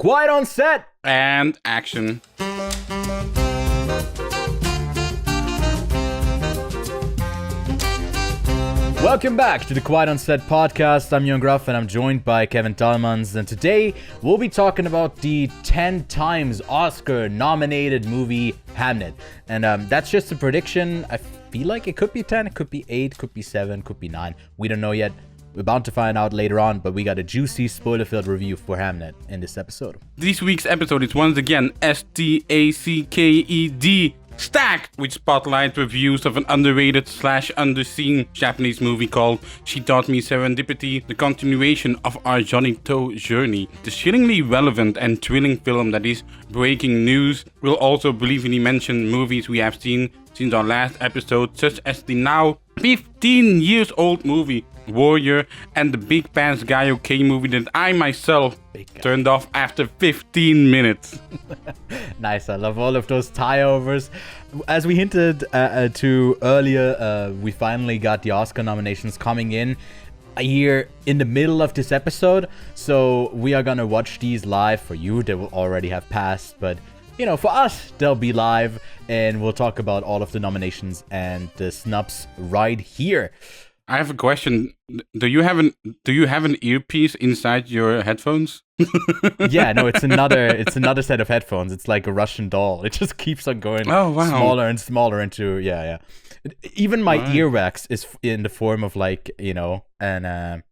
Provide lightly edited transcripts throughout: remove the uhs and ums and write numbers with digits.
Quiet on set! And action. Welcome back to the Quiet on Set podcast. I'm Ewan Graf and I'm joined by Kevin Taelemans. And today we'll be talking about the 10 times Oscar nominated movie Hamnet. And that's just a prediction. I feel like it could be 10, it could be 8, could be 7, could be 9. We don't know yet. We're bound to find out later on, but we got a juicy, spoiler-filled review for Hamnet in this episode. This week's episode is once again STACKED stacked with spotlight reviews of an underrated/underseen Japanese movie called She Taught Me Serendipity, the continuation of our Johnnie To journey. The chillingly relevant and thrilling film that is breaking news will also briefly mention movies we have seen since our last episode, such as the now 15 years old movie Warrior and the Big Pants Guy OK movie that I myself turned off after 15 minutes. Nice, I love all of those tie-overs. As we hinted to earlier, we finally got the Oscar nominations coming in here in the middle of this episode. So we are gonna watch these live. For you, they will already have passed, but you know, for us, they'll be live, and we'll talk about all of the nominations and the snubs right here. I have a question. Do you have an earpiece inside your headphones? Yeah, no, it's another set of headphones. It's like a Russian doll. It just keeps on going smaller and smaller into yeah. Even my earwax is in the form of like, you know, and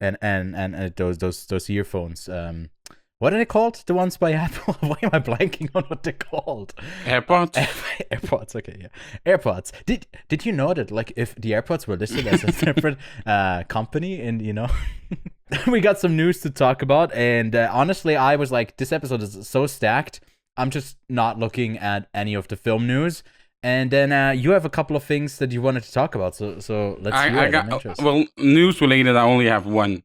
those earphones. What are they called? The ones by Apple? Why am I blanking on what they're called? AirPods? AirPods, okay, yeah. AirPods. Did you know that, like, if the AirPods were listed as a separate company, and, you know, we got some news to talk about, and honestly, I was like, this episode is so stacked, I'm just not looking at any of the film news, and then you have a couple of things that you wanted to talk about, so let's hear it. Well, news related, I only have one,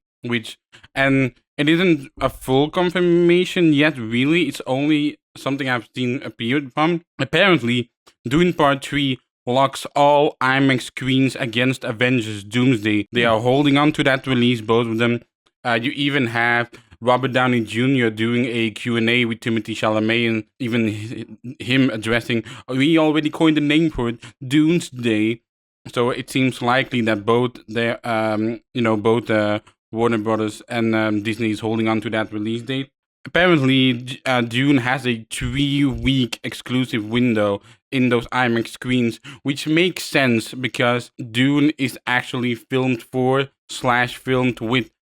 and it isn't a full confirmation yet, really. It's only something I've seen appeared from. Apparently, Dune Part 3 locks all IMAX screens against Avengers Doomsday. They are holding on to that release, both of them. You even have Robert Downey Jr. doing a Q&A with Timothée Chalamet, and even him addressing, we already coined the name for it, Doomsday. So it seems likely that both Warner Brothers and Disney is holding on to that release date. Apparently, Dune has a 3-week exclusive window in those IMAX screens, which makes sense because Dune is actually filmed with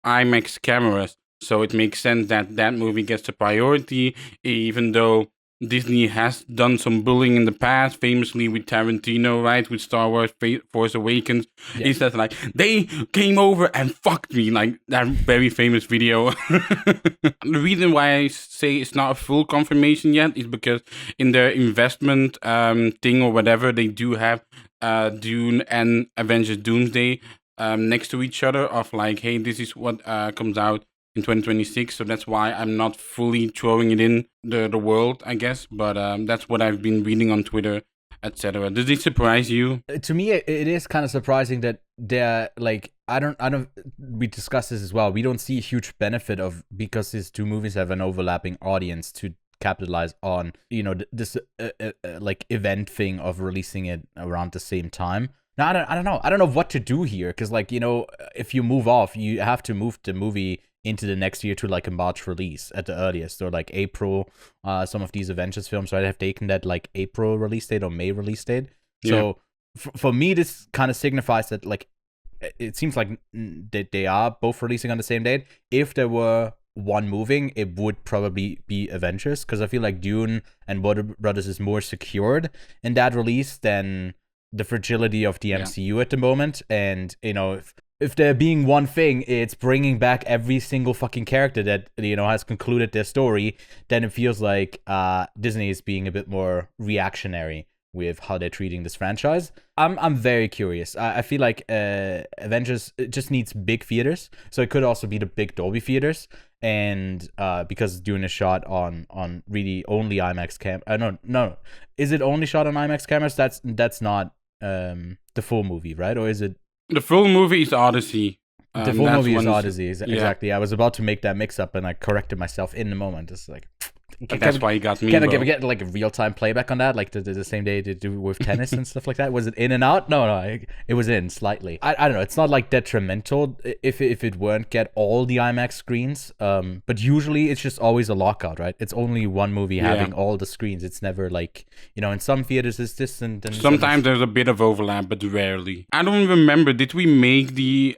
IMAX cameras. So it makes sense that that movie gets a priority, even though Disney has done some bullying in the past, famously with Tarantino, right? With Star Wars Force Awakens. Yeah. He says, like, they came over and fucked me, like that very famous video. The reason why I say it's not a full confirmation yet is because in their investment thing or whatever, they do have Dune and Avengers Doomsday next to each other of like, hey, this is what comes out in 2026, so that's why I'm not fully throwing it in the world, I guess, but that's what I've been reading on Twitter, etc. Does it surprise you? To me, it is kind of surprising that they're like, I don't. We discussed this as well. We don't see a huge benefit of, because these two movies have an overlapping audience, to capitalize on, you know, this like event thing of releasing it around the same time. Now, I don't know. I don't know what to do here, because, like, you know, if you move off, you have to move the movie into the next year to like a March release at the earliest, or like April. Some of these Avengers films, right, have taken that like April release date or May release date. So for me, this kind of signifies that, like, it seems like they are both releasing on the same date. If there were one moving, it would probably be Avengers, because I feel like Dune and Warner Brothers is more secured in that release than the fragility of the MCU at the moment. And, you know, if there being one thing, it's bringing back every single fucking character that, you know, has concluded their story, then it feels like Disney is being a bit more reactionary with how they're treating this franchise. I'm very curious. I feel like Avengers just needs big theaters, so it could also be the big Dolby theaters, and because Dune is shot on really only IMAX no, is it only shot on IMAX cameras? That's not the full movie, right? Or is it? The full movie is Odyssey. The full That's movie is one- Odyssey. yeah. Exactly. I was about to make that mix up, and I corrected myself in the moment. It's like, That's why you got me. can bro. we get like a real time playback on that, like the same day they do with tennis and stuff like that? Was it in and out? No, it was in slightly. I don't know. It's not like detrimental if it weren't get all the IMAX screens. But usually it's just always a lockout, right? It's only one movie having all the screens. It's never like, in some theaters it's this and Sometimes there's a bit of overlap, but rarely. I don't remember. Did we make the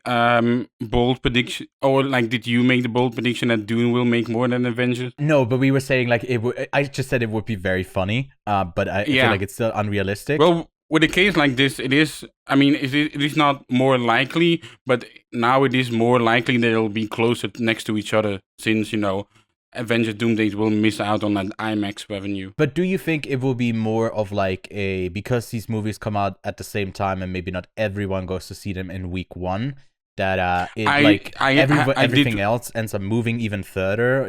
bold prediction, or like did you make the bold prediction that Dune will make more than Avengers? No, but we were saying like I just said it would be very funny, but I feel like it's still unrealistic. Well, with a case like this, it is. I mean, it is not more likely, but now it is more likely that it'll be closer next to each other, since Avengers Doomsday will miss out on that IMAX revenue. But do you think it will be more of like because these movies come out at the same time and maybe not everyone goes to see them in week one, that everything else ends up moving even further,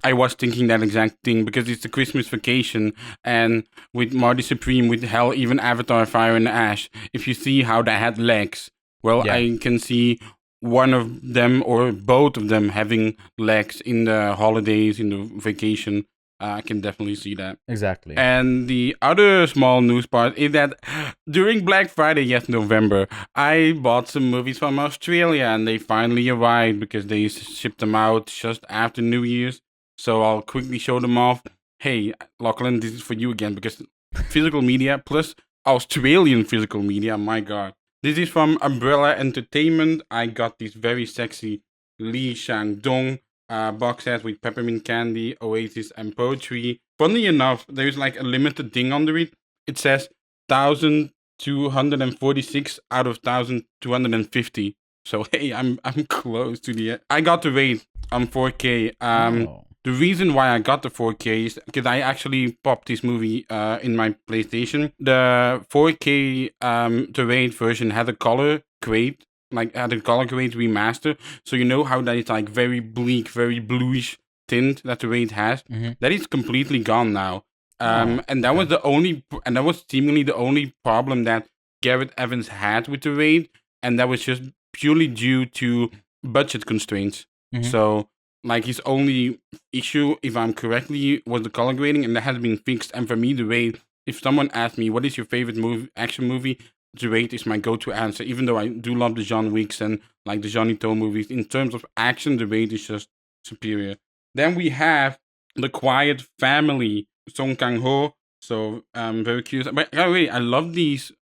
I was thinking that exact thing because it's the Christmas vacation, and with Marty Supreme, with hell, even Avatar: Fire and Ash, if you see how they had legs, I can see one of them or both of them having legs in the holidays, in the vacation. I can definitely see that. Exactly. And the other small news part is that during Black Friday, November, I bought some movies from Australia, and they finally arrived because they shipped them out just after New Year's. So I'll quickly show them off. Hey, Lachlan, this is for you again, because physical media plus Australian physical media, my god. This is from Umbrella Entertainment. I got this very sexy Lee Shang-dong box set with peppermint candy, Oasis, and poetry. Funnily enough, there's like a limited thing under it. It says 1,246 out of 1,250. So hey, I'm close to the end. I got the rate on 4K. The reason why I got the 4K is because I actually popped this movie in my PlayStation. The 4K the rate version had a color grade. Like had a color grade remaster, so you know how that is like very bleak, very bluish tint that the raid has. Mm-hmm. That is completely gone now. And that was that was seemingly the only problem that Garrett Evans had with the raid, and that was just purely due to budget constraints. Mm-hmm. So like his only issue, if I'm correctly, was the color grading, and that has been fixed. And for me, the raid, if someone asked me what is your favorite action movie, the Raid is my go-to answer, even though I do love the John Wicks and like the Johnnie To movies. In terms of action, the Raid is just superior. Then we have The Quiet Family, Song Kang-ho. So very curious. But really, I love these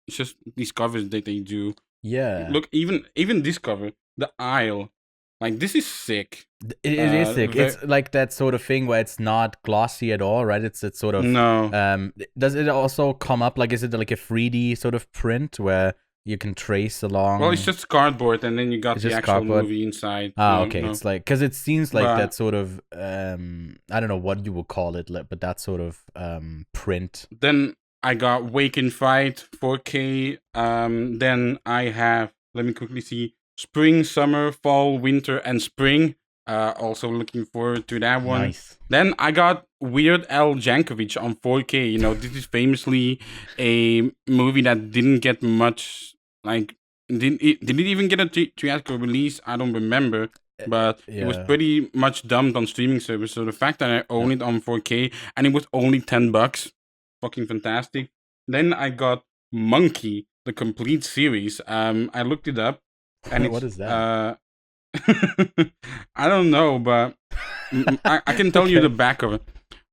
just these covers that they do. Yeah. Look, even this cover, The Isle. Like, this is sick. It is sick. It's like that sort of thing where it's not glossy at all, right? It's sort of no. Does it also come up like, is it like a 3D sort of print where you can trace along? Well, it's just cardboard, and then you got the actual movie inside. Okay. No. It's like, because it seems like that sort of I don't know what you would call it, but that sort of print. Then I got Wake and Fight 4K. Then I have, let me quickly see, Spring, Summer, Fall, Winter, and Spring. Also looking forward to that one. Nice. Then I got Weird Al Yankovic on 4K. This is famously a movie that didn't get much, like, did it even get a theatrical release? I don't remember. But it was pretty much dumped on streaming service. So the fact that I own it on 4K, and it was only $10, fucking fantastic. Then I got Monkey, the complete series. I looked it up. And what is that? I don't know, but I can tell you the back of it.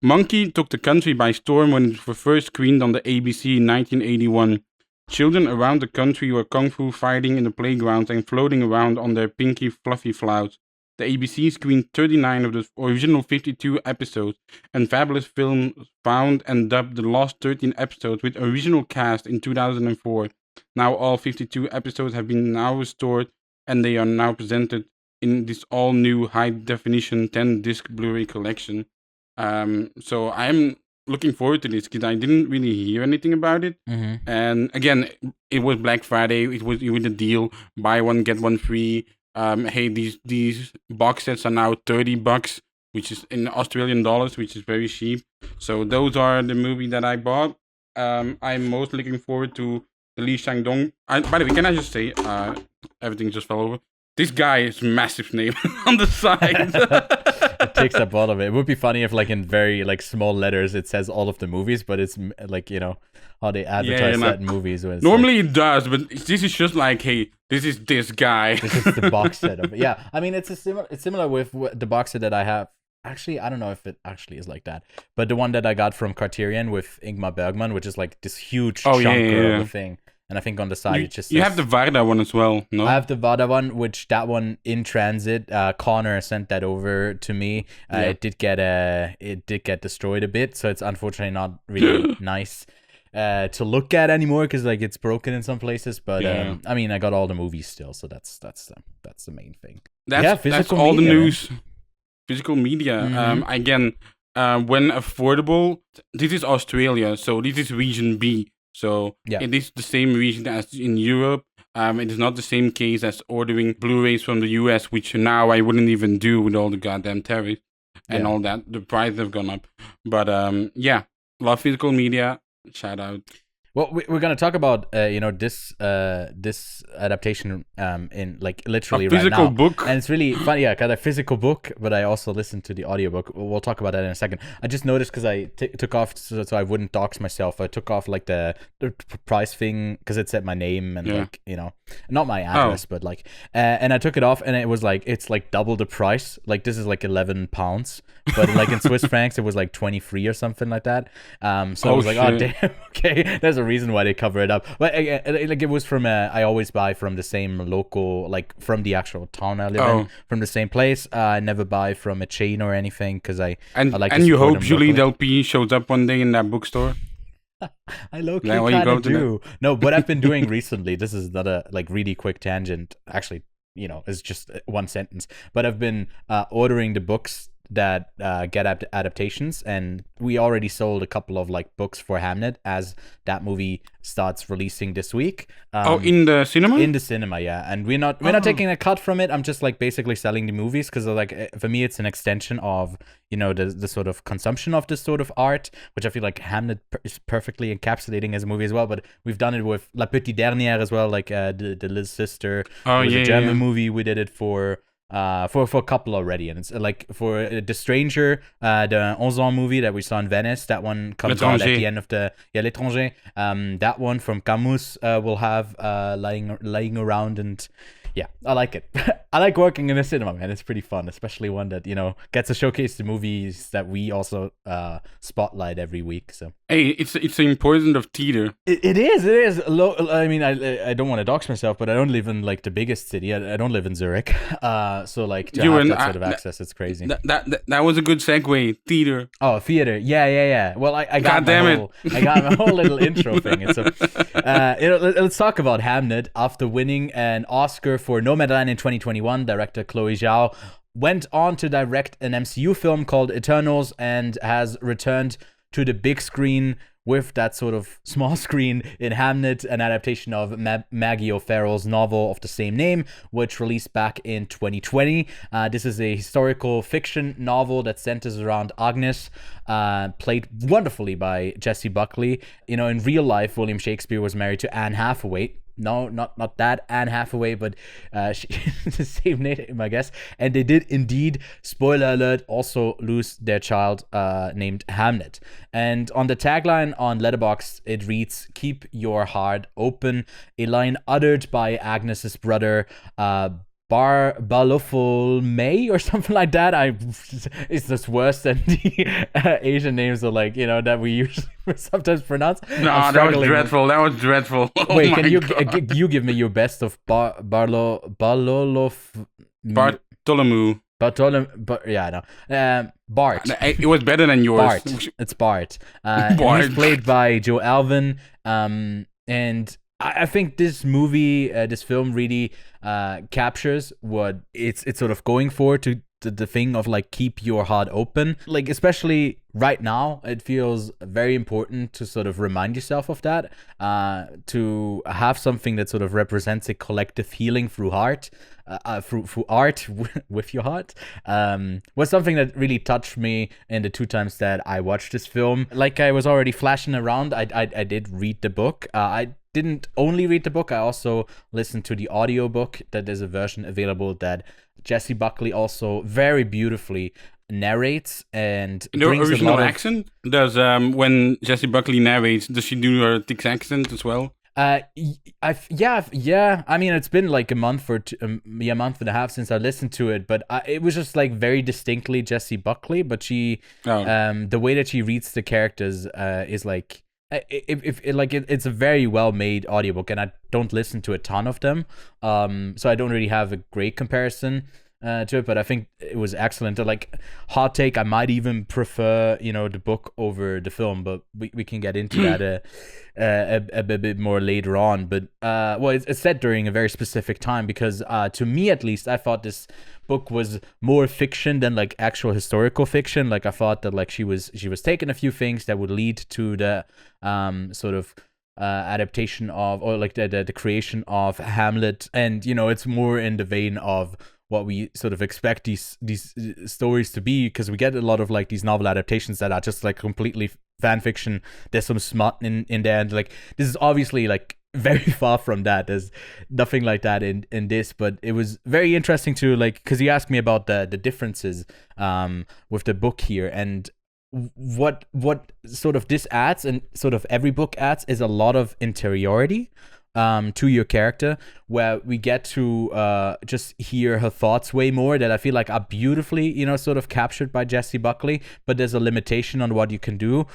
Monkey took the country by storm when it was first screened on the ABC in 1981. Children around the country were kung fu fighting in the playgrounds and floating around on their pinky fluffy flouts. The ABC screened 39 of the original 52 episodes, and Fabulous Films found and dubbed the last 13 episodes with original cast in 2004. Now all 52 episodes have been now restored, and they are now presented in this all-new high-definition 10-disc Blu-ray collection. So I'm looking forward to this, because I didn't really hear anything about it. Mm-hmm. And again, it was Black Friday. It was with a deal, buy one get one free. Hey, these box sets are now $30, which is in Australian dollars, which is very cheap. So those are the movies that I bought. I'm most looking forward to Lee Shang-dong. By the way, can I just say, everything just fell over. This guy is massive name on the side. It takes up all of it. It would be funny if, like, in very like small letters, it says all of the movies, but it's like, you know, how they advertise certain movies. Normally it does, but this is just like, hey, this is this guy. This is the box set of it. Yeah, I mean, it's similar with the box set that I have. Actually, I don't know if it actually is like that, but the one that I got from Criterion with Ingmar Bergman, which is like this huge chunker of a thing. And I think on the side it just says, you have the Varda one as well, no? I have the Varda one, which that one in transit. Connor sent that over to me. It did get destroyed a bit, so it's unfortunately not really nice to look at anymore because like it's broken in some places. But I mean, I got all the movies still, so that's the main thing. That's all the news. Physical media. Again, when affordable, this is Australia, so this is region B. So it is the same region as in Europe. It is not the same case as ordering Blu-rays from the US, which now I wouldn't even do with all the goddamn tariffs and all that. The prices have gone up. But love physical media. Shout out. Well, we're gonna talk about this adaptation in like literally right now. Physical book, and it's really funny. Yeah, I got a physical book, but I also listened to the audiobook. We'll talk about that in a second. I just noticed because I took off so I wouldn't dox myself. I took off like the price thing because it said my name and like not my address, but like and I took it off and it was like it's like double the price. Like this is like £11, but like in Swiss francs it was like 23 or something like that. So I was like, oh damn, okay, there's a reason why they cover it up. But like it was from I always buy from the same local, like from the actual town I live in, from the same place. I never buy from a chain or anything because I like. And you hope Julie LP shows up one day in that bookstore. I low-key kind of do. No, what I've been doing recently, this is not a like really quick tangent. Actually, it's just one sentence. But I've been ordering the books that get adaptations, and we already sold a couple of like books for Hamnet as that movie starts releasing this week. In the cinema? In the cinema, yeah. And we're not taking a cut from it. I'm just like basically selling the movies because like for me it's an extension of the sort of consumption of this sort of art, which I feel like Hamnet is perfectly encapsulating as a movie as well. But we've done it with La Petite Dernière as well, like the Little Sister. It was a German movie. We did it for a couple already, and it's like for The Stranger, the 11 movie that we saw in Venice. That one comes out at the end of the L'Étranger. That one from Camus will have lying around, and I like it. I like working in a cinema, man. It's pretty fun, especially one that gets to showcase the movies that we also spotlight every week. So hey, it's the importance of theater. It is. I mean, I don't want to dox myself, but I don't live in like the biggest city. I don't live in Zurich. So like to have that sort of access, it's crazy. That was a good segue. Theater. Oh, theater. Yeah. Well, I got my whole little intro thing. And so, let's talk about Hamnet. After winning an Oscar for Nomadland in 2021, director Chloe Zhao went on to direct an MCU film called Eternals and has returned to the big screen with that sort of small screen in Hamnet, an adaptation of Maggie O'Farrell's novel of the same name, which released back in 2020. This is a historical fiction novel that centers around Agnes, played wonderfully by Jessie Buckley. In real life, William Shakespeare was married to Anne Hathaway. No, not that Anne Hathaway, but she the same name, I guess. And they did indeed, spoiler alert, also lose their child named Hamnet. And on the tagline on Letterboxd, it reads, "Keep your heart open," a line uttered by Agnes's brother, Baloful May or something like that. It's just worse than the Asian names are like, that we usually sometimes pronounce. No, that was dreadful. That was dreadful. Wait, can you give me your best of Bartholomew? Bart. It was better than yours. Bart. It's Bart. Bart. He's played by Joe Alvin. And I think this movie, this film really captures what it's sort of going for, to the thing of like keep your heart open. Like especially right now, it feels very important to sort of remind yourself of that, to have something that sort of represents a collective healing through art. Through art with your heart, was something that really touched me in the 2 times that I watched this film. Like I was already flashing around, I did read the book. I didn't only read the book. I also listened to the audiobook. That there's a version available that Jessie Buckley also very beautifully narrates and In the brings a original lot of accent, does when Jessie Buckley narrates, does she do her thick accent as well? Yeah. I mean, it's been like a month or two, a month and a half since I listened to it, but it was just like very distinctly Jessie Buckley. But she, the way that she reads the characters, is like, it's a very well made audiobook, and I don't listen to a ton of them, so I don't really have a great comparison to it, but I think it was excellent. Like, hot take, I might even prefer, the book over the film, but we can get into that a bit more later on. But well, it's set during a very specific time, because to me at least, I thought this book was more fiction than like actual historical fiction. Like, I thought that like she was taking a few things that would lead to the sort of adaptation of, or like the creation of Hamlet, and it's more in the vein of what we sort of expect these stories to be, because we get a lot of like these novel adaptations that are just like completely fan fiction. There's some smut in there, and like this is obviously like very far from that. There's nothing like that in this, but it was very interesting to like, because you asked me about the differences with the book here, and what sort of this adds, and sort of every book adds, is a lot of interiority to your character, where we get to just hear her thoughts way more, that I feel like are beautifully, sort of captured by Jessie Buckley. But there's a limitation on what you can do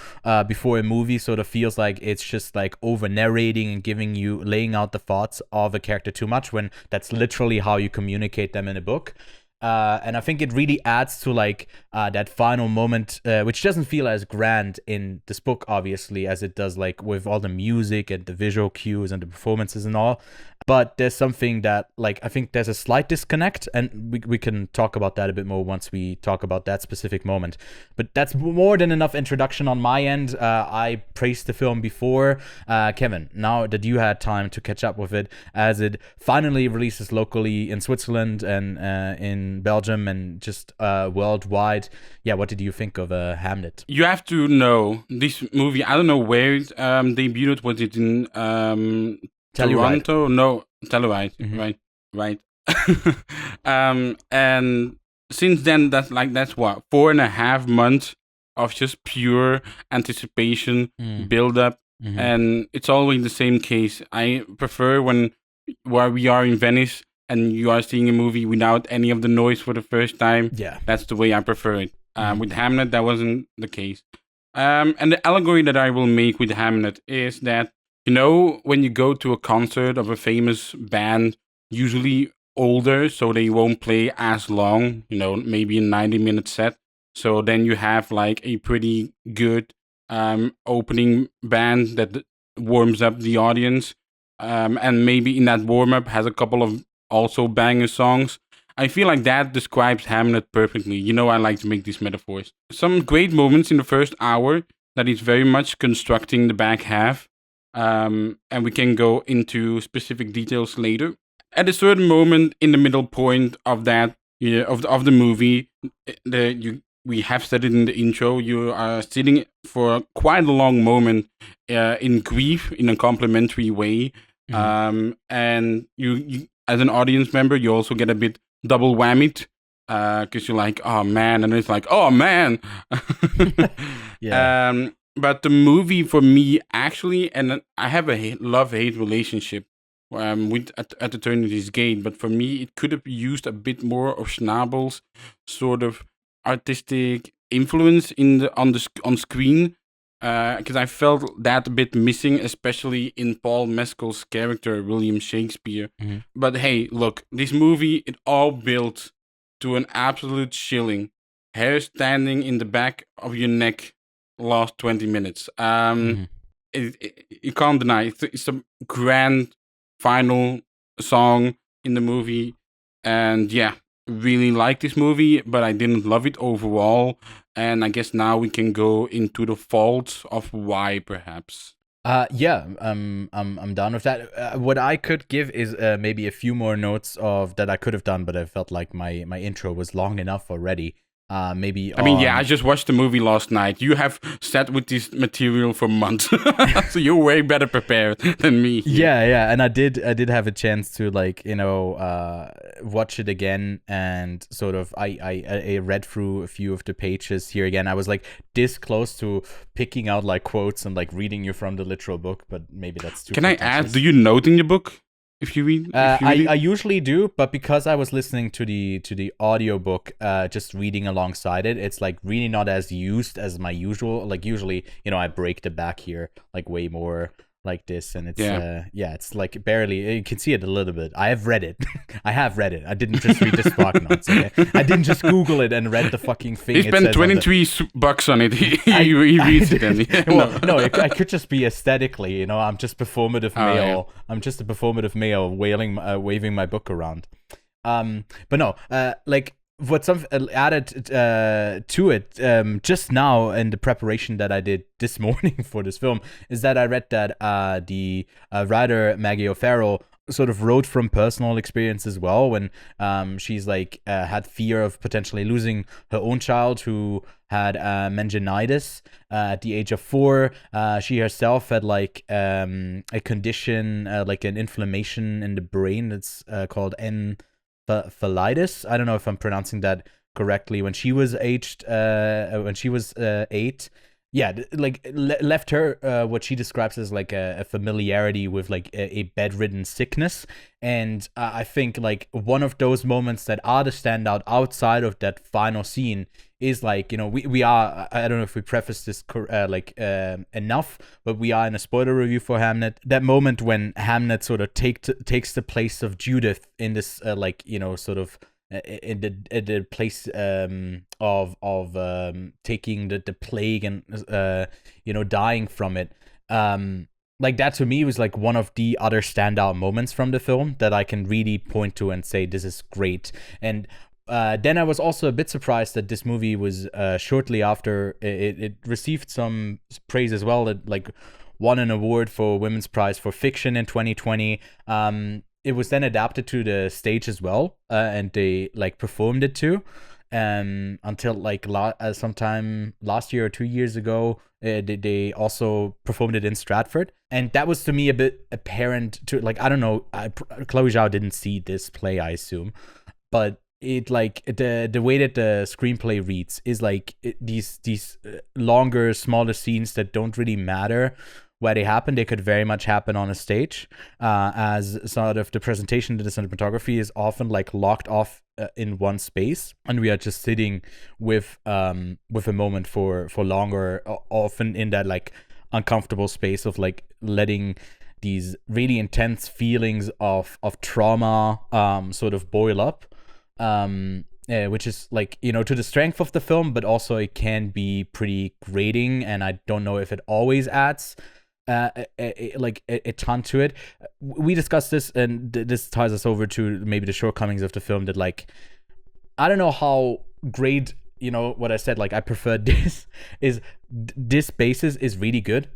before a movie sort of feels like it's just like over narrating and laying out the thoughts of a character too much, when that's literally how you communicate them in a book. And I think it really adds to like that final moment, which doesn't feel as grand in this book, obviously, as it does like with all the music and the visual cues and the performances and all. But there's something that like, I think there's a slight disconnect, and we can talk about that a bit more once we talk about that specific moment. But that's more than enough introduction on my end. I praised the film before. Kevin, now that you had time to catch up with it, as it finally releases locally in Switzerland and in Belgium and just worldwide, yeah, what did you think of Hamnet? You have to know this movie. I don't know where it debuted. Was it in Toronto? No, Telluride. Mm-hmm. Right. And since then, that's what, 4.5 months of just pure anticipation, build up, and it's always the same case. I prefer where we are in Venice and you are seeing a movie without any of the noise for the first time. Yeah, that's the way I prefer it. With Hamnet, that wasn't the case. And the allegory that I will make with Hamnet is that, when you go to a concert of a famous band, usually older, so they won't play as long, maybe a 90-minute set. So then you have like a pretty good opening band that warms up the audience. And maybe in that warm-up has a couple of also banger songs. I feel like that describes Hamnet perfectly. I like to make these metaphors. Some great moments in the first hour that is very much constructing the back half. And we can go into specific details later. At a certain moment in the middle point of that, of the movie, we have said it in the intro, you are sitting for quite a long moment in grief in a complimentary way. And you as an audience member, you also get a bit double whammied, because you're like, oh man, and it's like, oh man. Yeah. But the movie for me actually, and I have a love-hate relationship with At Eternity's Gate, but for me it could have used a bit more of Schnabel's sort of artistic influence on screen, because I felt that a bit missing, especially in Paul Mescal's character William Shakespeare. But hey, look, this movie, it all built to an absolute chilling, hair standing in the back of your neck last 20 minutes. You can't deny it. It's a grand final song in the movie, and yeah, really like this movie, but I didn't love it overall. And I guess now we can go into the faults of why, perhaps. Yeah, I'm down with that. What I could give is maybe a few more notes of that I could have done, but I felt like my intro was long enough already. maybe. I mean, yeah, I just watched the movie last night. You have sat with this material for months, so you're way better prepared than me. Yeah, and I did have a chance to like watch it again, and sort of I read through a few of the pages here again. I was like this close to picking out like quotes and like reading you from the literal book, but maybe that's too. Can I ask? Do you note in your book? If you read, I usually do, but because I was listening to the audiobook, just reading alongside it, it's like really not as used as my usual. Like usually, I break the back here like way more like this, and it's it's like barely. You can see it a little bit. I have read it. I didn't just read the spark notes. Okay? I didn't just Google it and read the fucking thing. He spent $23 on it. He reads it. And no, it could just be aesthetically. I'm just performative male. Yeah. I'm just a performative male waving my book around. But no, like. What's added to it just now in the preparation that I did this morning for this film is that I read that the writer Maggie O'Farrell sort of wrote from personal experience as well when she's like had fear of potentially losing her own child who had meningitis at the age of 4. She herself had like a condition like an inflammation in the brain that's called encephalitis. I don't know if I'm pronouncing that correctly. When she was 8, like left her what she describes as like a familiarity with like a bedridden sickness. And I think like one of those moments that are the standout outside of that final scene is like, we are, I don't know if we preface this enough, but we are in a spoiler review for Hamnet. That moment when Hamnet sort of takes the place of Judith in this sort of in the place of taking the plague and dying from it. Like that to me was like one of the other standout moments from the film that I can really point to and say this is great. And then I was also a bit surprised that this movie was shortly after it received some praise as well. It like won an award for Women's Prize for Fiction in 2020. It was then adapted to the stage as well, and they like performed it too. Until like sometime last year or 2 years ago, they also performed it in Stratford, and that was to me a bit apparent to like I don't know. Chloe Zhao didn't see this play, I assume, but it like the way that the screenplay reads is like these longer, smaller scenes that don't really matter where they happen. They could very much happen on a stage, as sort of the presentation to the cinematography is often like locked off in one space, and we are just sitting with a moment for longer, often in that like uncomfortable space of like letting these really intense feelings of trauma sort of boil up. Which is like, to the strength of the film, but also it can be pretty grating, and I don't know if it always adds a ton to it. We discussed this, and this ties us over to maybe the shortcomings of the film, that like I don't know how great, what I said, like I prefer this basis is really good.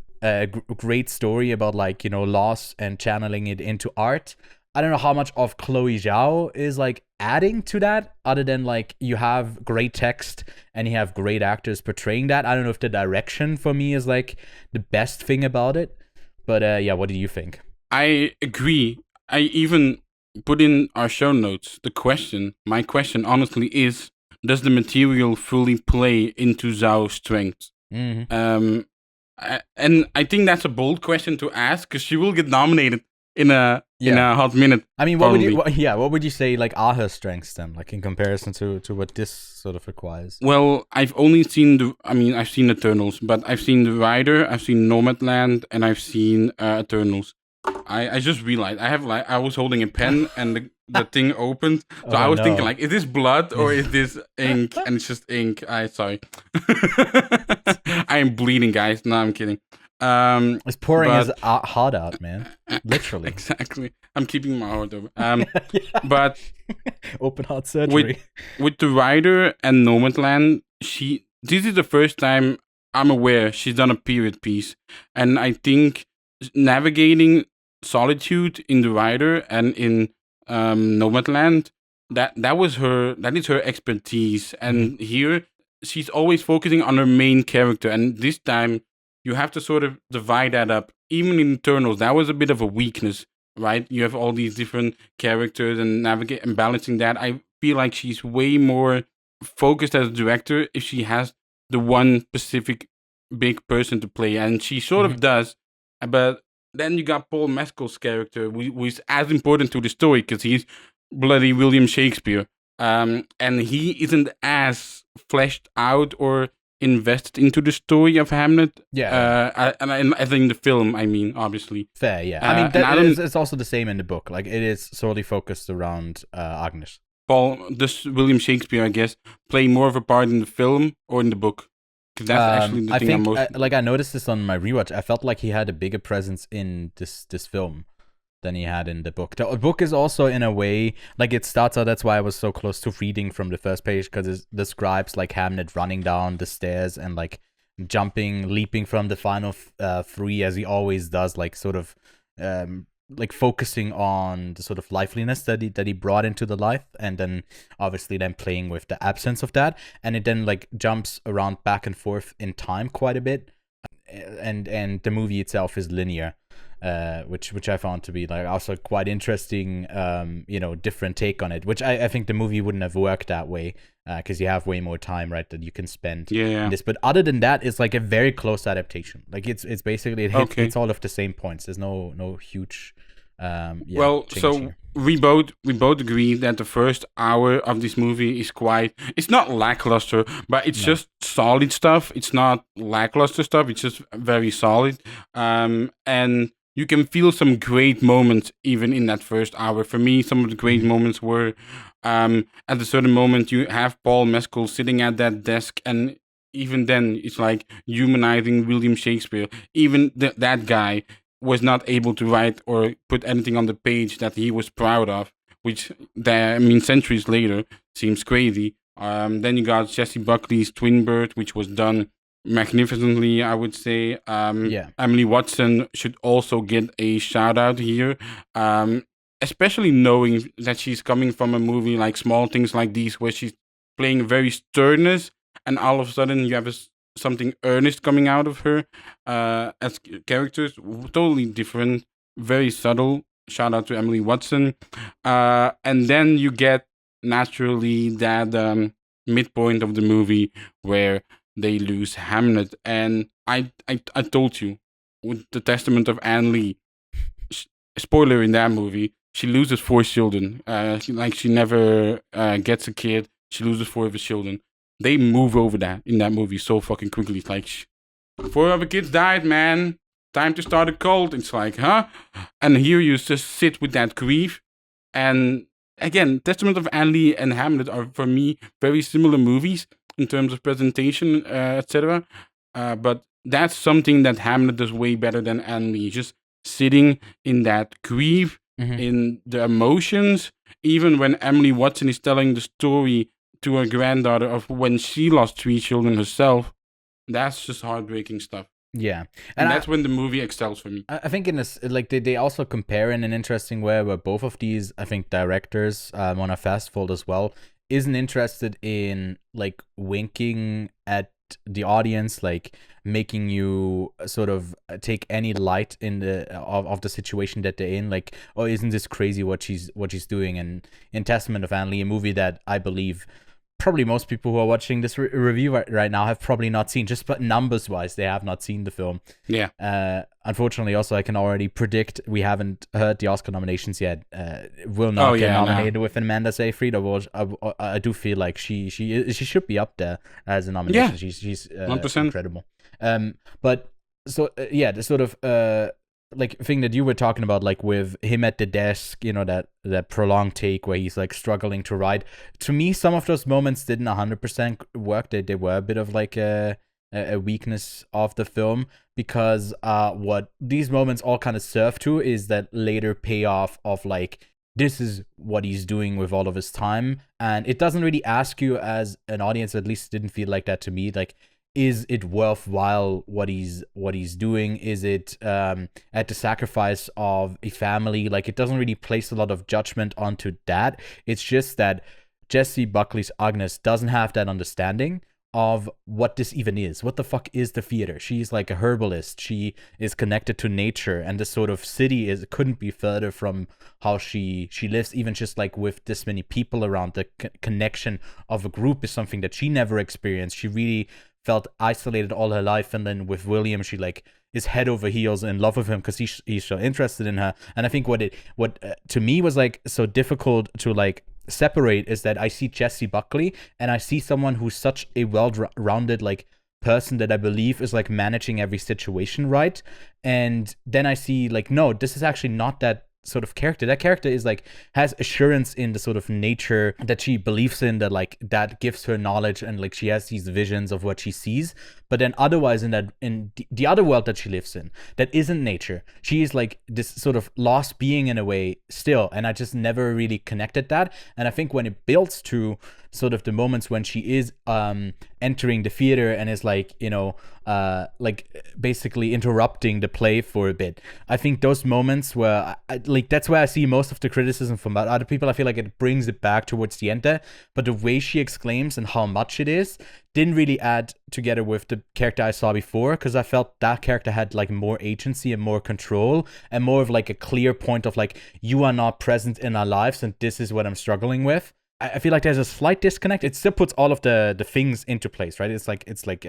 Great story about like, loss and channeling it into art. I don't know how much of Chloe Zhao is like adding to that, other than like you have great text and you have great actors portraying that. I don't know if the direction for me is like the best thing about it, but what do you think? I agree. I even put in our show notes the question. My question honestly is, does the material fully play into Zhao's strengths? Mm-hmm. And I think that's a bold question to ask, because she will get nominated in a hot minute. I mean, what would you say like are her strengths then, like in comparison to what this sort of requires? Well, I've only seen I've seen Eternals, but I've seen The Rider, I've seen Nomadland, and I've seen Eternals. I just realized I was holding a pen and the thing opened, so I was thinking like, is this blood or is this ink? And it's just ink. Sorry. I am bleeding, guys. No, I'm kidding. It's pouring his heart out, man. Literally. Exactly. I'm keeping my heart open. But open heart surgery. With The Rider and Nomadland, this is the first time I'm aware she's done a period piece, and I think navigating solitude in The Rider and in Nomadland that is her expertise. And here she's always focusing on her main character, and this time you have to sort of divide that up. Even in Eternals, that was a bit of a weakness, right? You have all these different characters and navigate and balancing that. I feel like she's way more focused as a director if she has the one specific big person to play, and she sort of does. But then you got Paul Mescal's character, who is as important to the story because he's bloody William Shakespeare, and he isn't as fleshed out or invested into the story of Hamnet. I think the film, I mean, obviously. Fair, yeah. I mean, it's also the same in the book. Like, it is solely focused around Agnes. Does William Shakespeare, I guess, play more of a part in the film or in the book? Because that's actually the thing I'm most... I noticed this on my rewatch. I felt like he had a bigger presence in this film than he had in the book. The book is also, in a way, like, it starts out, that's why I was so close to reading from the first page, because it describes, like, Hamnet running down the stairs and, like, leaping from the final three, as he always does, like, sort of... like focusing on the sort of liveliness that he brought into the life, and then obviously then playing with the absence of that, and it then like jumps around back and forth in time quite a bit, and the movie itself is linear, which I found to be like also quite interesting, different take on it, which I think the movie wouldn't have worked that way, because you have way more time, right, that you can spend in this. But other than that, it's like a very close adaptation. Like it's basically it's all of the same points. There's no huge so here. we both agree that the first hour of this movie is it's not lackluster, but it's just solid stuff. It's not lackluster stuff, it's just very solid, and you can feel some great moments even in that first hour. For me, some of the great moments were at a certain moment you have Paul Mescal sitting at that desk, and even then it's like humanizing William Shakespeare. Even that guy was not able to write or put anything on the page that he was proud of, which centuries later seems crazy. Then you got Jessie Buckley's Twin Bird, which was done magnificently, I would say. Emily Watson should also get a shout out here, especially knowing that she's coming from a movie like Small Things Like These, where she's playing very sternness, and all of a sudden you have something earnest coming out of her as characters, totally different, very subtle. Shout out to Emily Watson. And then you get naturally that midpoint of the movie where they lose Hamnet. And I told you, with the testament of Anne Lee, spoiler in that movie, she loses 4 children. She never gets a kid. She loses 4 of her children. They move over that in that movie so fucking quickly. It's like, 4 of the kids died, man. Time to start a cult. It's like, huh? And here you just sit with that grief. And again, Testament of Anne Lee and Hamlet are, for me, very similar movies in terms of presentation, etc. But that's something that Hamlet does way better than Anne Lee. Just sitting in that grief, in the emotions. Even when Emily Watson is telling the story to her granddaughter of when she lost 3 children herself, that's just heartbreaking stuff. Yeah, and that's when the movie excels for me. I think in this, like, they also compare in an interesting way, where both of these, I think, directors, Mona Fastfold as well, isn't interested in like winking at the audience, like making you sort of take any light in of the situation that they're in, like, oh, isn't this crazy what she's doing? And in Testament of Anne Lee, a movie that I believe probably most people who are watching this review right now have probably not seen, just but numbers wise, they have not seen the film. Unfortunately, also I can already predict, we haven't heard the Oscar nominations yet, will not get nominated with Amanda Seyfried. I do feel like she should be up there as a nomination. She's 100%. Incredible. But so the sort of like thing that you were talking about, like with him at the desk, that prolonged take where he's like struggling to write. To me, some of those moments didn't 100% work. They were a bit of like a weakness of the film, because what these moments all kind of serve to is that later payoff of like, this is what he's doing with all of his time, and it doesn't really ask you as an audience, at least it didn't feel like that to me, like, is it worthwhile what he's doing? Is it at the sacrifice of a family? Like, it doesn't really place a lot of judgment onto that. It's just that Jessie Buckley's Agnes doesn't have that understanding of what this even is. What the fuck is the theater? She's like a herbalist. She is connected to nature, and this sort of city couldn't be further from how she lives, even just like with this many people around. The connection of a group is something that she never experienced. She really felt isolated all her life, and then with William, she like is head over heels in love with him because he's so interested in her. And I think what to me was like so difficult to like separate is that I see Jessie Buckley and I see someone who's such a well-rounded like person that I believe is like managing every situation right, and then I see like, no, this is actually not that sort of character. That character is like has assurance in the sort of nature that she believes in, that like that gives her knowledge, and like she has these visions of what she sees. But then otherwise in the other world that she lives in, that isn't nature, she is like this sort of lost being in a way still, and I just never really connected that. And I think when it builds to sort of the moments when she is entering the theater and is like, you know, like basically interrupting the play for a bit, I think those moments where like that's where I see most of the criticism from other people. I feel like it brings it back towards the end there, but the way she exclaims and how much it is didn't really add together with the character I saw before, because I felt that character had like more agency and more control and more of like a clear point of like, you are not present in our lives and this is what I'm struggling with. I feel like there's a slight disconnect. It still puts all of the things into place, right? It's like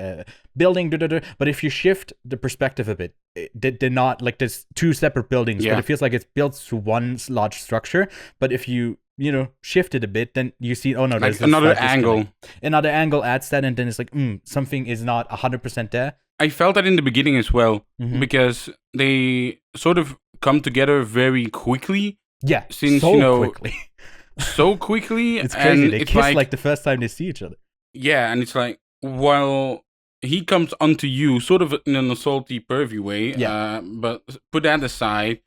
building, but if you shift the perspective a bit, they're not like there's two separate buildings, but it feels like it's built to one large structure. But if you shift it a bit, then you see, oh no, there's like another angle. Another angle adds that, and then it's like, something is not 100% there. I felt that in the beginning as well, because they sort of come together very quickly. Yeah, since quickly. So quickly. It's crazy. And they it's kiss like the first time they see each other. Yeah, and it's like, well, he comes onto you sort of in an assaulty, pervy way. Yeah. But put that aside,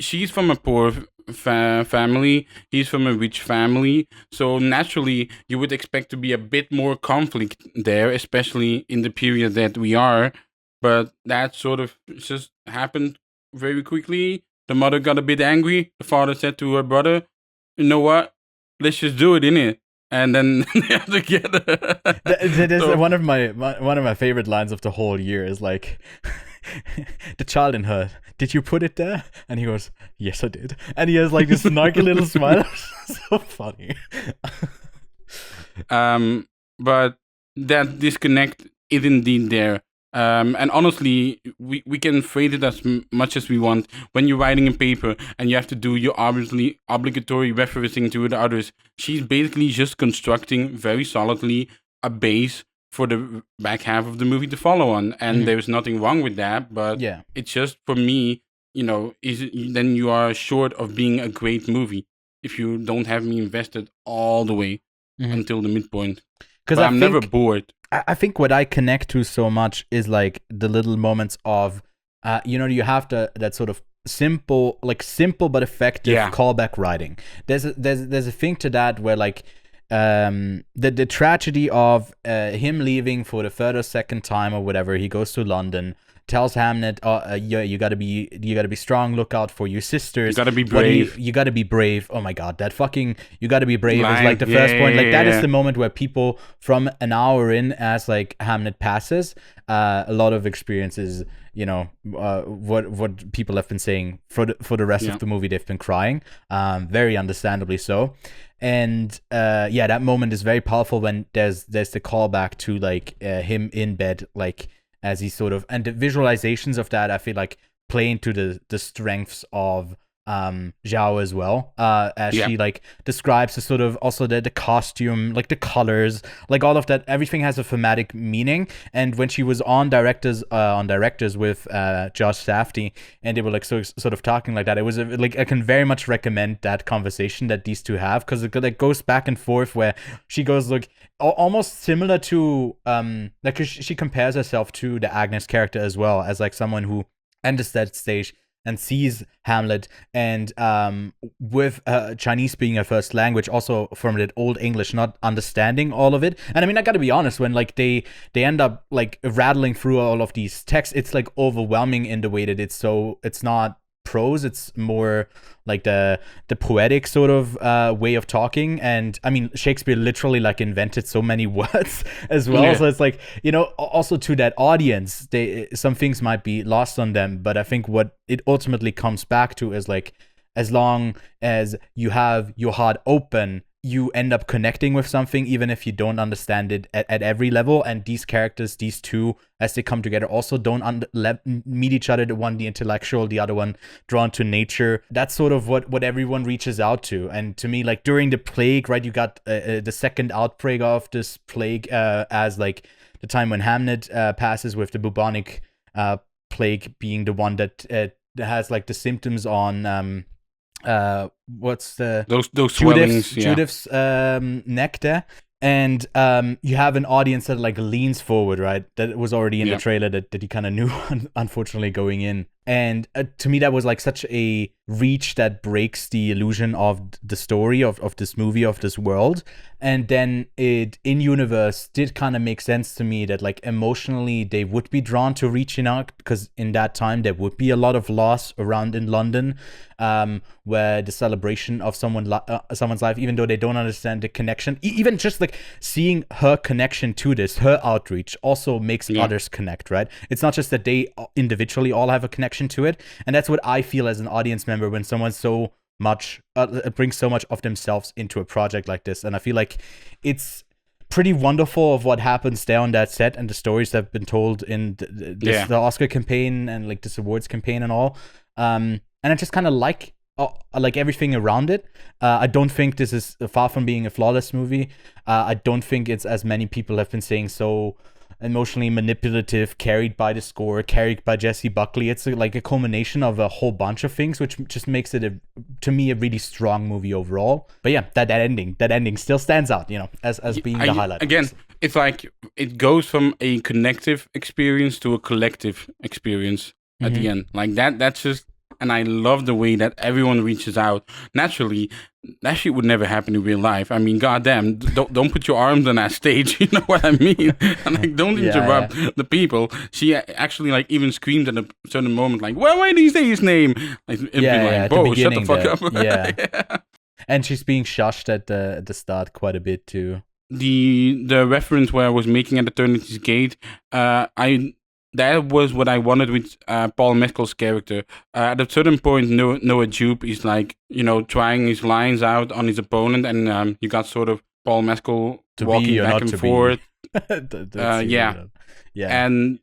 she's from a poor family. He's from a rich family. So naturally, you would expect to be a bit more conflict there, especially in the period that we are. But that sort of just happened very quickly. The mother got a bit angry. The father said to her brother, you know what? Let's just do it, innit? And then they are together. That is one of my favorite lines of the whole year is like, the child in her, did you put it there? And he goes, yes, I did. And he has like this snarky little smile. So funny. But that disconnect is indeed there. And honestly, we can phrase it as much as we want. When you're writing a paper and you have to do your obligatory referencing to the others, she's basically just constructing very solidly a base for the back half of the movie to follow on. And there's nothing wrong with that, but it's just, for me, then you are short of being a great movie if you don't have me invested all the way until the midpoint. Because I'm never bored. I think what I connect to so much is like the little moments of, you have that sort of simple but effective callback writing. There's a thing to that where like the tragedy of him leaving for the third or second time or whatever. He goes to London, tells Hamnet, you gotta be strong, look out for your sisters. You gotta be brave. You gotta be brave. Oh my god, that fucking you gotta be brave is like the first point. Like that is the moment where people from an hour in, as like Hamnet passes, a lot of experiences, what people have been saying for the rest of the movie, they've been crying, very understandably so. And that moment is very powerful when there's the callback to like him in bed, like as he sort of, and the visualizations of that I feel like play into the strengths of Zhao as well, as she like describes the sort of also the costume, like the colors, like all of that, everything has a thematic meaning. And when she was on directors with Josh Safdie, and they were like sort of talking like that, it was like I can very much recommend that conversation that these two have, because it like goes back and forth where she goes like almost similar to like she compares herself to the Agnes character as well, as like someone who enters that stage and sees Hamlet, and with Chinese being her first language, also from that old English, not understanding all of it. And I mean, I gotta be honest, when like they end up like rattling through all of these texts, it's like overwhelming in the way that it's not prose, it's more like the poetic sort of way of talking. And I mean, Shakespeare literally like invented so many words as well. So it's like, also to that audience, some things might be lost on them, but I think what it ultimately comes back to is like, as long as you have your heart open, you end up connecting with something, even if you don't understand it at every level. And these characters, these two, as they come together, also don't meet each other. The one, the intellectual, the other one drawn to nature. That's sort of what everyone reaches out to. And to me, like during the plague, right, you got the second outbreak of this plague as like the time when Hamnet passes, with the bubonic plague being the one that has like the symptoms on what's the those swellings, Judith's neck there. And you have an audience that like leans forward, right? That was already in the trailer that you kind of knew, unfortunately, going in. And to me, that was like such a reach that breaks the illusion of the story of this movie, of this world. And then it in universe did kind of make sense to me that like emotionally they would be drawn to reaching out, because in that time there would be a lot of loss around in London, where the celebration of someone's life, even though they don't understand the connection, even just like seeing her connection to this, her outreach also makes others connect, right? It's not just that they individually all have a connection to it. And that's what I feel as an audience member when someone so much brings so much of themselves into a project like this. And I feel like it's pretty wonderful of what happens there on that set, and the stories that have been told in the Oscar campaign and like this awards campaign and all. And I just kind of like everything around it. I don't think this is far from being a flawless movie. I don't think it's, as many people have been saying, so emotionally manipulative, carried by the score, carried by Jessie Buckley. It's like a culmination of a whole bunch of things, which just makes it to me a really strong movie overall. But yeah, that ending still stands out, as being the highlight. Again, it's like it goes from a connective experience to a collective experience at the end. Like that's just, and I love the way that everyone reaches out. Naturally, that shit would never happen in real life. I mean, goddamn, don't put your arms on that stage. You know what I mean? And like, don't interrupt the people. She actually like even screamed at a certain moment, like, "Well, why did he say his name?" Like, it'd be like, "Whoa, shut the fuck up!" Yeah. And she's being shushed at the start quite a bit too. The reference where I was making at Eternity's Gate, that was what I wanted with Paul Mescal's character. At a certain point, Noah Jupe is like, trying his lines out on his opponent, and you got sort of Paul Mescal walking back and forth. And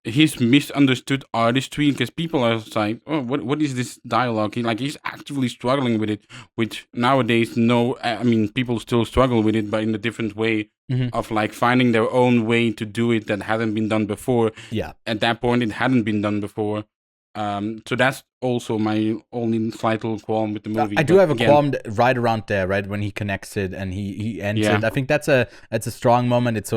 his misunderstood artistry, because people are like, oh, what is this dialogue? He's actively struggling with it, which nowadays, people still struggle with it, but in a different way of like finding their own way to do it that hadn't been done before. Yeah. At that point, it hadn't been done before. So that's also my only slight little qualm with the movie. I do have a qualm right around there, right when he connects it and he ends it. I think that's a strong moment. It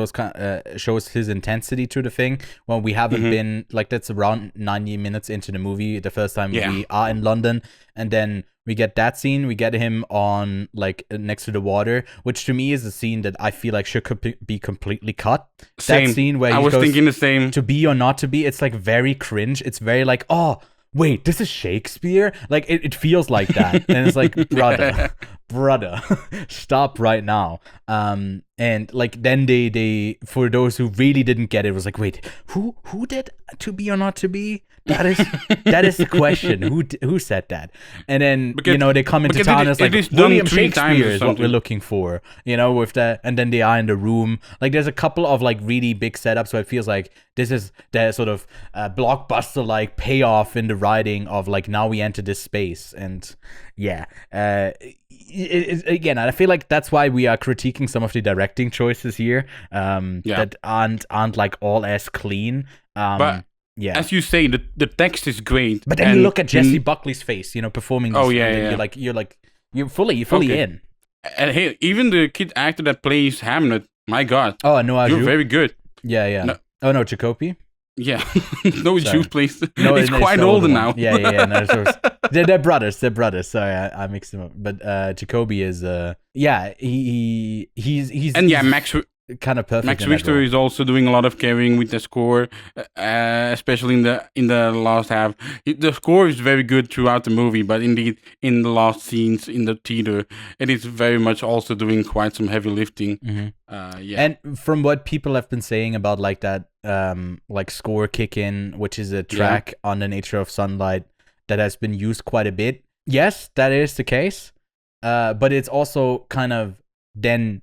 shows his intensity to the thing. Well, we haven't been like, that's around 90 minutes into the movie the first time we are in London, and then we get that scene. We get him on like next to the water, which to me is a scene that I feel like should be completely cut. Same. That scene where I was thinking the same. To be or not to be, it's like very cringe. It's very like, oh, wait, this is Shakespeare? Like, it feels like that. And it's like, brother, stop right now. And like, then they for those who really didn't get it, was like, wait, who did To Be or Not to Be? That is the question. Who said that? And then they come into town and it's like, William Shakespeare is what we're looking for. With that, and then they are in the room. Like, there's a couple of like really big setups where it feels like this is the sort of blockbuster like payoff in the writing of like, now we enter this space. And again, I feel like that's why we are critiquing some of the directing choices here that aren't like all as clean. But as you say, the text is great. But then you look at Jessie Buckley's face, performing this. You're fully in. And hey, even the kid actor that plays Hamnet, my God. Oh, no, you're very good. Yeah. No. Oh no, Jacopi. Yeah, no, Sorry. Jude plays. No, it's no, quite the older one. now. Yeah. No, they're brothers. They're brothers. Sorry, I mixed them up. But Jacoby is he's And yeah, he's kind of perfect. Max in that Richter role. is also doing a lot of carrying with the score, especially in the last half. The score is very good throughout the movie, but indeed in the last scenes in the theater, it is very much also doing quite some heavy lifting. Yeah. And from what people have been saying about like that like score kick in, which is a track on the nature of sunlight that has been used quite a bit. Yes, that is the case. But it's also kind of then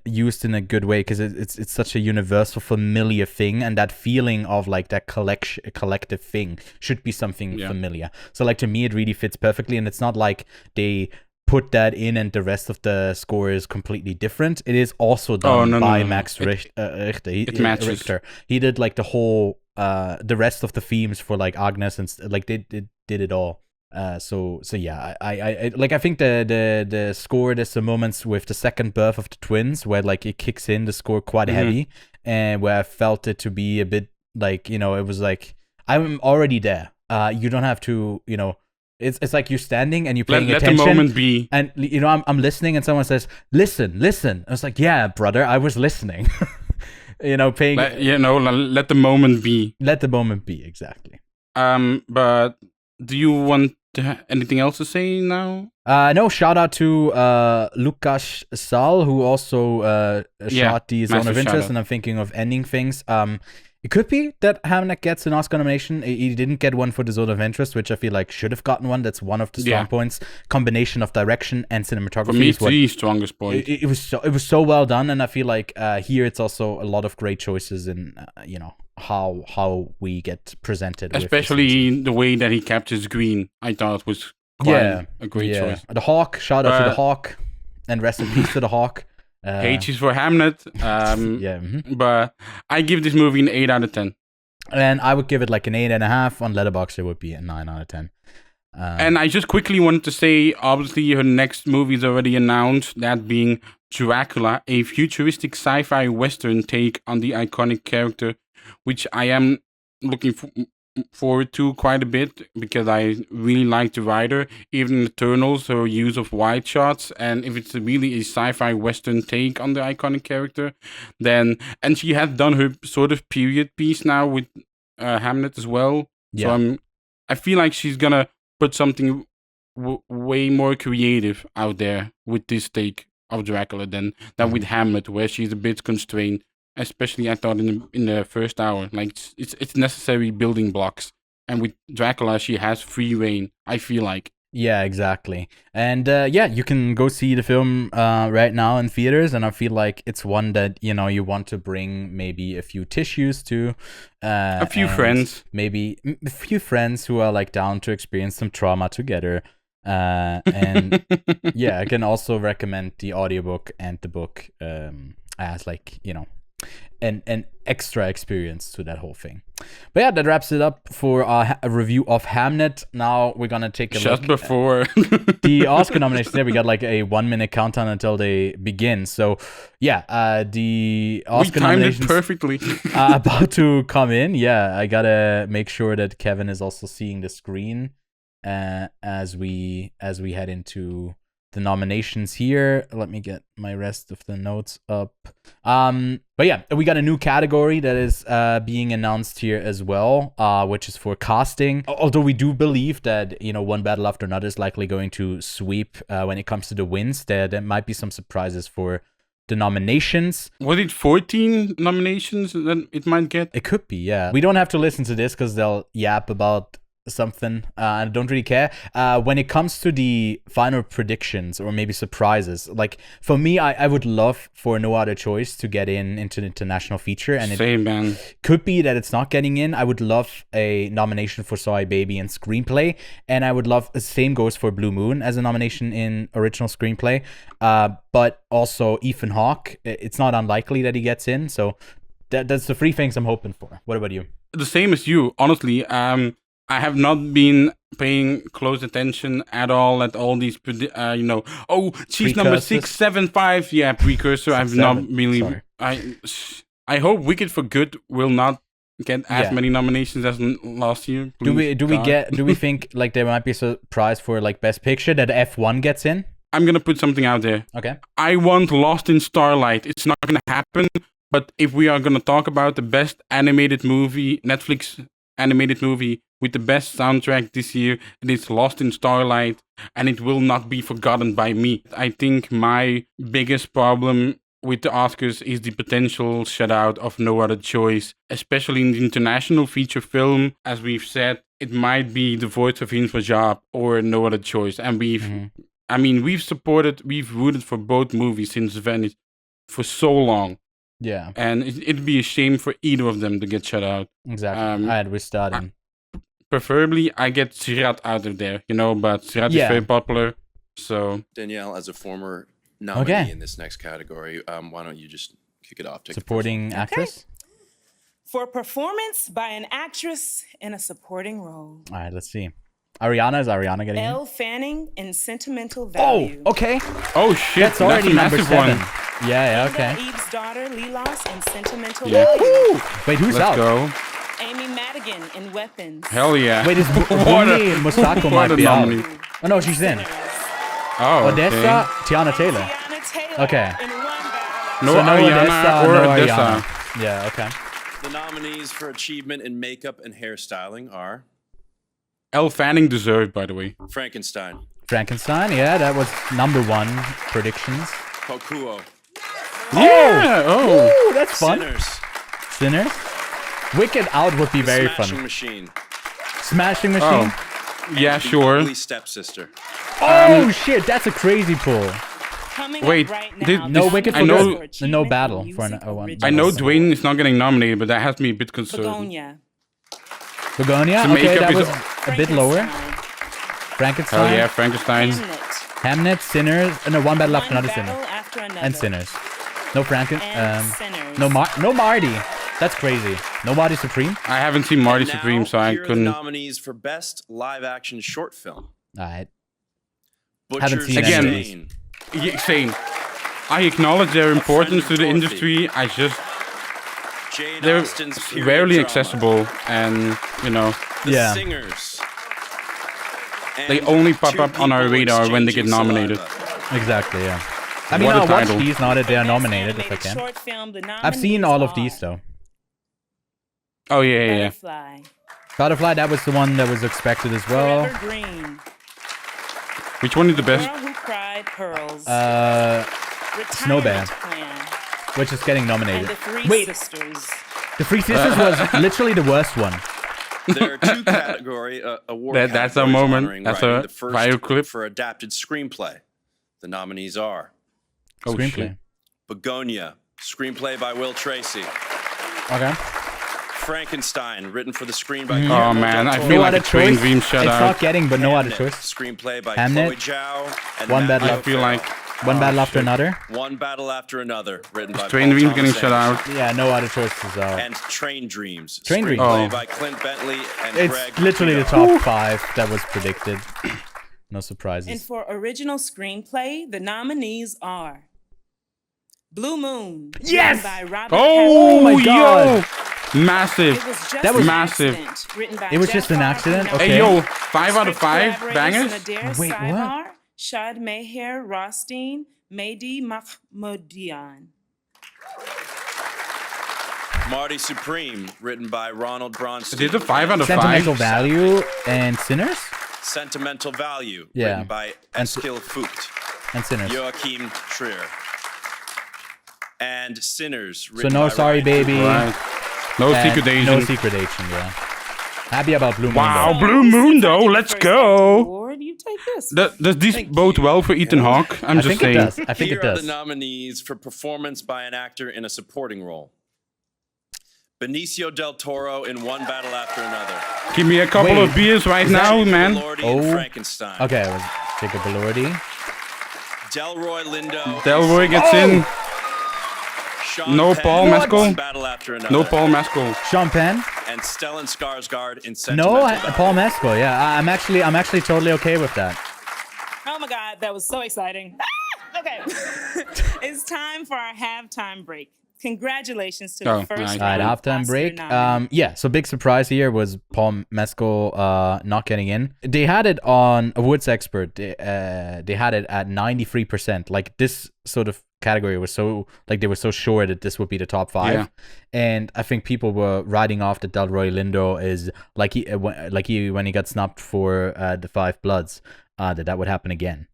used in a good way because it's such a universal, familiar thing, and that feeling of like that collective thing should be something familiar. So like to me, it really fits perfectly, and it's not like they put that in and the rest of the score is completely different. It is also done by Max Richter. It matches. Richter. He did like the whole the rest of the themes for like Agnes and like they did it all. So yeah, I like I think the score, there's some moments with the second birth of the twins where like it kicks in the score quite heavy, and where I felt it to be a bit like, you know, it was like I'm already there. You don't have to, you know, it's like you're standing and you're paying attention. Let the moment be. And you know, I'm listening and someone says, listen. I was like, yeah, brother, I was listening. You know, paying. Let the moment be. Let the moment be, exactly. But do you want anything else to say now? No, shout out to Lukas Sal, who also shot the Zone of Interest, and I'm thinking of ending things. It could be that Hamnet gets an Oscar nomination. He didn't get one for the Zone of Interest, which I feel like should have gotten one. That's one of the strong points. Combination of direction and cinematography. For me, it's the strongest point. It was so well done, and I feel like here it's also a lot of great choices in you know, how we get presented. Especially the way that he captures green, I thought was quite a great choice. The Hawk, shout out to the Hawk, and rest in peace to the Hawk. H is for Hamnet. But I give this movie an 8 out of 10. And I would give it like an 8.5. On Letterboxd, it would be a 9 out of 10. And I just quickly wanted to say, obviously, her next movie is already announced, that being Dracula, a futuristic sci-fi western take on the iconic character, which I am looking forward to quite a bit because I really like the writer. Even Eternals, her use of wide shots, and if it's really a sci-fi western take on the iconic character, then, and she has done her sort of period piece now with Hamnet as well. So I feel like she's gonna put something way more creative out there with this take of Dracula than with Hamlet, where she's a bit constrained. Especially, I thought in the first hour, like it's necessary building blocks, and with Dracula, she has free reign. I feel like. Yeah, exactly. And you can go see the film right now in theaters, and I feel like it's one that, you know, you want to bring maybe a few tissues to, a few friends, maybe a few friends who are like down to experience some trauma together. And I can also recommend the audiobook and the book as like, you know, an extra experience to that whole thing. But yeah, that wraps it up for a review of Hamnet. Now we're gonna take a look before the Oscar nominations. There we got like a 1-minute countdown until they begin. So yeah, the Oscar nominations it perfectly. About to come in. Yeah, I gotta make sure that Kevin is also seeing the screen as we head into the nominations here. Let me get my rest of the notes up. But yeah, we got a new category that is being announced here as well, which is for casting. Although we do believe that, you know, One Battle After Another is likely going to sweep when it comes to the wins. There might be some surprises for the nominations. Was it 14 nominations that it might get? It could be, yeah. We don't have to listen to this because they'll yap about something. I don't really care. When it comes to the final predictions or maybe surprises, like for me, I would love for No Other Choice to get into the international feature, and it could be that it's not getting in. I would love a nomination for Soy Baby and screenplay, and I would love the same goes for Blue Moon as a nomination in original screenplay. But also Ethan Hawke, it's not unlikely that he gets in. So that's the 3 things I'm hoping for. What about you? The same as you, honestly. I have not been paying close attention at all at all these, she's number 675. Yeah, precursor. I've not really. I hope Wicked for Good will not get as many nominations as last year. Do Please, we think like there might be a surprise for like Best Picture that F1 gets in? I'm gonna put something out there. Okay. I want Lost in Starlight. It's not gonna happen. But if we are gonna talk about the best animated movie, Netflix animated movie with the best soundtrack this year, it is Lost in Starlight, and it will not be forgotten by me. I think my biggest problem with the Oscars is the potential shutout of No Other Choice, especially in the international feature film. As we've said, it might be The Voice of Hujar or No Other Choice, and we've rooted for both movies since Venice for so long. Yeah. And it'd be a shame for either of them to get shut out. Exactly. Alright, we're starting. Preferably, I get Sirat out of there, but Sirat is very popular, so... Danielle, as a former nominee in this next category, why don't you just kick it off? Supporting actress? For performance by an actress in a supporting role. All right, let's see. Ariana, is Ariana getting Elle Fanning in Sentimental Value. Oh, okay. Oh, shit. That's already a number massive 7. one. Yeah, okay. Eve's daughter, Lilas, in Sentimental Value. Wait, who's Let's out? go. Amy Madigan in Weapons. Hell yeah. Wait, is Bumi Musako might be out. Oh, no, she's in. Oh, Odessa, Tiana Taylor. Tiana Taylor Okay. in One Battle. No So Ariana or no Odessa. Ariana. Yeah, okay. The nominees for achievement in makeup and hairstyling are Elle Fanning deserved, by the way. Frankenstein, Frankenstein, yeah, that was number 1 predictions. Kokuo, Yeah! Oh! Ooh, that's fun. Sinners, Sinners? Wicked Out would be very Smashing fun. Machine, Smashing Machine? Yeah, The sure. Ugly Stepsister. Oh, shit, that's a crazy pull. Coming Wait, up right did- now, No Wicked I for know- good. No battle for an one. I know Dwayne is not getting nominated, but that has me a bit concerned. Begonia. Begonia? The Okay, makeup that is- was a bit lower. Frankenstein? Oh yeah, Frankenstein. Hamnet, Sinners, no, One Battle After One Another Sinner. Battle After Another. And Sinners. No Sinners. no Marty. That's crazy. No Marty Supreme? I haven't seen Marty And now, Supreme, so I here are the couldn't. nominees for best live-action short film. Alright. Haven't Butcher's seen any of Stain, Yeah, same. I acknowledge their importance to the industry. I just Jane they're Austen's period rarely drama, accessible, and The Yeah. Singers. They and only pop Two up on our People radar when they get Exchanging nominated. Saliva. Exactly, yeah. I mean, What a I'll watch title. these now that they are Best nominated if I animated can. short film, the I've seen nominees all of are these though. Oh yeah. Butterfly, Butterfly, that was the one that was expected as well. Forever Green, Which one is the Girl best? Who Cried Pearls, Snowman, Retirement Plan, which is getting and nominated. The Three Wait, Sisters. The Three Sisters was literally the worst one. There are two award That's a categories moment. honoring That's writing. a The first bio clip. for adapted screenplay. The nominees are Oh, Screenplay. shit. Begonia, screenplay by Will Tracy. Okay. Frankenstein, written for the screen by Oh Guillermo man, del I Toro. feel No like other a train choice. dream It's shut not out. getting, but no other Hamnet, choice. screenplay by Hamnet, Chloe Zhao and One Matthew Battle I feel like One Battle After shit. Another. One Battle After Another, written by Train Paul dreams Thomas getting shut Anderson. out. Yeah, no other choices out. And Train Dreams, Train Dreams. screenplay Oh. by Clint Bentley and It's Greg literally the Guido. top 5 that was predicted. No And surprises. for original screenplay, the nominees are Blue Moon, Yes! written by Robert Oh my yo, God. massive. It was just That was an massive. accident, written by It was just an Jafar accident? Panahi. Okay. Hey yo, 5 out of Script 5 collaborators bangers. Nadir Wait, what? Saihar, Shad Meher Rothstein, Mehdi Mahmoudian. Marty Supreme, written by Ronald Bronstein. Is it a 5 out of 5? Sentimental Value and Sinners? Sentimental Value, Yeah. written by And Eskil Fucht, And Sinners. Joachim Trier. And Sinners, So written no by Sorry Ryan Baby. Right. No and secret agent. No Secret Agent, yeah. Happy about Blue Moon. Wow. though. Blue Moon, though, let's First go. Award, you take this. Does this Thank bode you. well for Ethan Hawke? I'm I just think it saying. does. I think Here it are does. the nominees for performance by an actor in a supporting role. Benicio del Toro in One Battle After Another. Give me a couple Wait, of beers right is that- now, man. Elordi Oh. in Frankenstein. Okay, it was Jacob Elordi. Delroy Lindo. Delroy gets in. Sean No Penn Paul in Mescal? One Battle After Another. No Paul Mescal. Sean Penn? And Stellan Skarsgård in No, Sentimental Value. Paul Mescal. Yeah, I'm actually totally okay with that. Oh my God, that was so exciting. Okay. It's time for our halftime break. Congratulations to Oh, the first nice. All right, round halftime Oscar break. nominee. Yeah, so big surprise here was Paul Mescal not getting in. They had it on Awards Expert. They had it at 93%. Like this sort of category was so like they were so sure that this would be the top 5, Yeah. and I think people were riding off that Delroy Lindo is like he when he got snubbed for the Five Bloods, that would happen again.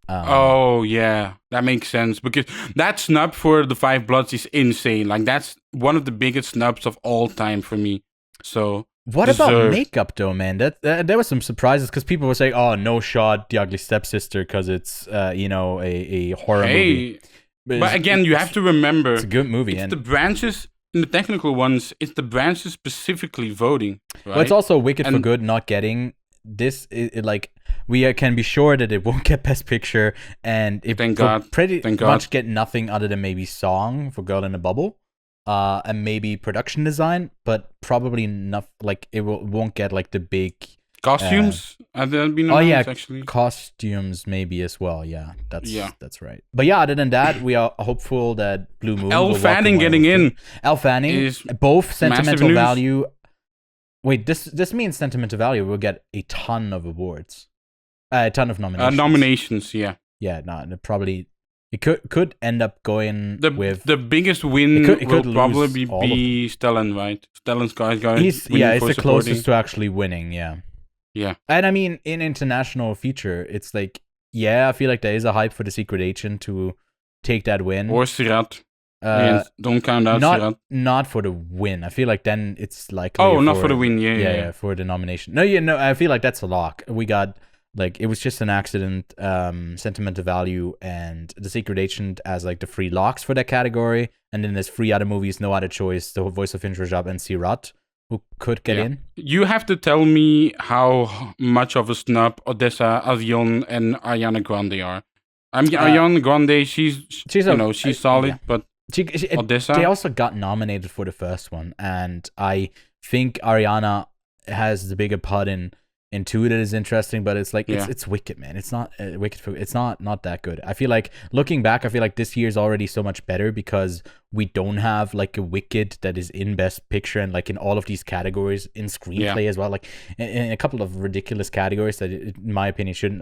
Oh yeah, that makes sense because that snub for the Five Bloods is insane. Like that's one of the biggest snubs of all time for me. So What about deserved. makeup though, man? That there was some surprises because people were saying, "Oh, no shot, The Ugly Stepsister," because it's a horror movie. But again, you have to remember It's a good movie, it's and the branches in the technical ones. It's the branches specifically voting. Right? well, it's also Wicked for And- Good not getting this. Like we can be sure that it won't get Best Picture, and it Thank will God. pretty Thank much God. get nothing other than maybe song for Girl in a Bubble, and maybe production design, but probably not. Like it won't get like the big. Costumes have been Oh announced, yeah, actually. costumes maybe as well. Yeah, Yeah. that's right. But yeah, other than that, we are hopeful that Blue Moon. Elle will walk Fanning away getting with in it. Elle Fanning is both massive sentimental news. value. Wait, this means sentimental value will get a ton of awards, a ton of nominations. Nominations, yeah. Yeah, no, it could end up going with. The biggest win It could will lose probably all of be Stellan, right? Stellan's guys going. It's the closest to actually winning. Yeah. Yeah. And I mean, in international feature, it's like, yeah, I feel like there is a hype for The Secret Agent to take that win. Or Sirat. Uh, Don't count out Sirat. not for the win. I feel like then it's likely. Oh, not for the win. Yeah. for the nomination. No, I feel like that's a lock. We got like it was just an accident. Sentimental Value and The Secret Agent as like the 3 locks for that category, and then there's 3 other movies, No Other Choice, The Voice of Indrajab, and Sirat, who could get Yeah. in. You have to tell me how much of a snub Odessa, Avion, and Ariana Grande are. Ariana Grande, she's solid, yeah. but Odessa? They also got nominated for the first one, and I think Ariana has the bigger part in 2 that is interesting, but it's like it's Wicked, man. It's not Wicked. It's not that good. I feel like looking back, I feel like this year is already so much better because we don't have like a Wicked that is in Best Picture and like in all of these categories in screenplay as well. Like in a couple of ridiculous categories that, in our opinion, shouldn't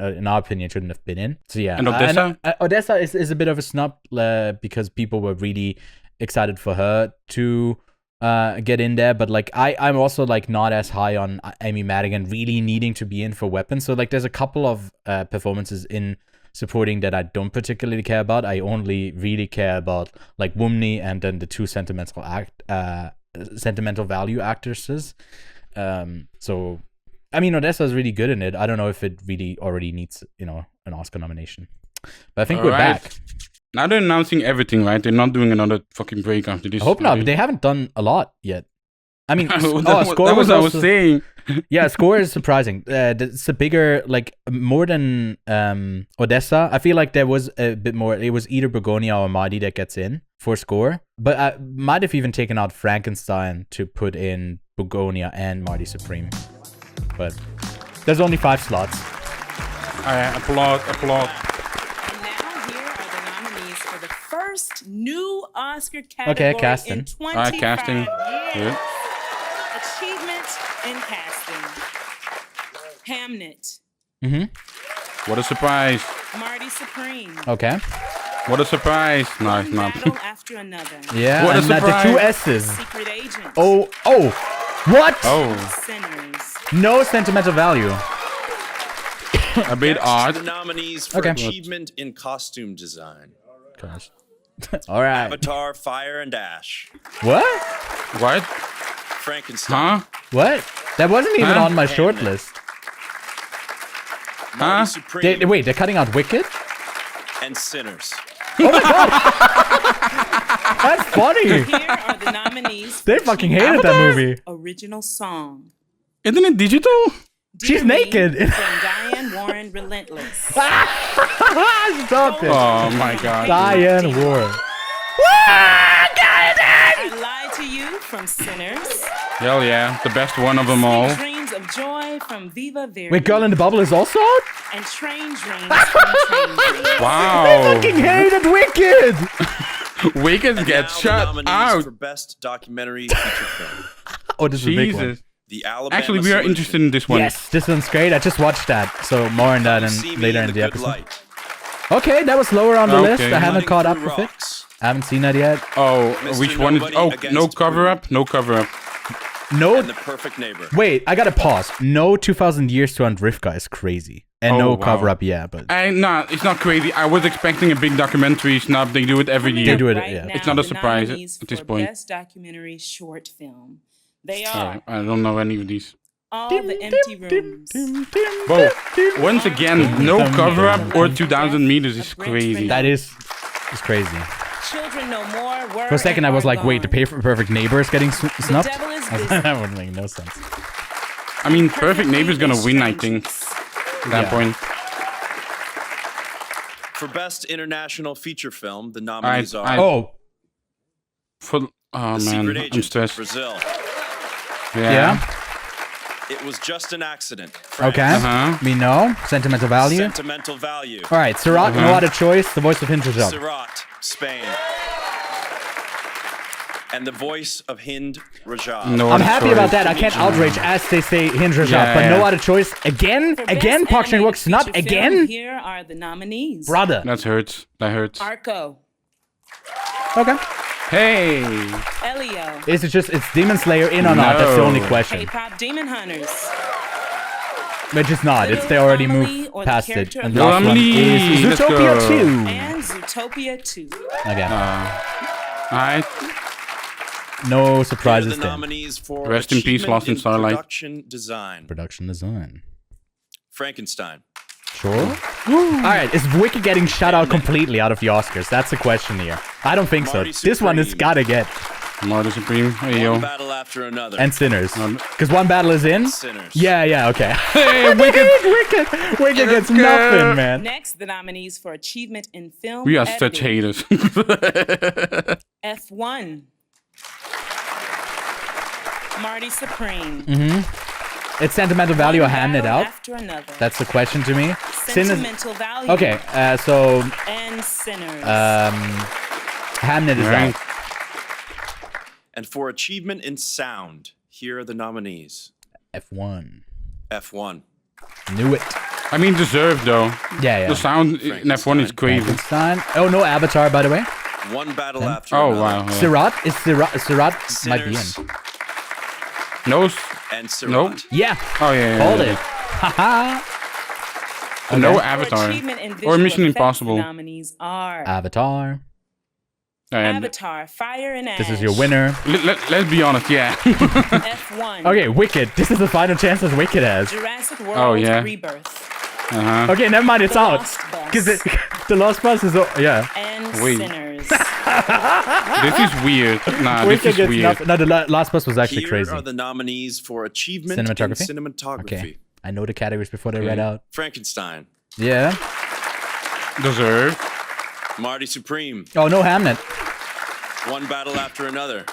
have been in. So yeah, And Odessa? Odessa is a bit of a snub because people were really excited for her to get in there, but like I'm also like not as high on Amy Madigan really needing to be in for Weapons. So like there's a couple of performances in supporting that I don't particularly care about. I only really care about like Wumney and then the 2 sentimental value actresses. So I mean, Odessa is really good in it. I don't know if it really already needs an Oscar nomination, but I think we're back. Now they're announcing everything, right? They're not doing another fucking break after this. I hope not, but they haven't done a lot yet. I mean, Score Score that was was what I was also, saying. yeah, Score is surprising. It's a bigger, like, more than Odessa. I feel like there was a bit more. It was either Begonia or Marty that gets in for Score. But I might have even taken out Frankenstein to put in Begonia and Marty Supreme. But there's only 5 slots. Applaud. And now here are the nominees for the first new Oscar category casting. in 25 casting. years. Good. Achievement in casting. Hamnet. Mm-hmm. What a surprise. Marty Supreme. Okay. What a surprise. No, it's One not. battle after another. Yeah, What a and the surprise. 2 S's. Secret Agent. Oh, what? Oh, Sinners. No sentimental value. a bit Next, odd. the nominees for Okay. achievement in costume design: Gosh. All right. Avatar, Fire and Ash, What? What? Frankenstein, Huh? What? That wasn't even Huh? on my short Hamnet. list. Marty Huh? Supreme, Wait, they're cutting out Wicked? and Sinners. That's funny. Here are the nominees. They for fucking Achievement hated that movie. Original song. Isn't it digital? She's Dear Me naked. From Diane Warren Relentless. Stop it. Oh my god. Diane Warren. I Lied to You from Sinners. Hell yeah. The best one of them all. Sweet Dreams of Joy from Viva Verity. Wait, Girl in the Bubble is also out? And Train Dreams from Train Dreams. Wow. Fucking hated Wicked. Wicked And gets now the shut nominees out. for Best Documentary Feature Film. Oh, this is a big one. Jesus. The Alabama Actually, we are Solution. interested in this one. Yes, this one's great. I just watched that. So more on that See and Me later in the Good episode. Light. Okay, that was lower on the list. Okay. I haven't Cutting caught up Through with it. Rocks. I haven't seen that yet. Oh, Mr. which one is? Nobody Oh, Against no cover Prue. up. No cover up. No. And The Perfect Neighbor. Wait, I gotta pause. No 2000 Years to Andrivka is crazy. And Oh, no wow. cover up, yeah, but Nah, it's not crazy. I was expecting a big documentary snub. They do it every Coming year. They do it, up right yeah. now, It's not a the surprise nominees at this for point. Best documentary short film. They Oh, are I don't know any of these. All the Empty Rooms. Whoa. Once again, no cover up or 2000 meters is crazy. that is crazy. Children No More. Were For a second, I and was Are like, wait, the Gone. Perfect Neighbor is getting The snubbed? Devil is Busy. That would make no sense. I mean, Perfect Neighbor's gonna win, I think. Strangers. At that Yeah. point. For Best International Feature Film, the nominees are Oh, For, oh The man, Secret I'm Agent, stressed. Brazil. yeah. It Was Just an Accident, France. Okay. Uh-huh. We know. Sentimental value. Sentimental Value, All right, Sirat, no other choice. The voice of Hind Rajab. Sirat, Spain. And The Voice of Hind Rajab. No I'm other happy choice. about that. I can't outrage as they say Hind Rajab, Yeah, but no yeah. other choice. Again? For Again? Best Park Chan-wook Animated snub? Feature Film, Again? Here are the nominees. Brother. That hurts. That hurts. Arco. Okay. Hey! Elio. Is it just, it's Demon Slayer in or not? That's the only No. question. K-pop Demon Hunters. Which is not. It's they already moved past it. And the Little last one Amelie, is let's Zootopia go. 2. And Zootopia 2. Okay. Alright. No Here are surprises the then. nominees for Rest in peace, Achievement Lost in Starlight. Production Design. Production design. Frankenstein. Sure. Alright, is Wicked getting shut out completely out of the Oscars? That's the question here. I don't think so. Marty This one is Supreme. gotta get. Marty Supreme. Hey, yo. One battle after another. And Sinners. Because one battle is in? Sinners. Yeah, okay. Hey, Wicked! Wicked gets go. nothing, man. Next, the nominees for Achievement in Film We are such Editing. haters. F1. Marty Supreme. It's Sentimental Value or One Hamnet battle out? After another. That's the question to me. Sinners. Sentimental Value. Okay, so And Sinners. Hamnet is Right. out. And for Achievement in Sound, here are the nominees. F1. F1. Knew it. I mean, deserved though. Yeah. The sound in F1 is crazy. Frankenstein. Oh, no Avatar, by the way. One battle after Oh, another. wow. Yeah. Sirat is Sirat might be in. Sinners No. and Sirat. No. Yeah. Oh, yeah. Called yeah, it. Haha. No Okay. For Avatar. Achievement in Or Visual Mission Effects, Impossible. The nominees are Avatar. And Avatar, Fire and Ash. This is your winner. let's be honest, yeah. F1. Okay, Wicked. This is the final chance that Wicked has. Jurassic World Oh, yeah. Rebirth. Uh-huh. Okay, never mind. It's The out. Lost Bus. Because the Lost Bus is... Yeah. And Wait. Sinners. This is weird. Nah, this Wicked is gets weird. nothing. No, the Last Bus was actually Here crazy. are the nominees for Achievement Cinematography? in Cinematography. Okay. I know the categories before they read Okay. out. Frankenstein. Yeah. Deserved. Marty Supreme. Oh, no Hamnet. One battle after another.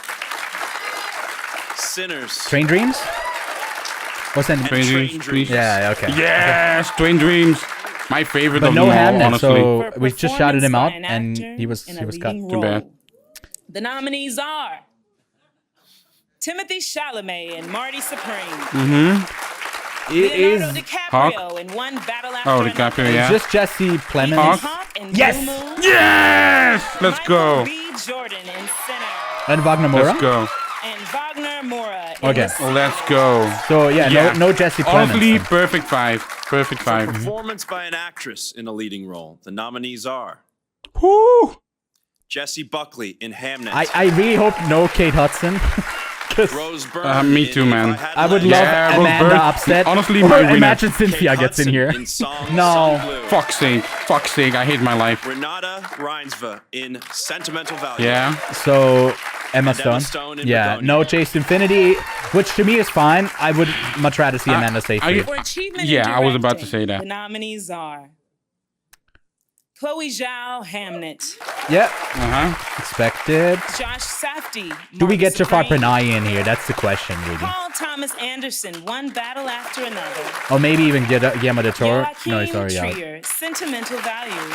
Sinners. Train Dreams? What's that? and Train Train Dreams, Dreams. Yeah, okay. Yes, Twin Dreams. My favorite But of no them all, Hamnet, honestly. so For we just shouted him out, performance by and an he was actor in a cut. leading Too bad. role. The nominees are Timothy Chalamet and Marty Supreme. It is Leonardo DiCaprio in One Battle After Oh, Another. DiCaprio, yeah. just Jesse Ethan Plemons Hawke in Yes! Blue Moon. Yes! Let's Michael go. B. Jordan in Sinner. and Wagner Moura. Let's go. And Wagner Moura in Okay. The Sin. Let's go. So yeah, Yeah. no Jesse Honestly, Plemons. perfect 5. Perfect 5. Performance by an actress in a leading role. The nominees are Woo! Jessie Buckley in Hamnet. I really hope no Kate Hudson. 'Cause Rose Byrne. Me in too, If man. Had I would Legs. love Yeah, Rose Amanda Byrne. upset. Honestly, Or my winner. imagine Kate Cynthia gets in Hudson here. In Song No. Sung Blue. Fuck's sake. Fuck's sake. I hate my life. Renata Reinsva in Sentimental Value. Yeah. So Emma And Emma Stone. Stone in Yeah, Begonia. no Chase Infinity, which to me is fine. I would much rather see Amanda Seyfried. For achievement Yeah, in I was about to directing, say that. The nominees are Chloe Zhao, Hamnet. Yeah, Uh-huh. expected. Josh Safdie. Do we Marty get Jafar Supreme. Panahi in here? That's the question, really. Paul Thomas Anderson, One Battle After Another. Or maybe even Guillermo del Toro. No, Joaquin he's already out. Trier, Sentimental Value.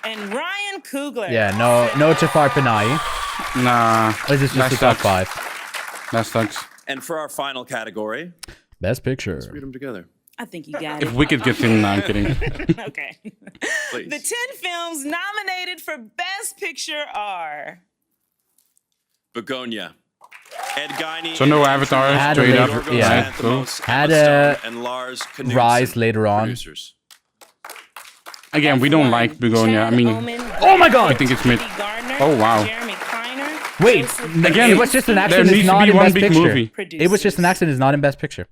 And Ryan Coogler. Yeah, no Jafar Panahi. Nah. This is just the top 5. That sucks. And for our final category, Best Picture. let's read them together. I think you got If it. Wicked gets in, no, I'm kidding. Okay. Please. The 10 films nominated for Best Picture are Begonia, Ed Guiney. So no and Avatar, Had straight a up. later- yeah. Right, cool. Had Emma a Stone and Lars Knudsen, Rise later on. producers. Again, we don't like Begonia. I mean, Oh my god! I think it's mid. Gardner, Oh, wow. Jeremy Kleiner, Wait, Joseph Again, it was just an there accident. needs It's to not be in one Best big Picture. movie. It was just an accident. It's not in Best Picture.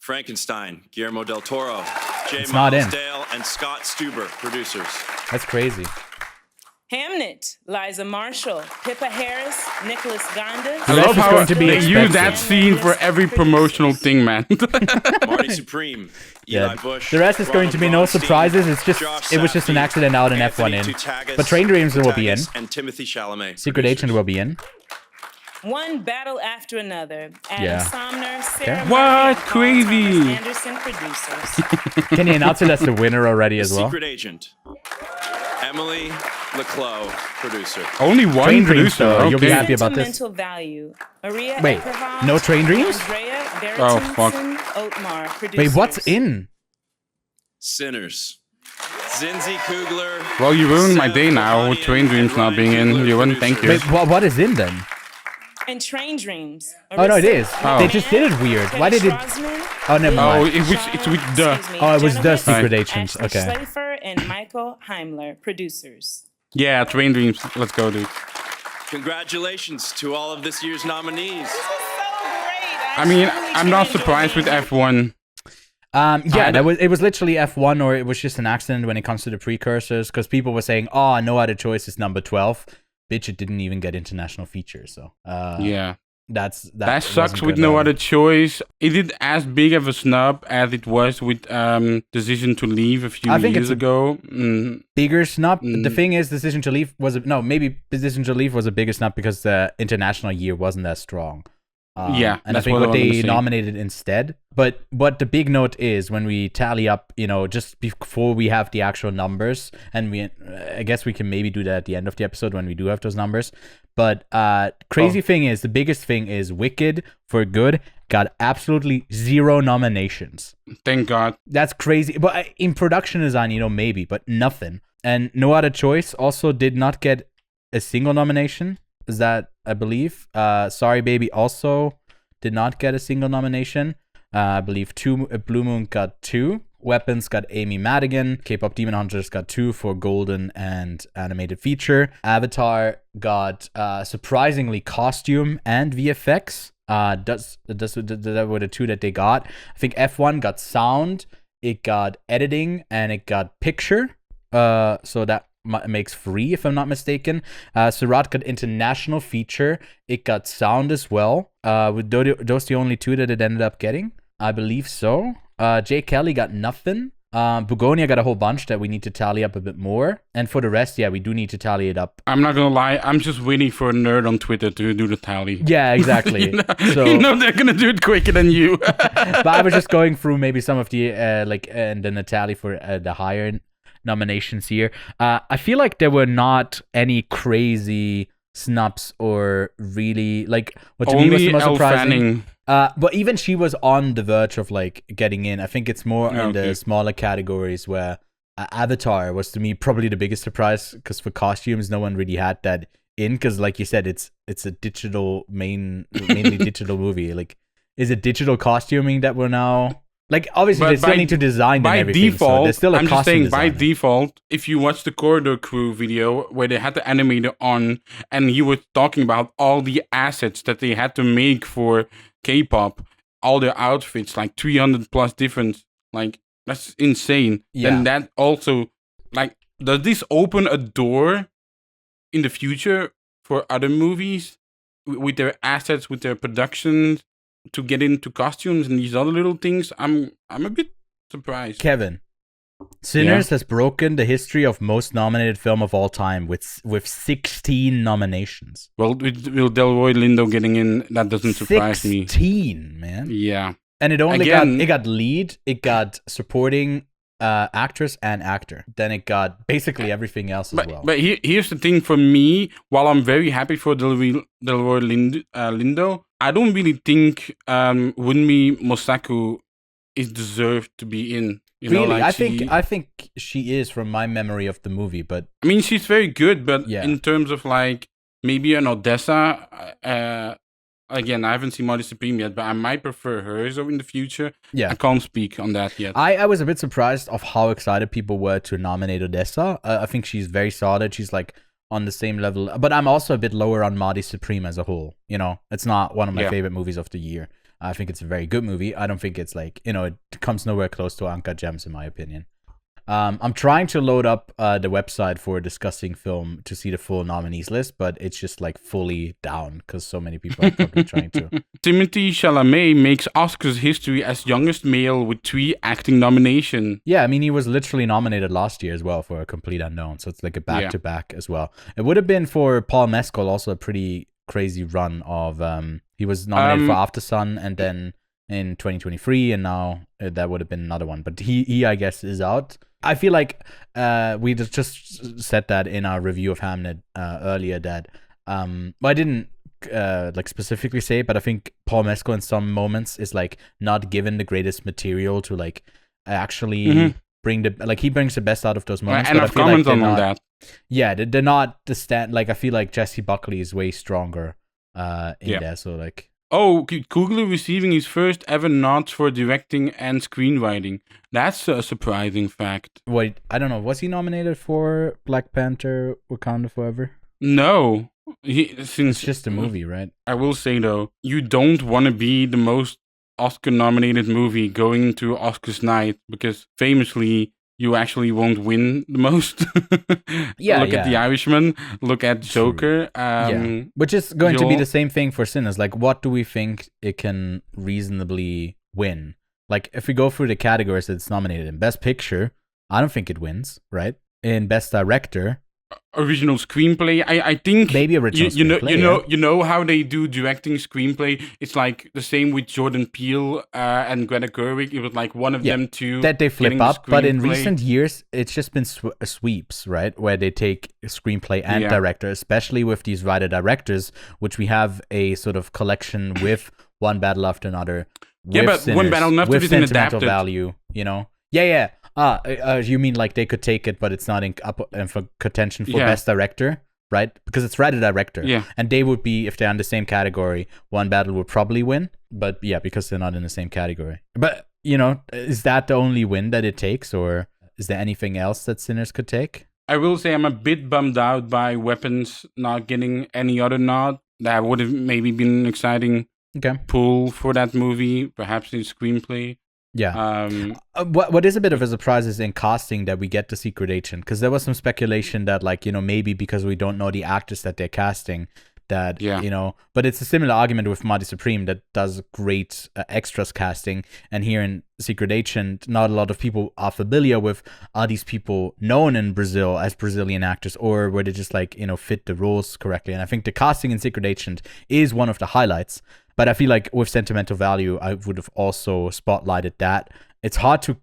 Frankenstein, Guillermo del Toro, J. It's not Miles in. Dale, and Scott Stuber, producers. That's crazy. Hamnet, Liza Marshall, Pippa Harris, Nicholas Gonda. I The rest love is how going to be they use expensive. that scene for every promotional thing, man. Marty Supreme, Yeah. Eli Bush. The rest is going to be no Ronald Braunstein, surprises. It's just Josh it was just an Safdie, accident out in F1 Anthony in. Tutagas, But Train Dreams will be in. Tutagas, and Timothy Chalamet. Secret producers. Agent will be in. One Battle After Another. Adam Yeah. Somner, Sarah Okay. What? Murphy, Paul Crazy. Thomas Anderson, producers. Can you announce it as the winner already as well? Secret Agent. Emily Leclos, producer. Only one Train Dreams, producer. though. You'll be Okay. happy about this. Sentimental Value. Maria Wait, Epperhoff, no Train Dreams? Andrea Oh, fuck. Berenson, Otmar, producers. Wait, what's in? Sinners. Zinzi Kugler. Well, you ruined my Sam day now with Kahanian, Train Dreams and not Ryan being in. Coogler, Ewan, thank you. Wait, what is in then? And Train Dreams. Oh, no, it Marissa is. Oh. They just did it weird. Why did it? Oh, never Oh, mind. it's with the. Excuse me, Oh, it was Jenna the Secret Whitman, Agents. Ashley Okay. Schlafer and Michael Heimler, producers. Yeah, Train Dreams. Let's go, dude. Congratulations to all of this year's nominees. I mean, I'm not surprised with F1. Yeah, it was literally F1, or it was just an accident when it comes to the precursors, because people were saying, "Oh, No Other Choice is number 12." Bitch, it didn't even get international features. So Yeah. that That sucks wasn't with good, No Other Choice. Is it as big of a snub as it was with Decision to Leave a few I think years it's a ago? bigger snub. The Mm. thing is, Decision to Leave maybe Decision to Leave was a bigger snub because the international year wasn't that strong. Yeah, and I that's think what what I was they gonna say. nominated instead. But what the big note is, when we tally up, just before we have the actual numbers, and I guess we can maybe do that at the end of the episode when we do have those numbers. But crazy thing is, the biggest thing is Wicked for Good got absolutely 0 nominations. Thank God. That's crazy. But in production design, maybe, but nothing. And No Other Choice also did not get a single nomination. Is that, I believe. Sorry Baby also did not get a single nomination. I believe Blue Moon got 2. Weapons got Amy Madigan. K-Pop Demon Hunters got 2 for Golden and Animated Feature. Avatar got surprisingly costume and VFX. That were the 2 that they got. I think F1 got sound, it got editing, and it got picture. So that makes 3, if I'm not mistaken. Surat got international feature. It got sound as well. With those the only 2 that it ended up getting? I believe so. Jay Kelly got nothing. Begonia got a whole bunch that we need to tally up a bit more. And for the rest, yeah, we do need to tally it up. I'm not gonna lie. I'm just waiting for a nerd on Twitter to do the tally. Yeah, exactly. So they're gonna do it quicker than you. but I was just going through maybe some of the and then a tally for the higher nominations here. I feel like there were not any crazy snubs or really what to me was the Only most Elle surprising. Fanning. But even she was on the verge of getting in. I think it's more in Okay. the smaller categories where Avatar was to me probably the biggest surprise, because for costumes no one really had that in, because like you said, it's a digital mainly digital movie. Is it digital costuming that we're now obviously But they still need to design and By everything, so default, there's still a I'm just costume saying, by designer. default, if you watch the Corridor Crew video where they had the animator on and he was talking about all the assets that they had to make for K-pop, all their outfits, 300 plus different, that's insane. Yeah. Then that also, does this open a door in the future for other movies with their assets, with their productions, to get into costumes and these other little things? I'm a bit surprised. Kevin, Sinners has broken the history of most nominated film of all time with 16 nominations. Well, with Delroy Lindo getting in, that doesn't surprise me. 16, man. Yeah. And it only Again- got lead, it got supporting actress and actor. Then it got basically everything else as well. But here's the thing for me. While I'm very happy for Delroy Lindo, I don't really think Wunmi Mosaku is deserved to be in. Really, I think she is from my memory of the movie, but I mean, she's very good, but Yeah. in terms of like maybe an Odessa, again, I haven't seen Marty Supreme yet, but I might prefer hers in the future. yeah. I can't speak on that yet. I was a bit surprised of how excited people were to nominate Odessa. I think she's very solid. She's like on the same level, but I'm also a bit lower on Marty Supreme as a whole. It's not one of my favorite movies of the year. I think it's a very good movie. I don't think it's like, it comes nowhere close to Uncut Gems in my opinion. I'm trying to load up the website for Discussing Film to see the full nominees list, but it's just like fully down because so many people are probably trying to. Timothée Chalamet makes Oscars history as youngest male with 3 acting nominations. Yeah, I mean, he was literally nominated last year as well for A Complete Unknown, so it's like a back-to-back as well. It would have been for Paul Mescal also a pretty crazy run of... he was nominated for After Sun and then in 2023, and now that would have been another one. But he I guess, is out. I feel like we just said that in our review of Hamnet earlier that... I didn't like specifically say it, but I think Paul Mescal in some moments is like not given the greatest material to like actually bring he brings the best out of those moments. And but I've I feel like commented on that. Yeah, they're not the stand. Like I feel like Jesse Buckley is way stronger in there. So like, oh, Coogler receiving his first ever nods for directing and screenwriting. That's a surprising fact. wait, I don't know. Was he nominated for Black Panther: Wakanda Forever? No. It's just a movie, right? I will say though, you don't want to be the most Oscar-nominated movie going into Oscars night because famously you actually won't win the most. Yeah, Look at The Irishman. Look at Joker. Which is going to be the same thing for Sinners. Like, what do we think it can reasonably win? Like, if we go through the categories that it's nominated in, Best Picture, I don't think it wins, right? In Best Director, original screenplay. I think maybe original screenplay. You know how they do directing screenplay. It's like the same with Jordan Peele and Greta Gerwig. It was like one of them two that they flip up. The but in recent years, it's just been sweeps, right? Where they take screenplay and director, especially with these writer directors, which we have a sort of collection with One Battle After Another. But Sinners, One Battle After with is sentimental adapted value, Yeah. You mean like they could take it, but it's not up for contention for Best Director, right? Because it's writer director. Yeah. And they would be, if they're in the same category, One Battle would probably win. But yeah, because they're not in the same category. But, is that the only win that it takes? Or is there anything else that Sinners could take? I will say I'm a bit bummed out by Weapons not getting any other nod. That would have maybe been an exciting pull for that movie, perhaps in screenplay. Yeah. What is a bit of a surprise is in casting that we get the Secret Agent, because there was some speculation that maybe because we don't know the actors that they're casting, that but it's a similar argument with Marty Supreme that does great extras casting, and here in Secret Agent, not a lot of people are familiar with. Are these people known in Brazil as Brazilian actors, or were they just fit the roles correctly? And I think the casting in Secret Agent is one of the highlights. But I feel like with Sentimental Value, I would have also spotlighted that. It's hard to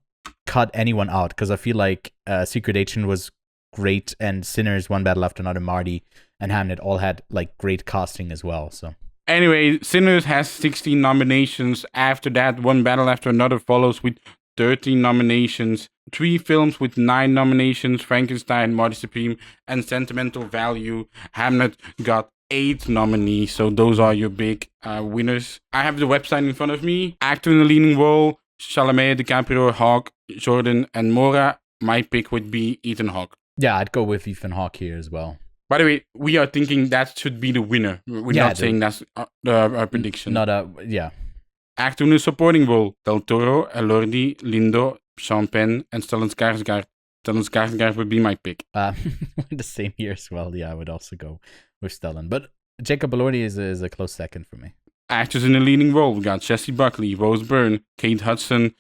cut anyone out because I feel like Secret Agent was great, and Sinners, One Battle After Another, Marty, and Hamnet all had great casting as well. So anyway, Sinners has 16 nominations. After that, One Battle After Another follows with 13 nominations. 3 films with 9 nominations: Frankenstein, Marty Supreme, and Sentimental Value. Hamnet got 8 nominees, so those are your big winners. I have the website in front of me. Actor in the leading role: Chalamet, DiCaprio, Hawke, Jordan, and Mora. My pick would be Ethan Hawke. Yeah, I'd go with Ethan Hawke here as well. By the way, we are thinking that should be the winner. We're not saying that's our prediction. Actor in a supporting role: Del Toro, Elordi, Lindo, Sean Penn, and Stellan Skarsgård. Stellan Skarsgård would be my pick. The same here as well. Yeah, I would also go with Stellan. But Jacob Elordi is a close second for me. Actors in a leading role: we got Jessie Buckley, Rose Byrne, Kate Hudson,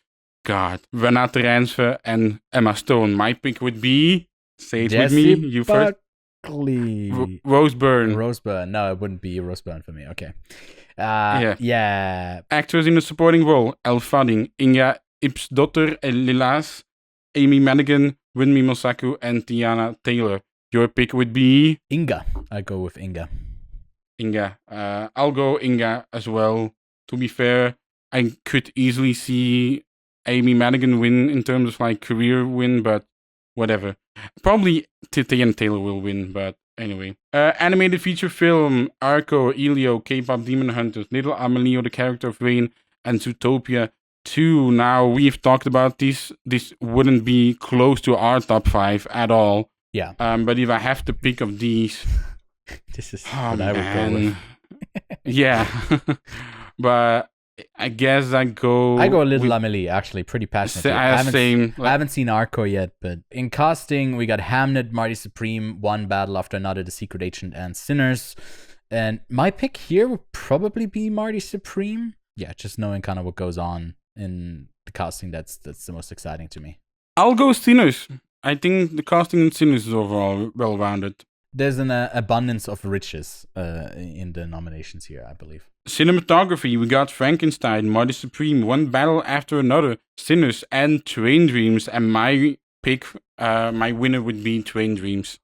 Renate Reinsve, and Emma Stone. My pick would be... Say it Jessie with me. You first. Buckley. Rose Byrne. Rose Byrne. No, it wouldn't be Rose Byrne for me. Okay. Yeah. Actors in a supporting role: Elle Fanning, Inga Ipsdotter Lillaas, Amy Madigan, Winmi Mosaku, and Tiana Taylor. Your pick would be Inga. I go with Inga. Inga. I'll go Inga as well. To be fair, I could easily see Amy Madigan win in terms of like career win, but whatever. Probably Tiana Taylor will win, but anyway. Animated feature film, Arco, Elio, K-pop Demon Hunters, Little Amelio, the character of Rain, and Zootopia 2. Now, we've talked about this. This wouldn't be close to our top 5 at all. Yeah. But if I have to pick of these... This is what I would go with. Yeah. But I guess I go a Little Amelie, actually, pretty passionate. I haven't seen Arco yet, but in casting, we got Hamnet, Marty Supreme, One Battle After Another, The Secret Agent, and Sinners. And my pick here would probably be Marty Supreme. Yeah, just knowing kind of what goes on in the casting, that's the most exciting to me. I'll go Sinners. I think the casting in Sinners is overall well-rounded. There's an abundance of riches in the nominations here, I believe. Cinematography, we got Frankenstein, Marty Supreme, One Battle After Another, Sinners, and Train Dreams. And my pick, my winner would be Train Dreams.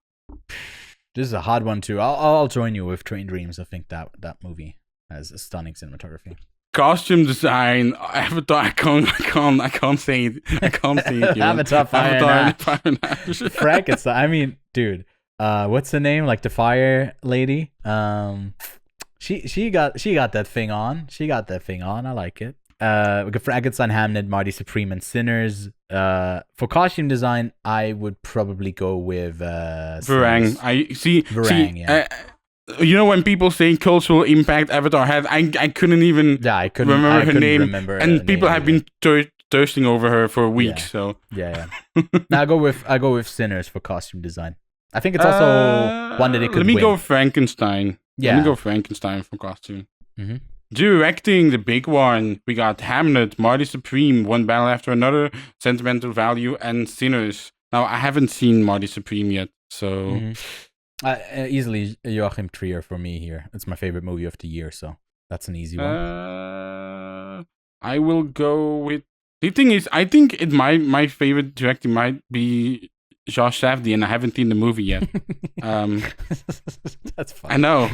This is a hard one too. I'll join you with Train Dreams. I think that movie has a stunning cinematography. Costume design, Avatar. I can't say it. I can't say it. Avatar, Fire and Ash. Frankenstein. I mean, dude. What's the name? Like the fire lady. She got that thing on. I like it. We got Frankenstein, Hamnet, Marty Supreme, and Sinners. For costume design, I would probably go with Varang. Varang, yeah. You know when people say cultural impact Avatar had, I couldn't even remember her name, and people have been thirsting over her for weeks. Yeah. So yeah. Now I go with Sinners for costume design. I think it's also one that it could Let me win. go Frankenstein. Yeah. Let me go Frankenstein for costume. Mm-hmm. Directing, the big one. We got Hamnet, Marty Supreme, One Battle After Another, Sentimental Value, and Sinners. Now, I haven't seen Marty Supreme yet, so... Mm-hmm. Easily Joachim Trier for me here. It's my favorite movie of the year, so that's an easy one. I will go with... The thing is, I think my favorite directing might be Josh Safdie, and I haven't seen the movie yet. That's fine. I know.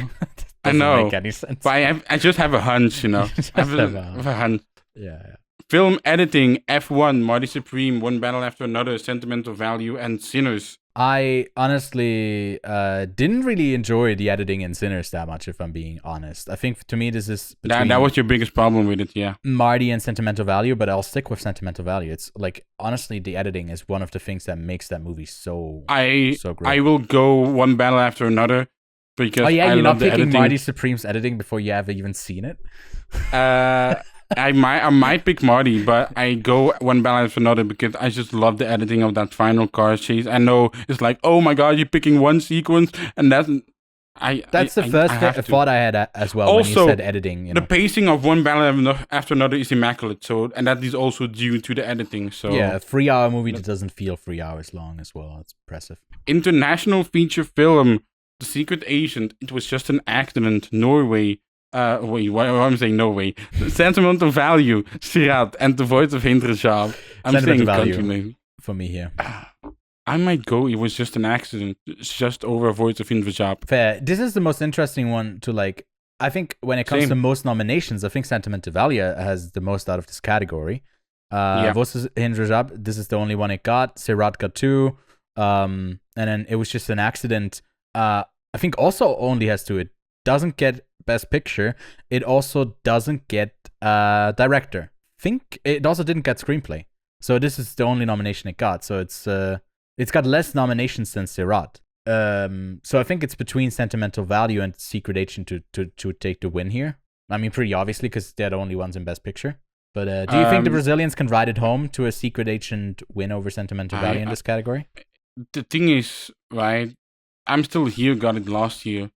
Doesn't make any sense. But I just have a hunch, you know. I have a hunch. Yeah. Film editing, F1, Marty Supreme, One Battle After Another, Sentimental Value, and Sinners. I honestly didn't really enjoy the editing in Sinners that much, if I'm being honest. I think to me this is between that was your biggest problem with it, yeah. Marty and Sentimental Value, but I'll stick with Sentimental Value. It's like, honestly, the editing is one of the things that makes that movie so great. I will go One Battle After Another because you're not picking editing. Marty Supreme's editing before you have even seen it? I might pick Marty, but I go One Battle After Another because I just love the editing of that final car chase. I know it's like, oh my god, you're picking one sequence, and that's the first thought I had as well also, when you said editing. The pacing of One Battle After Another is immaculate, and that is also due to the editing. So yeah, a 3-hour movie that doesn't feel 3 hours long as well. It's impressive. International feature film, The Secret Agent. It was just an accident. Norway. Wait, why am I saying Norway? Sentimental Value, Sirat, and The Voice of Hinder Job. I'm saying country name. For me here. I might go, it was just an accident. It's just over A Voice of Hinder Job. Fair. This is the most interesting one to like. I think when it comes to most nominations, I think Sentimental Value has the most out of this category. Voice of Hinder Job, this is the only one it got. Sirat got 2. And then it was just an accident. I think also only has 2. It doesn't get Best Picture. It also doesn't get Director. Think it also didn't get Screenplay. So this is the only nomination it got. So it's got less nominations than Sirat. So I think it's between Sentimental Value and Secret Agent to take the win here. I mean, pretty obviously because they're the only ones in Best Picture. But do you think the Brazilians can ride it home to a Secret Agent win over Sentimental Value in this category? The thing is, right, I'm Still Here got it last year.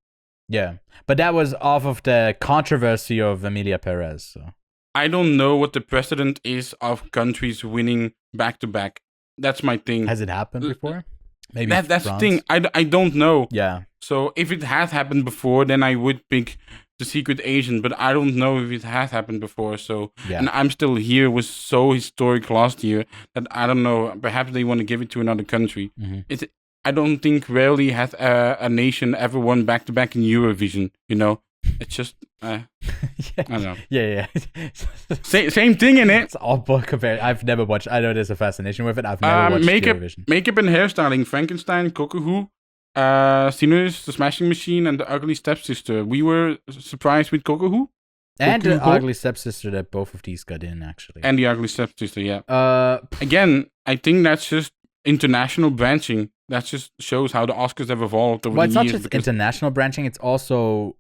Yeah, but that was off of the controversy of Emilia Perez. So. I don't know what the precedent is of countries winning back-to-back. That's my thing. Has it happened before? Maybe that's the thing. I don't know. Yeah. So if it has happened before, then I would pick the secret agent, but I don't know if it has happened before. So, Yeah. and I'm Still Here was so historic last year that I don't know. Perhaps they want to give it to another country. Mhm. I don't think rarely has a nation ever won back to back in Eurovision. You know, it's just I don't know. Yeah. Same thing in it. It's all book compared. I've never watched. I know there's a fascination with it. I've never watched Eurovision. Makeup and hairstyling: Frankenstein, Cockahoo, Sinners, The Smashing Machine, and The Ugly Stepsister. We were surprised with Cockahoo. And the Cockahoo. Ugly Stepsister that both of these got in, actually. And The Ugly Stepsister, yeah. Again, I think that's just international branching. That just shows how the Oscars have evolved over well, the it's not years. just international branching, it's also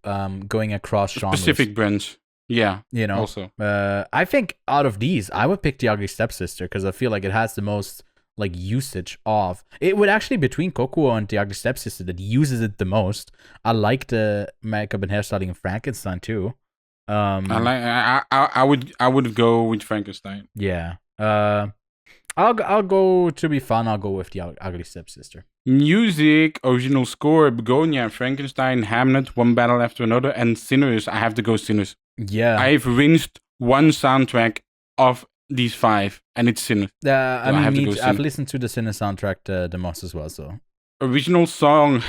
going across genres. Specific branch. Yeah, You know? also. I think out of these, I would pick The Ugly Stepsister because I feel like it has the most like usage of it. Would actually between Coco and The Ugly Stepsister that uses it the most. I like the makeup and hairstyling in Frankenstein too. I would go with Frankenstein. Yeah. I'll go, to be fun, I'll go with The Ugly Stepsister. Music, original score, Begonia, Frankenstein, Hamnet, One Battle After Another, and Sinners. I have to go Sinners. Yeah. I've rinsed one soundtrack of these 5, and it's Sinners. I've listened to the Sinner soundtrack the most as well, so. Original song.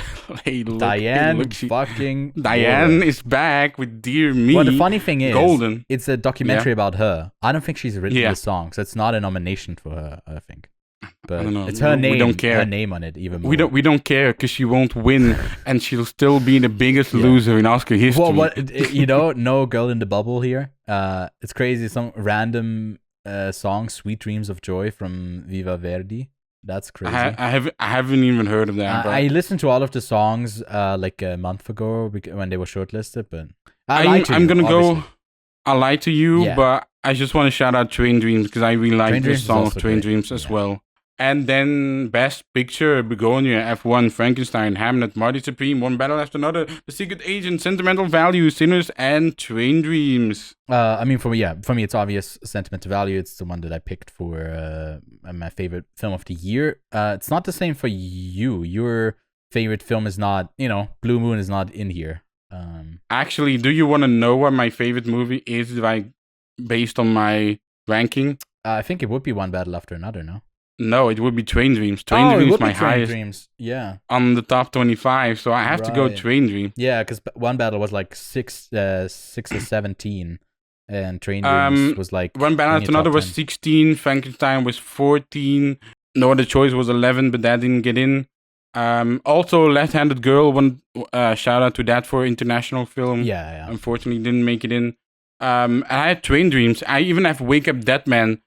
Hey, look, Diane look, fucking Diane Laura. is back with Dear Me. Well, the funny thing is, Golden. it's a documentary about her. I don't think she's written Yeah. the song, so it's not a nomination for her, I think. But I don't know. it's her name. We don't care. Her name on it, even more. We don't care because she won't win, and she'll still be the biggest loser in Oscar history. Well, no girl in the bubble here. It's crazy. Some random song, "Sweet Dreams of Joy" from Viva Verdi. That's crazy. I haven't even heard of that. I listened to all of the songs like a month ago when they were shortlisted, but I'm gonna obviously. go. I lied to you, Yeah. but I just want to shout out Train Dreams because I really like Train the Dreams is song of also Train great. Dreams as Yeah. well. And then Best Picture, Begonia, F1, Frankenstein, Hamnet, Marty Supreme, One Battle After Another, The Secret Agent, Sentimental Value, Sinners, and Train Dreams. I mean, for me, it's obvious. Sentimental Value. It's the one that I picked for my favorite film of the year. It's not the same for you. Your favorite film is not, Blue Moon is not in here. Actually, do you want to know what my favorite movie is, like, based on my ranking? I think it would be One Battle After Another, no? No, it would be Train Dreams. Train it Dreams would is my be Train highest Dreams. Yeah. on the top 25, so I have to go Right. Train Dreams. Yeah, because One Battle was like 6 or 17, and Train Dreams was like One Battle in After your Another top was 10. 16, Frankenstein was 14, No Other Choice was 11, but that didn't get in. Also, Left-Handed Girl, one shout out to that for international film. Yeah. Unfortunately, didn't make it in. I had Train Dreams. I even have Wake Up Dead Man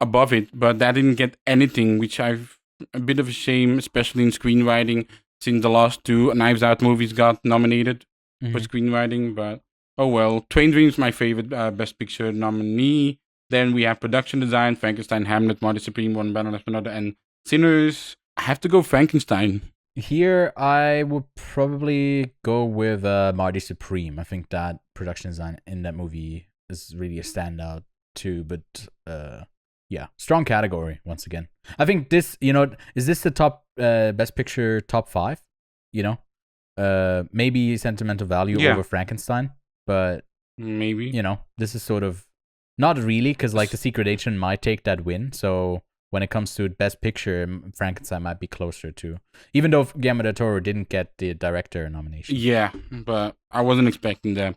above it, but that didn't get anything, which I've a bit of a shame, especially in screenwriting, since the last 2 Knives Out movies got nominated for Mhm. screenwriting. But oh well, Train Dreams my favorite Best Picture nominee. Then we have production design: Frankenstein, Hamlet, Marty Supreme, One Battle After Another, and Sinners. I have to go Frankenstein. Here, I would probably go with Marty Supreme. I think that production design in that movie is really a standout too. But yeah, strong category once again. I think this, is this the top Best Picture top 5? Maybe Sentimental Value Yeah. over Frankenstein, but Maybe. this is sort of not really, because like The Secret Agent might take that win. So when it comes to Best Picture, Frankenstein might be closer to, even though Guillermo del Toro didn't get the director nomination. Yeah, but I wasn't expecting that.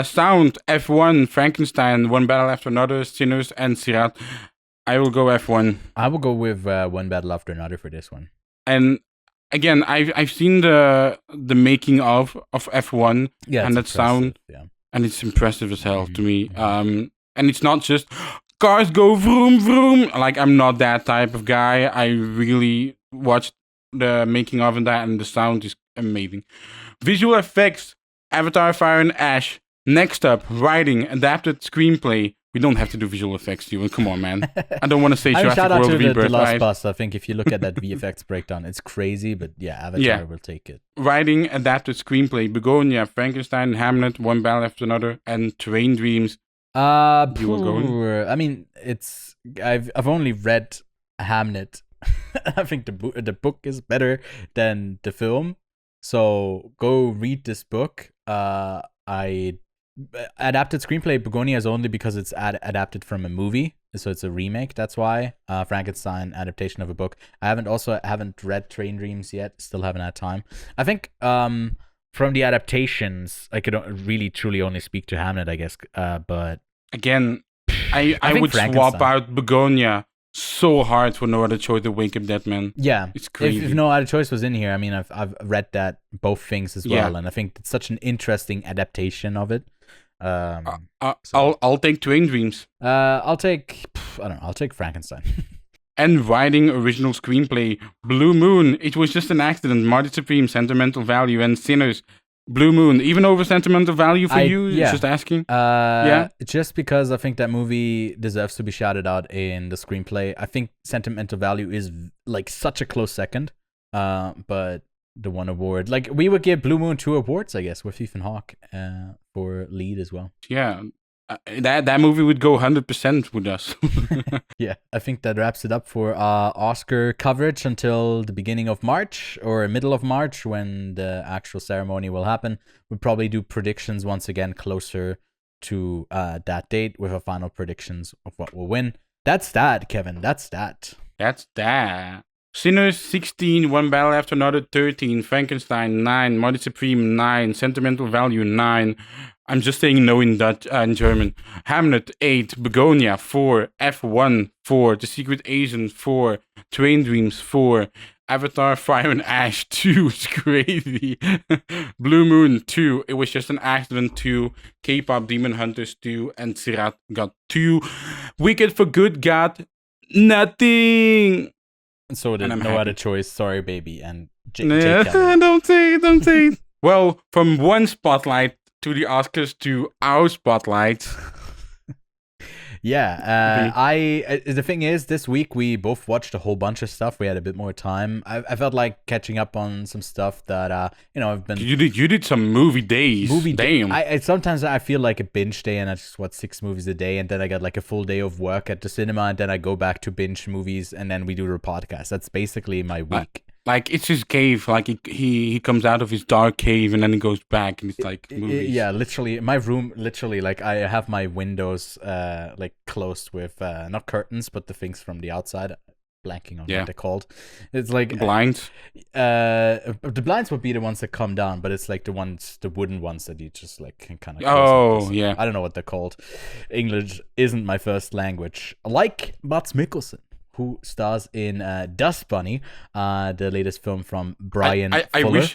Sound, F1, Frankenstein, One Battle After Another, Sinners, and Sirat. I will go F1. I will go with One Battle After Another for this one. And again, I've seen the making of F1, Yeah, and it's that sound, impressive, yeah. and it's impressive as hell to me. And it's not just cars go vroom vroom. Like, I'm not that type of guy. I really watched the making of and that, and the sound is amazing. Visual effects, Avatar: Fire and Ash. Next up, writing, adapted screenplay. We don't have to do visual effects, Ewan. Come on, man. I don't want to say I mean, Jurassic shout out World to the Rebirth, Last right? Bus. I think if you look at that VFX breakdown, it's crazy, but yeah, Avatar will take it. Writing, adapted screenplay, Begonia, Frankenstein, Hamlet, One Battle After Another, and Train Dreams. You were going? I mean, I've only read Hamnet. I think the book is better than the film. So go read this book. I adapted screenplay Begonia is only because it's adapted from a movie, so it's a remake. That's why Frankenstein adaptation of a book. I haven't read Train Dreams yet. Still haven't had time. I think from the adaptations, I could really truly only speak to Hamnet, I guess. But again, I would swap out Begonia so hard for No Other Choice to Wake Up Dead Man. Yeah, it's crazy. If No Other Choice was in here, I mean, I've read that both things as well, and I think it's such an interesting adaptation of it. I'll take Train Dreams. I'll take Frankenstein. And writing original screenplay, Blue Moon. It was just an accident. Marty Supreme, Sentimental Value, and Sinners. Blue Moon, even over Sentimental Value for you? Yeah. Just asking. Just because I think that movie deserves to be shouted out in the screenplay. I think Sentimental Value is like such a close second. But the one award, like we would give Blue Moon 2 awards, I guess, with Ethan Hawke for lead as well. Yeah. That movie would go 100% with us. Yeah, I think that wraps it up for Oscar coverage until the beginning of March or middle of March when the actual ceremony will happen. We'll probably do predictions once again closer to that date with our final predictions of what will win. That's that, Kevin. That's that. That's that. Sinners 16, One Battle After Another 13, Frankenstein 9, Marty Supreme 9, Sentimental Value 9. I'm just saying no in Dutch and German. Hamnet 8, Begonia 4, F1 4, The Secret Agent 4, Train Dreams 4, Avatar Fire and Ash 2, it's crazy. Blue Moon 2, It Was Just an Accident 2, K-Pop Demon Hunters 2, and Sirat got 2. Wicked for Good got nothing. So did No Other Choice, Sorry Baby, and Jake Don't say it. Well, from one spotlight to the Oscars to our spotlight. Yeah, the thing is, this week we both watched a whole bunch of stuff. We had a bit more time. I felt like catching up on some stuff that I've been. You did some movie days. Damn. Sometimes I feel like a binge day, and I just watch 6 movies a day, and then I got like a full day of work at the cinema, and then I go back to binge movies, and then we do the podcast. That's basically my week. Like it's his cave. Like he comes out of his dark cave and then he goes back and it's like movies. Yeah, literally my room. Literally, like I have my windows like closed with not curtains but the things from the outside. Blanking on what they're called. It's like blinds. The blinds would be the ones that come down, but it's like the wooden ones that you just like can kind of. Oh yeah. I don't know what they're called. English isn't my first language. Like Mads Mikkelsen, who stars in Dust Bunny, the latest film from Brian Fuller.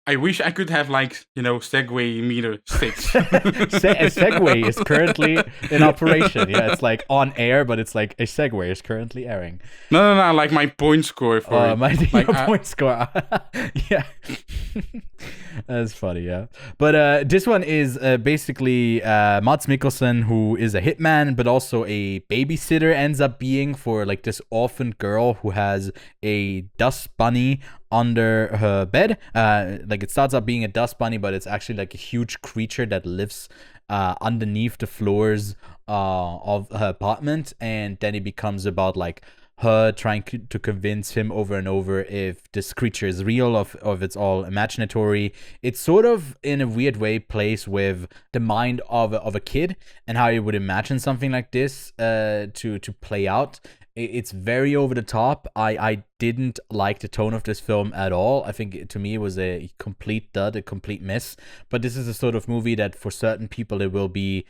I wish I could have Segway meter 6. A Segway is currently in operation. Yeah, it's like on air, but it's like a Segway is currently airing. No, like my point score for point score. Yeah. That's funny, yeah. But this one is basically Mads Mikkelsen, who is a hitman, but also a babysitter, ends up being for like this orphan girl who has a dust bunny under her bed. Like it starts out being a dust bunny, but it's actually like a huge creature that lives underneath the floors of her apartment, and then it becomes about like her trying to convince him over and over if this creature is real, of it's all imaginatory. It sort of, in a weird way, plays with the mind of a kid and how you would imagine something like this to play out. It's very over the top. I didn't like the tone of this film at all. I think to me it was a complete dud, a complete miss. But this is a sort of movie that for certain people it will be,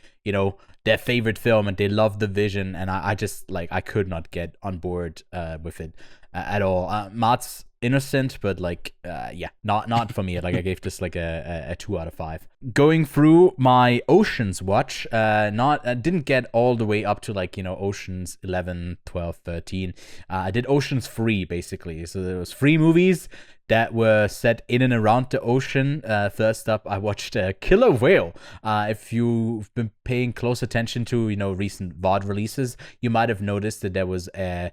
their favorite film and they love the vision. And I just I could not get on board with it at all. Matt's innocent, but not for me. Like I gave this like a 2 out of 5. Going through my Oceans watch, didn't get all the way up to Oceans 11, 12, 13. I did Oceans 3 basically. So there was 3 movies that were set in and around the ocean. First up, I watched Killer Whale. If you've been paying close attention to recent VOD releases, you might have noticed that there was a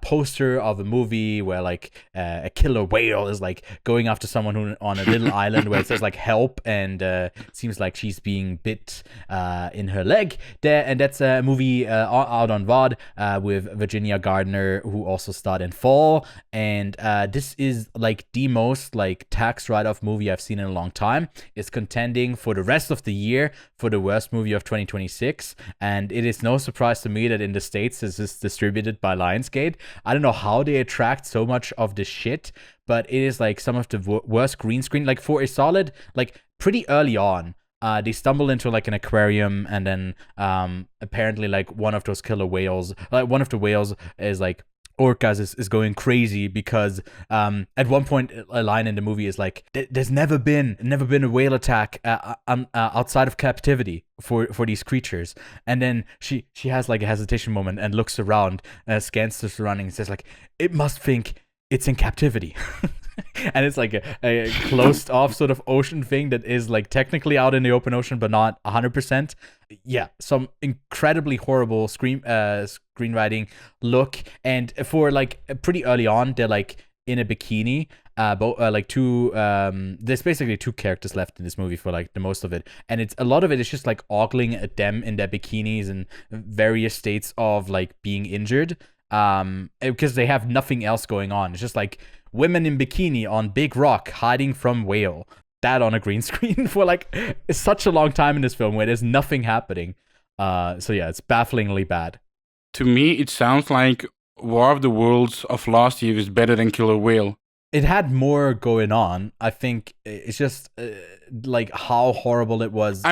poster of a movie where a killer whale is going after someone who on a little island where it says help, and seems like she's being bit in her leg there. And that's a movie out on VOD with Virginia Gardner, who also starred in Fall. And this is is like the most like tax write-off movie I've seen in a long time. It's contending for the rest of the year for the worst movie of 2026, and it is no surprise to me that in the States this is distributed by Lionsgate. I don't know how they attract so much of this shit, but it is like some of the worst green screen. Like for a solid, like pretty early on, they stumble into like an aquarium, and then apparently like one of those killer whales, one of the whales is like orcas is going crazy because at one point a line in the movie is like there's never been a whale attack outside of captivity for these creatures, and then she has like a hesitation moment and looks around, scans the surroundings, says like it must think it's in captivity. And it's like a closed off sort of ocean thing that is like technically out in the open ocean, but not 100%. Yeah, some incredibly horrible screenwriting look. And for like pretty early on, they're like in a bikini. Like two, there's basically two characters left in this movie for like the most of it. And it's a lot of it is just like ogling at them in their bikinis and various states of like being injured. Because they have nothing else going on. It's just like women in bikini on big rock hiding from whale. That on a green screen for like such a long time in this film where there's nothing happening. So yeah, it's bafflingly bad. To me, it sounds like War of the Worlds of last year is better than Killer Whale. It had more going on. I think it's just like how horrible it was.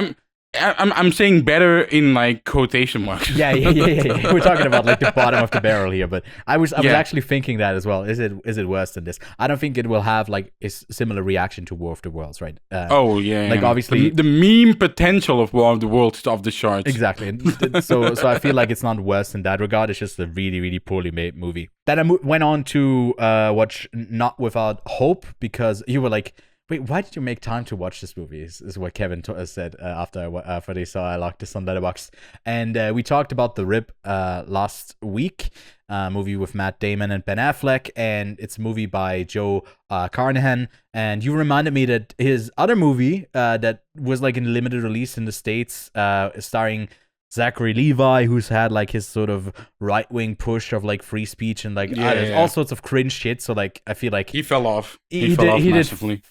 I'm saying better in like quotation marks. Yeah. We're talking about like the bottom of the barrel here, but I was actually thinking that as well. Is it worse than this? I don't think it will have like a similar reaction to War of the Worlds, right? Like obviously the meme potential of War of the Worlds is off the charts. Exactly. So I feel like it's not worse in that regard. It's just a really, really poorly made movie. Then I went on to watch Not Without Hope, because you were like, wait, why did you make time to watch this movie? Is what Kevin said after they saw I locked this on Letterboxd. And we talked about The Rip last week, movie with Matt Damon and Ben Affleck, and it's a movie by Joe Carnahan. And you reminded me that his other movie that was like in limited release in the States, starring Zachary Levi, who's had like his sort of right-wing push of like free speech and like all sorts of cringe shit. So like I feel like he fell off. He fell off massively.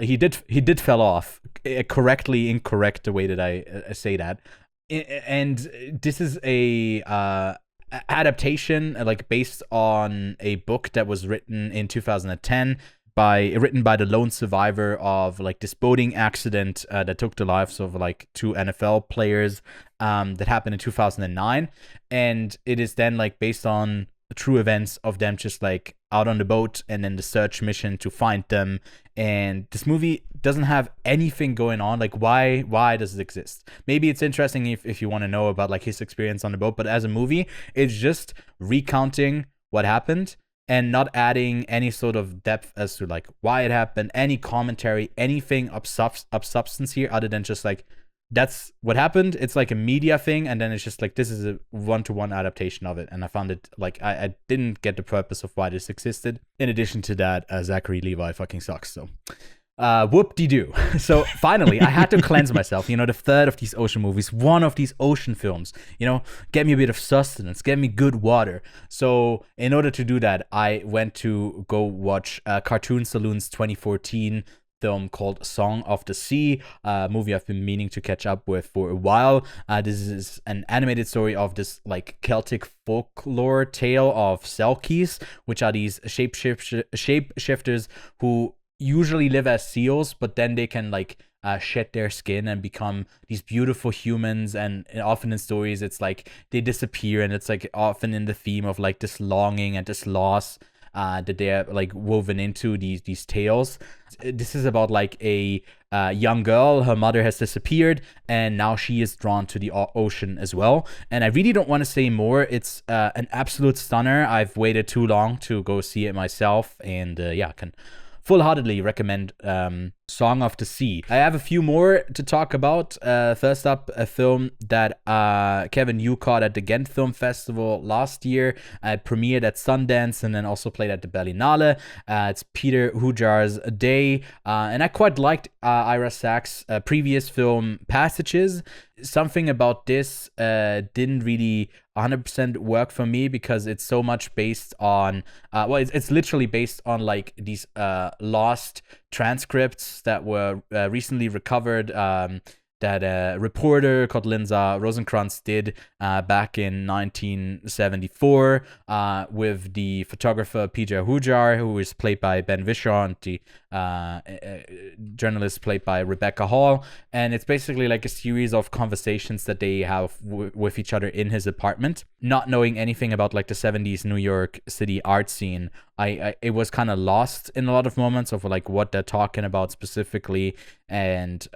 He did fell off. Correctly incorrect the way that I say that. And this is a adaptation like based on a book that was written in 2010 written by the lone survivor of like this boating accident that took the lives of like two NFL players that happened in 2009. And it is then like based on the true events of them just like out on the boat and then the search mission to find them. And this movie doesn't have anything going on. Like why does it exist? Maybe it's interesting if you want to know about like his experience on the boat, but as a movie, it's just recounting what happened and not adding any sort of depth as to like why it happened, any commentary, anything of substance here other than just like, that's what happened. It's like a media thing, and then it's just like, this is a one-to-one adaptation of it. And I found it like, I didn't get the purpose of why this existed. In addition to that, Zachary Levi fucking sucks, so whoop-de-doo. So finally, I had to cleanse myself. You know, the third of these ocean movies, one of these ocean films, you know, get me a bit of sustenance, get me good water. So in order to do that, I went to go watch Cartoon Saloon's 2014 film called Song of the Sea, a movie I've been meaning to catch up with for a while. This is an animated story of this like Celtic folklore tale of Selkies, which are these shapeshifters who usually live as seals, but then they can like shed their skin and become these beautiful humans. And often in stories, it's like they disappear, and it's like often in the theme of like this longing and this loss that they're like woven into these tales. This is about like a young girl. Her mother has disappeared, and now she is drawn to the ocean as well. And I really don't want to say more. It's an absolute stunner. I've waited too long to go see it myself, and I can full-heartedly recommend Song of the Sea. I have a few more to talk about. First up, a film that Kevin, you caught at the Ghent Film Festival last year. It premiered at Sundance and then also played at the Berlinale. It's Peter Hujar's Day. And I quite liked Ira Sachs' previous film, Passages. Something about this didn't really 100% work for me because it's so much based on it's literally based on like these lost transcripts that were recently recovered, that a reporter called Linza Rosenkrantz did back in 1974 with the photographer Peter Hujar, who is played by Ben Whishaw, and the journalist played by Rebecca Hall. And it's basically like a series of conversations that they have with each other in his apartment. Not knowing anything about like the 70s New York City art scene, it was kind of lost in a lot of moments of like what they're talking about specifically. And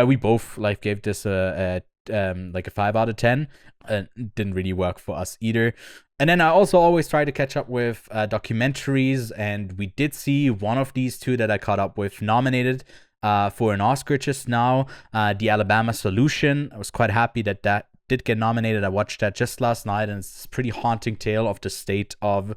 we both like gave this like a 5 out of 10. Didn't really work for us either. And then I also always try to catch up with documentaries, and we did see one of these two that I caught up with nominated for an Oscar just now, The Alabama Solution. I was quite happy that did get nominated. I watched that just last night, and it's a pretty haunting tale of the state of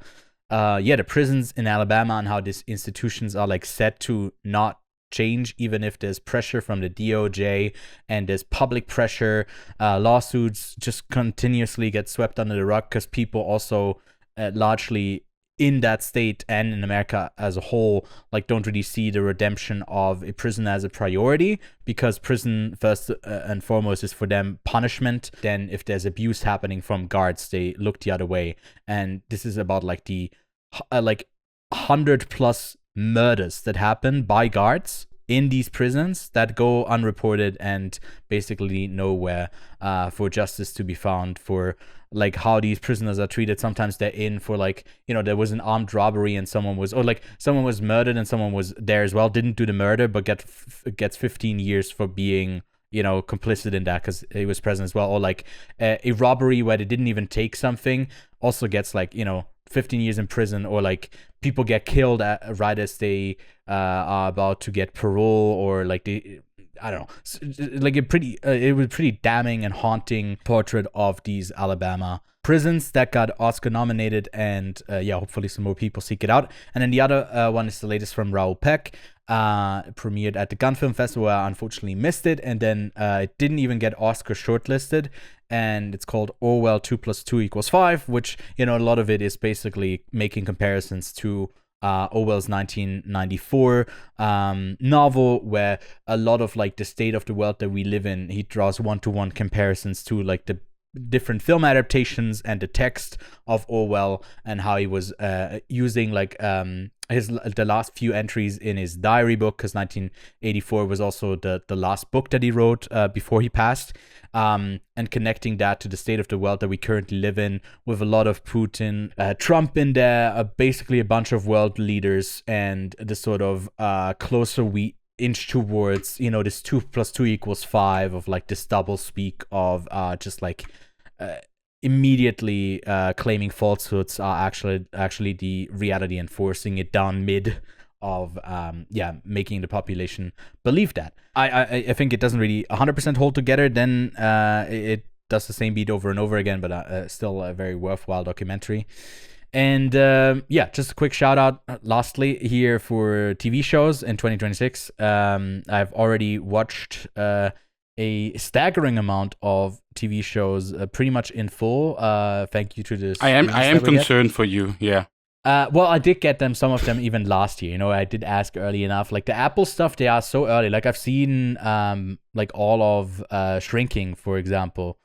the prisons in Alabama and how these institutions are like set to not change even if there's pressure from the DOJ and there's public pressure. Lawsuits just continuously get swept under the rug because people also largely in that state and in America as a whole like don't really see the redemption of a prison as a priority, because prison first and foremost is for them punishment. Then if there's abuse happening from guards, they look the other way. And this is about like the 100+ murders that happen by guards in these prisons that go unreported and basically nowhere for justice to be found for like how these prisoners are treated. Sometimes they're in for like, there was an armed robbery and someone was murdered and someone was there as well, didn't do the murder, but gets 15 years for being complicit in that because he was present as well. Or like a robbery where they didn't even take something also gets like 15 years in prison. Or like people get killed right as they are about to get parole, or like I don't know, like it was pretty damning and haunting portrait of these Alabama prisons that got Oscar nominated. And hopefully some more people seek it out. And then the other one is the latest from Raoul Peck. Premiered at the Gun Film Festival, where I unfortunately missed it, and then it didn't even get Oscar shortlisted. And it's called Orwell 2 + 2 = 5, which a lot of it is basically making comparisons to Orwell's 1994 novel, where a lot of like the state of the world that we live in, he draws one-to-one comparisons to like the different film adaptations and the text of Orwell, and how he was using like the last few entries in his diary book, because 1984 was also the last book that he wrote before he passed, and connecting that to the state of the world that we currently live in, with a lot of Putin, Trump in there, basically a bunch of world leaders, and the sort of closer we inch towards this 2 + 2 = 5 of like this double speak of just like immediately claiming falsehoods are actually the reality, and forcing it down mid of making the population believe that. I think it doesn't really 100% hold together. Then it does the same beat over and over again, but still a very worthwhile documentary. And just a quick shout out lastly here for TV shows in 2026. I've already watched a staggering amount of TV shows pretty much in full. Thank you to this. I am concerned for you. Yeah. Well, I did get some of them even last year. I did ask early enough. Like the Apple stuff, they are so early. Like I've seen like all of Shrinking, for example.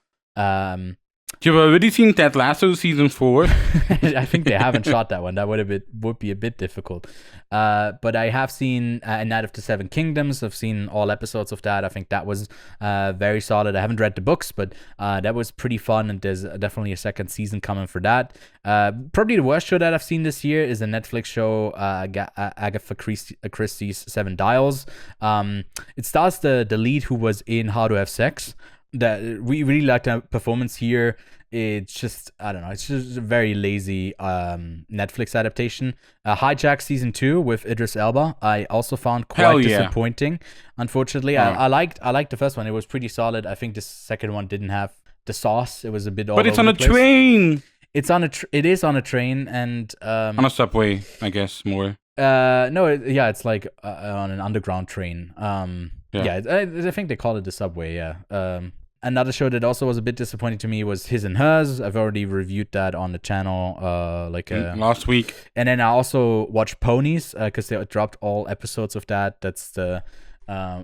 You've already seen Ted Lasso season 4. I think they haven't shot that one. That would be a bit difficult. But I have seen Night of the Seven Kingdoms. I've seen all episodes of that. I think that was very solid. I haven't read the books, but that was pretty fun. And there's definitely a second season coming for that. Probably the worst show that I've seen this year is a Netflix show, Agatha Christie's Seven Dials. It stars the lead who was in How to Have Sex. That we really liked her performance here. it's just, I don't know, it's just a very lazy Netflix adaptation. Hijack season 2 with Idris Elba, I also found quite disappointing. Unfortunately, I liked the first one. It was pretty solid. I think the second one didn't have the sauce. It was a bit all But it's over on the a place. train. It is on a train and On a subway, I guess more. no, it's like on an underground train. I think they call it the subway. Yeah. Another show that also was a bit disappointing to me was His and Hers. I've already reviewed that on the channel Last week. And then I also watched Ponies because they dropped all episodes of that. That's the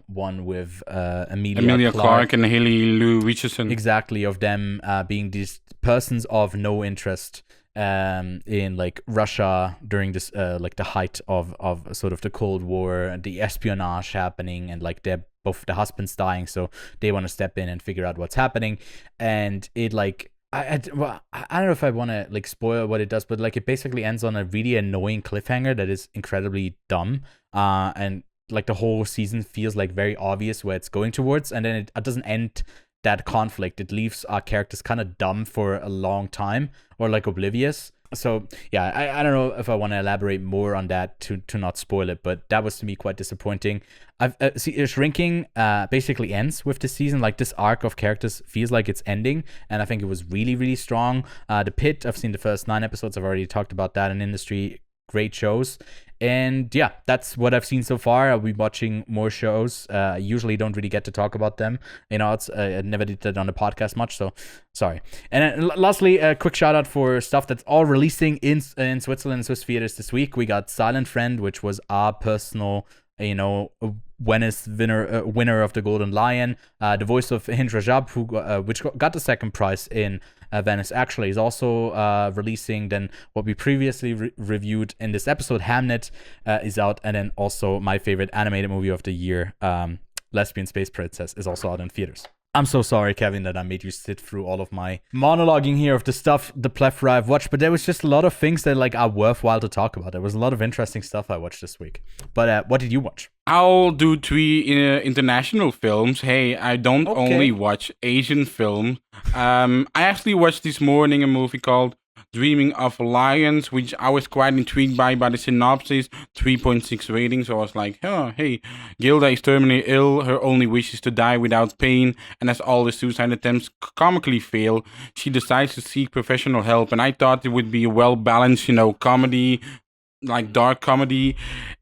one with Emilia Clarke and Haley Lou Richardson. Exactly, of them being these persons of no interest in like Russia during this like the height of sort of the Cold War and the espionage happening, and like they're both the husband's dying, so they want to step in and figure out what's happening. And it like I don't know if I want to like spoil what it does, but like it basically ends on a really annoying cliffhanger that is incredibly dumb, and like the whole season feels like very obvious where it's going towards, and then it doesn't end that conflict. It leaves our characters kind of dumb for a long time, or like oblivious. So yeah, I don't know if I want to elaborate more on that to not spoil it, but that was to me quite disappointing. Shrinking basically ends with this season. Like this arc of characters feels like it's ending, and I think it was really, really strong. The Pit, I've seen the first 9 episodes. I've already talked about that in industry. Great shows. And yeah, that's what I've seen so far. I'll be watching more shows. I usually don't really get to talk about them. You know, I never did that on the podcast much, so sorry. And then lastly, a quick shout out for stuff that's all releasing in Switzerland, Swiss theaters this week. We got Silent Friend, which was our personal, you know, Venice winner of the Golden Lion. The voice of Hind Rajab, which got the second prize in Venice, actually is also releasing. Then what we previously reviewed in this episode, Hamnet, is out. And then also my favorite animated movie of the year, Lesbian Space Princess, is also out in theaters. I'm so sorry, Kevin, that I made you sit through all of my monologuing here of the stuff, the plethora I've watched, but there was just a lot of things that like are worthwhile to talk about. There was a lot of interesting stuff I watched this week. But what did you watch? I'll do 3 international films. Hey, I don't only watch Asian films. I actually watched this morning a movie called Dreaming of Lions, which I was quite intrigued by the synopsis. 3.6 rating, so I was like, oh, hey, Gilda is terminally ill, her only wish is to die without pain, and as all the suicide attempts comically fail, she decides to seek professional help. And I thought it would be a well-balanced, you know, comedy, like dark comedy.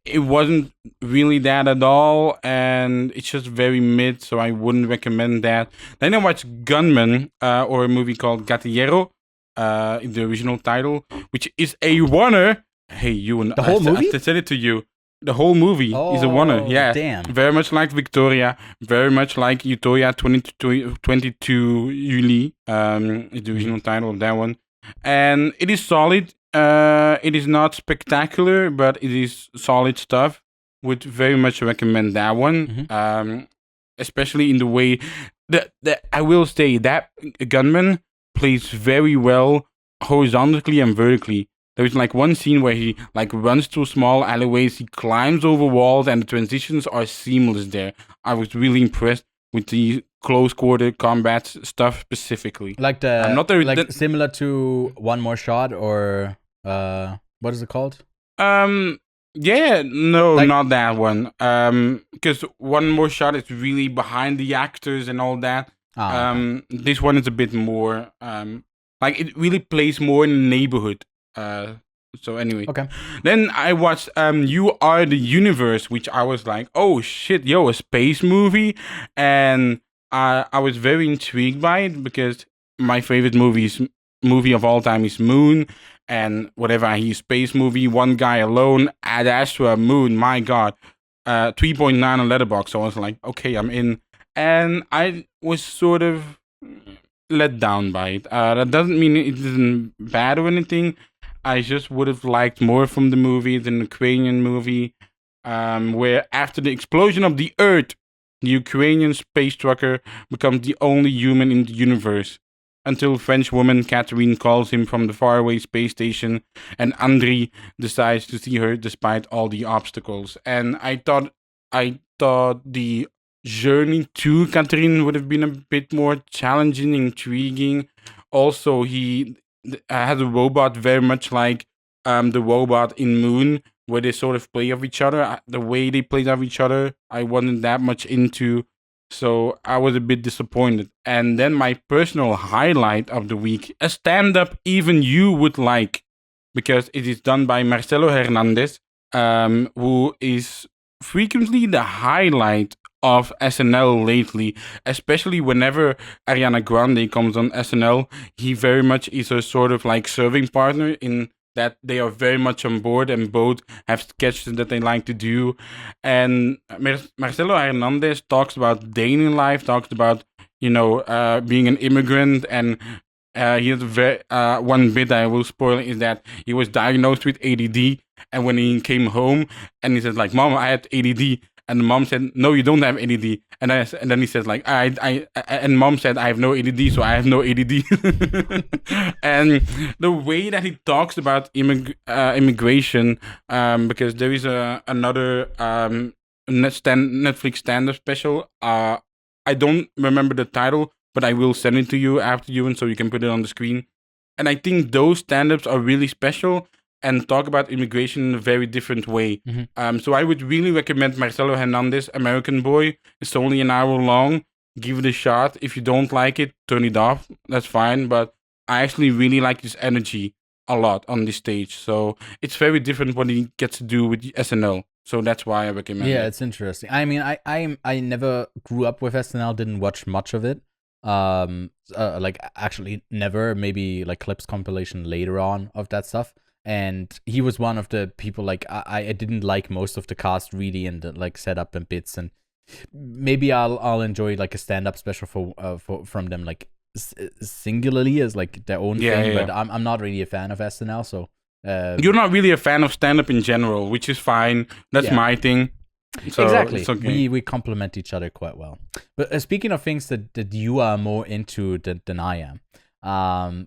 It wasn't really that at all, and it's just very mid, so I wouldn't recommend that. Then I watched Gunman, or a movie called Gatillero, in the original title, which is a oneer. Hey, Ewan, the whole movie? I said it to you. The whole movie is a oneer. Yeah, damn. Very much like Victoria, very much like Utopia 22 Juli, is the original title of that one. And it is solid. It is not spectacular, but it is solid stuff. Would very much recommend that one. Mm-hmm. Especially in the way that I will say that Gunman plays very well horizontally and vertically. There's like one scene where he like runs through small alleyways, he climbs over walls, and the transitions are seamless there. I was really impressed with the close quarter combat stuff specifically. Like similar to One More Shot, or what is it called? Yeah, no, not that one. Because One More Shot is really behind the actors and all that. This one is a bit more like it really plays more in the neighborhood. So anyway, then I watched You Are the Universe, which I was like, oh shit, yo, a space movie, and I was very intrigued by it because my favorite movie of all time is Moon, and whatever I hear space movie, one guy alone, Ad Astra, Moon, my god, 3.9 on Letterboxd. So I was like, okay, I'm in. And I was sort of let down by it. That doesn't mean it isn't bad or anything. I just would have liked more from the movie, the Ukrainian movie, where after the explosion of the Earth, the Ukrainian space trucker becomes the only human in the universe. Until French woman Catherine calls him from the faraway space station, and Andriy decides to see her despite all the obstacles. And I thought the journey to Catherine would have been a bit more challenging, intriguing, Also, he has a robot very much like the robot in Moon, where they sort of play off each other. The way they played off each other, I wasn't that much into. So I was a bit disappointed. And then my personal highlight of the week, a stand-up even you would like, because it is done by Marcello Hernández, who is frequently the highlight of SNL lately, especially whenever Ariana Grande comes on SNL. He very much is a sort of like serving partner in that they are very much on board and both have sketches that they like to do. And Marcelo Hernandez talks about dating life, talks about, being an immigrant. And he has one bit that I will spoil is that he was diagnosed with ADD. And when he came home and he said like, Mom, I had ADD. And the mom said, "No, you don't have ADD." And then he says, "Like and mom said, I have no ADD, so I have no ADD." And the way that he talks about immigration, because there is another Netflix stand-up special. I don't remember the title, but I will send it to you after you, and so you can put it on the screen. And I think those stand-ups are really special and talk about immigration in a very different way. Mm-hmm. So I would really recommend Marcelo Hernandez, American Boy. It's only an hour long. Give it a shot. If you don't like it, turn it off. That's fine. But I actually really like his energy a lot on this stage. So it's very different what he gets to do with SNL. So that's why I recommend it. Yeah, it's interesting. I mean, I never grew up with SNL, didn't watch much of it. Like actually never, maybe like clips compilation later on of that stuff. And he was one of the people, like, I didn't like most of the cast really, and like set up and bits, and maybe I'll enjoy like a stand-up special from them, like singularly as like their own thing. But I'm not really a fan of SNL, so you're not really a fan of stand-up in general, which is fine. That's my thing. So exactly. It's okay. We complement each other quite well. But speaking of things that you are more into than I am.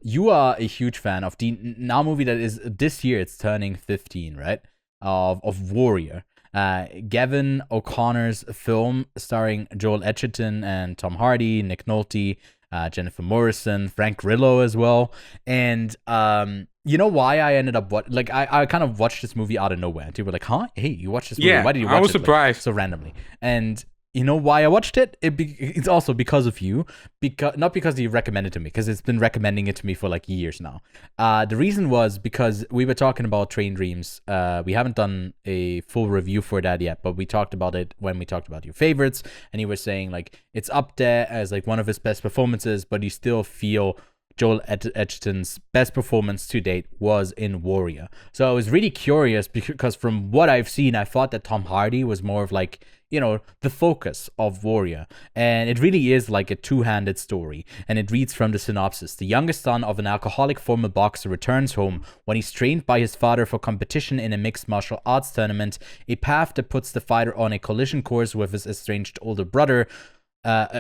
You are a huge fan of the now movie that is this year, it's turning 15, right? Of Warrior. Gavin O'Connor's film starring Joel Edgerton and Tom Hardy, Nick Nolte, Jennifer Morrison, Frank Grillo as well. And you know why I ended up I kind of watched this movie out of nowhere. And people were like, "Huh? Hey, you watched this movie? Yeah, why did you watch it?" I was surprised. So randomly. And you know why I watched it? It's also because of you. Not because you recommended it to me, because it's been recommending it to me for like years now. The reason was because we were talking about Train Dreams. We haven't done a full review for that yet, but we talked about it when we talked about your favorites. And you were saying like it's up there as like one of his best performances, but you still feel Joel Edgerton's best performance to date was in Warrior. So I was really curious because from what I've seen, I thought that Tom Hardy was more of like, the focus of Warrior. And it really is like a two-handed story. And it reads from the synopsis. The youngest son of an alcoholic former boxer returns home when he's trained by his father for competition in a mixed martial arts tournament, a path that puts the fighter on a collision course with his estranged older brother. That's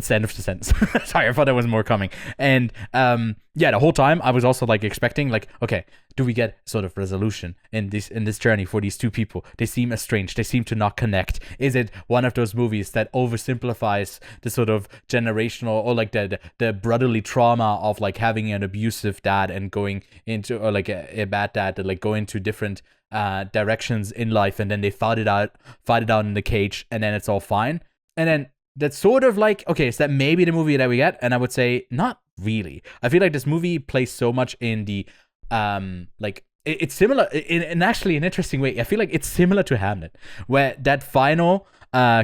the end of the sentence. Sorry, I thought there was more coming. And the whole time I was also like expecting like, okay, do we get sort of resolution in this journey for these two people? They seem estranged, they seem to not connect. Is it one of those movies that oversimplifies the sort of generational or like the brotherly trauma of like having an abusive dad and going into, or like a bad dad that like go into different directions in life, and then they fight it out in the cage, and then it's all fine? And then that's sort of like, okay, is that maybe the movie that we get? And I would say not really. I feel like this movie plays so much in the it's similar in actually an interesting way. I feel like it's similar to Hamnet, where that final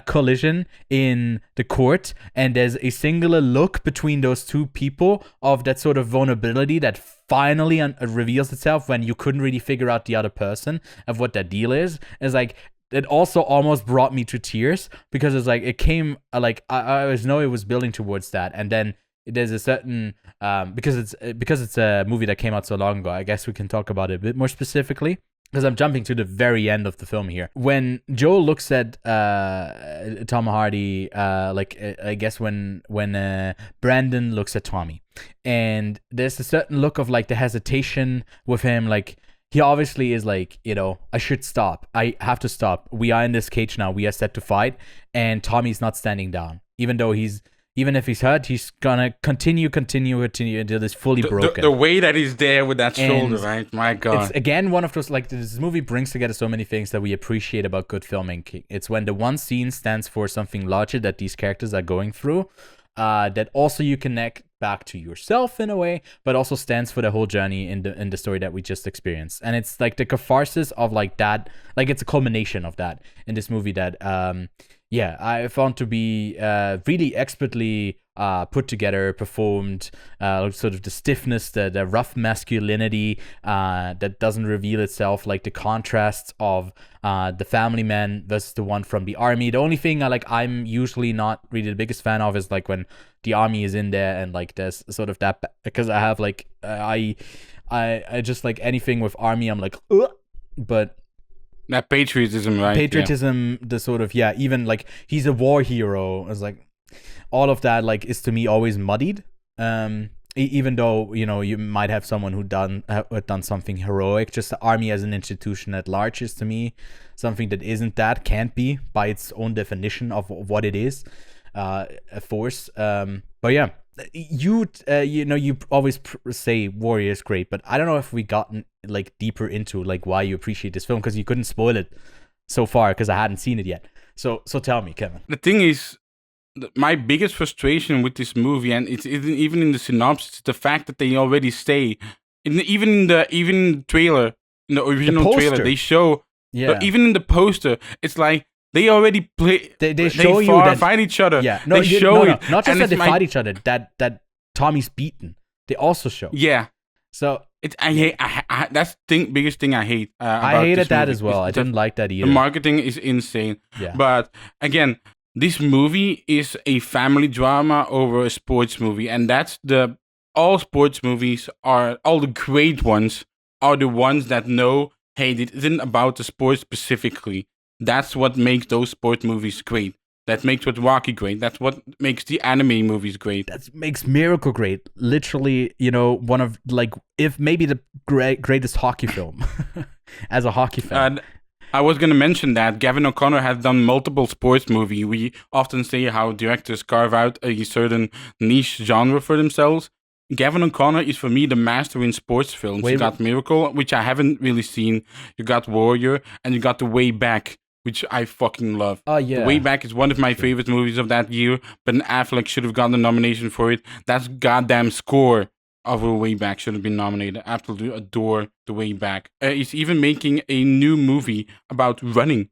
collision in the court, and there's a singular look between those two people of that sort of vulnerability that finally reveals itself when you couldn't really figure out the other person of what that deal is. It's like, it also almost brought me to tears, because it's like, it came like I always know it was building towards that. And then there's a certain because it's a movie that came out so long ago, I guess we can talk about it a bit more specifically, because I'm jumping to the very end of the film here. When Joel looks at Tom Hardy, I guess when Brandon looks at Tommy, and there's a certain look of like the hesitation with him, like he obviously is like, I should stop. I have to stop. We are in this cage now. We are set to fight. And Tommy's not standing down, even though he's even if he's hurt, he's gonna continue until he's fully broken. The way that he's there with that shoulder, And right? My God. It's again one of those, like, this movie brings together so many things that we appreciate about good filmmaking. It's when the one scene stands for something larger that these characters are going through, that also you connect back to yourself in a way, but also stands for the whole journey in the story that we just experienced. And it's like the catharsis of like that, like it's a culmination of that in this movie that I found to be really expertly put together, performed, sort of the stiffness, the rough masculinity that doesn't reveal itself, like the contrasts of the family man versus the one from the army. The only thing I'm usually not really the biggest fan of is like when the army is in there and like there's sort of that, because I have like I just like anything with army I'm like ugh! But that patriotism, right? Patriotism, the sort of, even like he's a war hero. It's like all of that like is to me always muddied. Even though, you might have someone who done something heroic, just the army as an institution at large is to me something that can't be by its own definition of what it is, a force. But yeah, you always say warrior is great, but I don't know if we gotten like deeper into like why you appreciate this film, because you couldn't spoil it so far because I hadn't seen it yet. So tell me, Kevin. The thing is, my biggest frustration with this movie, and it's even in the synopsis, the fact that they already say, even in the trailer, in the original trailer, they show, even in the poster, it's like they already play. They show you that fight each other. Yeah, they show it. Not just that they fight each other. That Tommy's beaten. They also show. Yeah. So I hate. That's the biggest thing I hate. I hated that as well. I didn't like that either. The marketing is insane. Yeah. But again, this movie is a family drama over a sports movie, and that's all sports movies are, all the great ones are the ones that know, hey, it isn't about the sport specifically. That's what makes those sport movies great. That makes what Rocky great. That's what makes the anime movies great. That makes Miracle great. Literally, one of like, if maybe the greatest hockey film as a hockey fan. I was going to mention that Gavin O'Connor has done multiple sports movies. We often say how directors carve out a certain niche genre for themselves. Gavin O'Connor is, for me, the master in sports films. You got Miracle, which I haven't really seen. You got Warrior, and you got The Way Back, which I fucking love. Oh, yeah. The Way Back is one of my favorite movies of that year, but Affleck should have gotten a nomination for it. That goddamn score of The Way Back should have been nominated. I absolutely adore The Way Back. He's even making a new movie about running.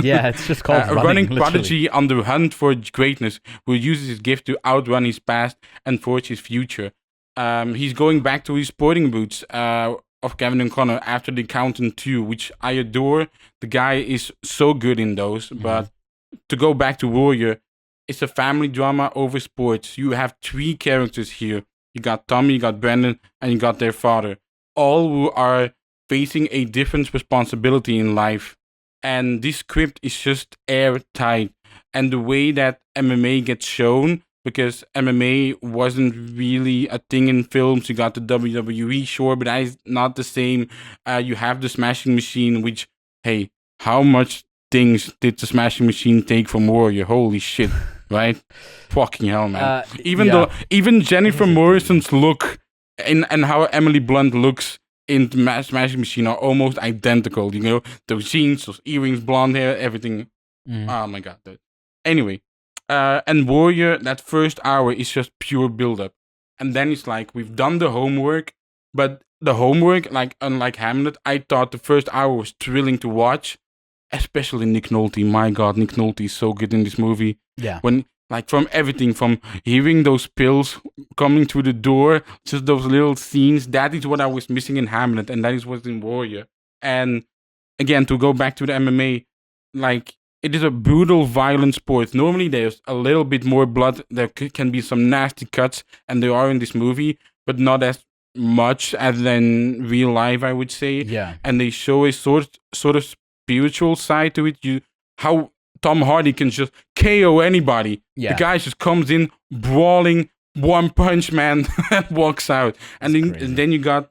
Yeah, it's just called a running prodigy on the hunt for greatness, who uses his gift to outrun his past and forge his future. He's going back to his sporting roots of Gavin O'Connor after The Accountant 2, which I adore. The guy is so good in those. But to go back to Warrior, it's a family drama over sports. You have 3 characters here. You got Tommy, you got Brandon, and you got their father. All who are facing a different responsibility in life. And this script is just airtight. And the way that MMA gets shown, because MMA wasn't really a thing in films. You got the WWE, sure, but that is not the same. You have the Smashing Machine, which, hey, how much things did the Smashing Machine take from Warrior? Holy shit, right? Fucking hell, man. Even Jennifer Morrison's look and how Emily Blunt looks in the Smashing Machine are almost identical. Those jeans, those earrings, blonde hair, everything. Oh my god, dude. Anyway. And Warrior, that first hour is just pure build-up. And then it's like, we've done the homework, but the homework, like unlike Hamnet, I thought the first hour was thrilling to watch, especially Nick Nolte. My god, Nick Nolte is so good in this movie. Yeah. When, like, from everything, from hearing those pills coming through the door, just those little scenes, that is what I was missing in Hamnet, and that is what's in Warrior. And again, to go back to the MMA, like, it is a brutal, violent sport. Normally, there's a little bit more blood. There can be some nasty cuts, and there are in this movie, but not as much as in real life, I would say. Yeah. And they show a sort of spiritual side to it. How Tom Hardy can just KO anybody. Yeah. The guy just comes in, brawling, one punch, man, and walks out. And then you got,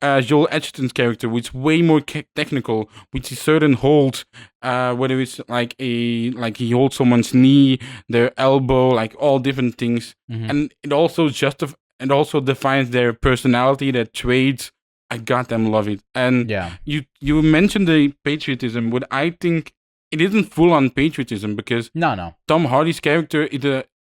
Joel Edgerton's character, which is way more technical, which is certain holds, whether it's like he holds someone's knee, their elbow, like all different things, and it also defines their personality, their traits. I goddamn love it. And you mentioned the patriotism, but I think it isn't full on patriotism because no, Tom Hardy's character,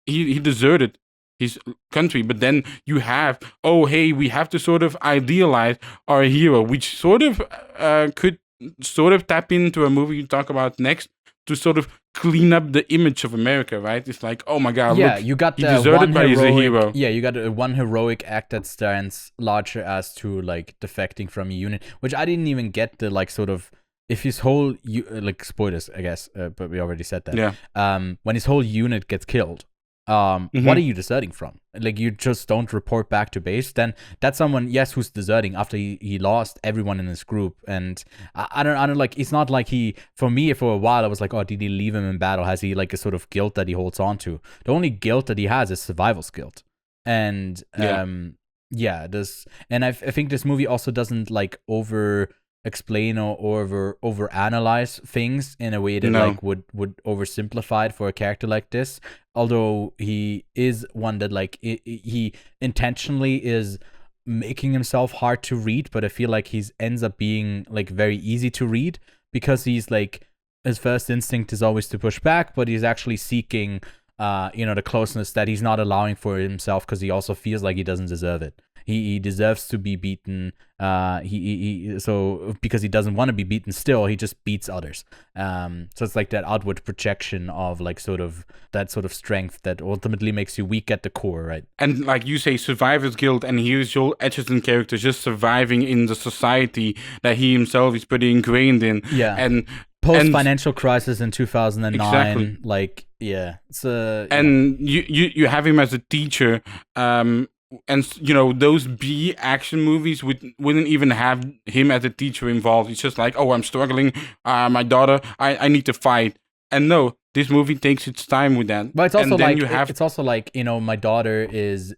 he deserted his country, but then you have, we have to sort of idealize our hero, which sort of could sort of tap into a movie you talk about next to sort of clean up the image of America, right? It's like, oh my god, look, you got he deserted, but he's a hero. Yeah, you got one heroic act that stands larger as to like defecting from a unit, which I didn't even get the like sort of. If his whole like spoilers, I guess, but we already said that. Yeah. When his whole unit gets killed, what are you deserting from? Like, you just don't report back to base. Then that's someone, yes, who's deserting after he lost everyone in his group. And I don't like. It's not like for a while I was like, oh, did he leave him in battle? Has he like a sort of guilt that he holds on to? The only guilt that he has is survival guilt. And and I think this movie also doesn't like explain or over analyze things in a way that like would oversimplify it for a character like this, although he is one that like he intentionally is making himself hard to read, but I feel like he's ends up being like very easy to read because he's like, his first instinct is always to push back, but he's actually seeking the closeness that he's not allowing for himself because he also feels like he doesn't deserve it. He deserves to be beaten. So because he doesn't want to be beaten still, he just beats others. So it's like that outward projection of like sort of that sort of strength that ultimately makes you weak at the core, right? And like you say, survivor's guilt, and here's Joel Edgerton's character just surviving in the society that he himself is pretty ingrained in. Yeah. And post-financial crisis in 2009, exactly. like, yeah. It's and you have him as a teacher, and those B action movies wouldn't even have him as a teacher involved. It's just like, oh, I'm struggling, my daughter, I need to fight. And no, this movie takes its time with that. But it's also like it's also like, my daughter is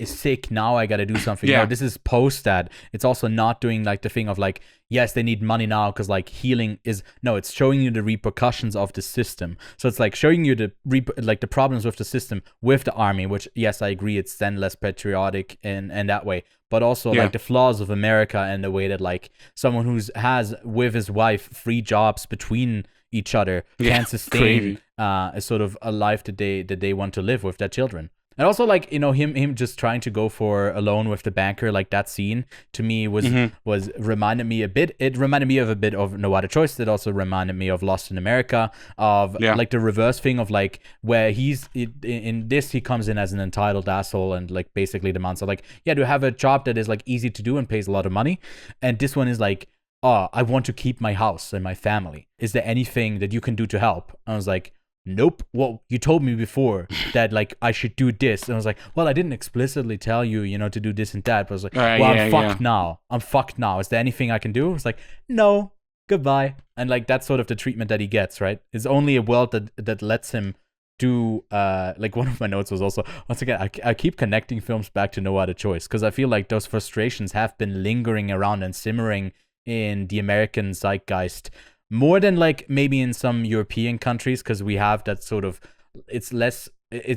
sick now. I got to do something. Yeah. No, this is post that. It's also not doing like the thing of like, yes, they need money now because like healing is it's showing you the repercussions of the system. So it's like showing you the problems with the system with the army, which yes, I agree, it's then less patriotic and that way. But also like the flaws of America and the way that like someone has with his wife 3 jobs between each other can sustain a sort of a life that they want to live with their children. And also like him just trying to go for a loan with the banker, like that scene to me was reminded me a bit. It reminded me of a bit of No Other Choice. It also reminded me of Lost in America, of like the reverse thing of like where in this he comes in as an entitled asshole and like basically demands like, to have a job that is like easy to do and pays a lot of money. And this one is like, oh, I want to keep my house and my family. Is there anything that you can do to help? And I was like, nope. Well, you told me before that like I should do this. And I was like, well, I didn't explicitly tell you, to do this and that. But I was like, I'm fucked now. I'm fucked now. Is there anything I can do? It's like, no, goodbye. And like that's sort of the treatment that he gets, right? It's only a world that lets him do like one of my notes was also, once again, I keep connecting films back to No Other Choice because I feel like those frustrations have been lingering around and simmering in the American zeitgeist more than like maybe in some European countries, because we have that sort of, it's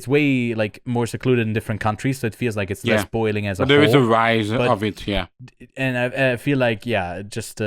way like more secluded in different countries, so it feels like it's less boiling as a whole. There is a rise of it, and I feel like just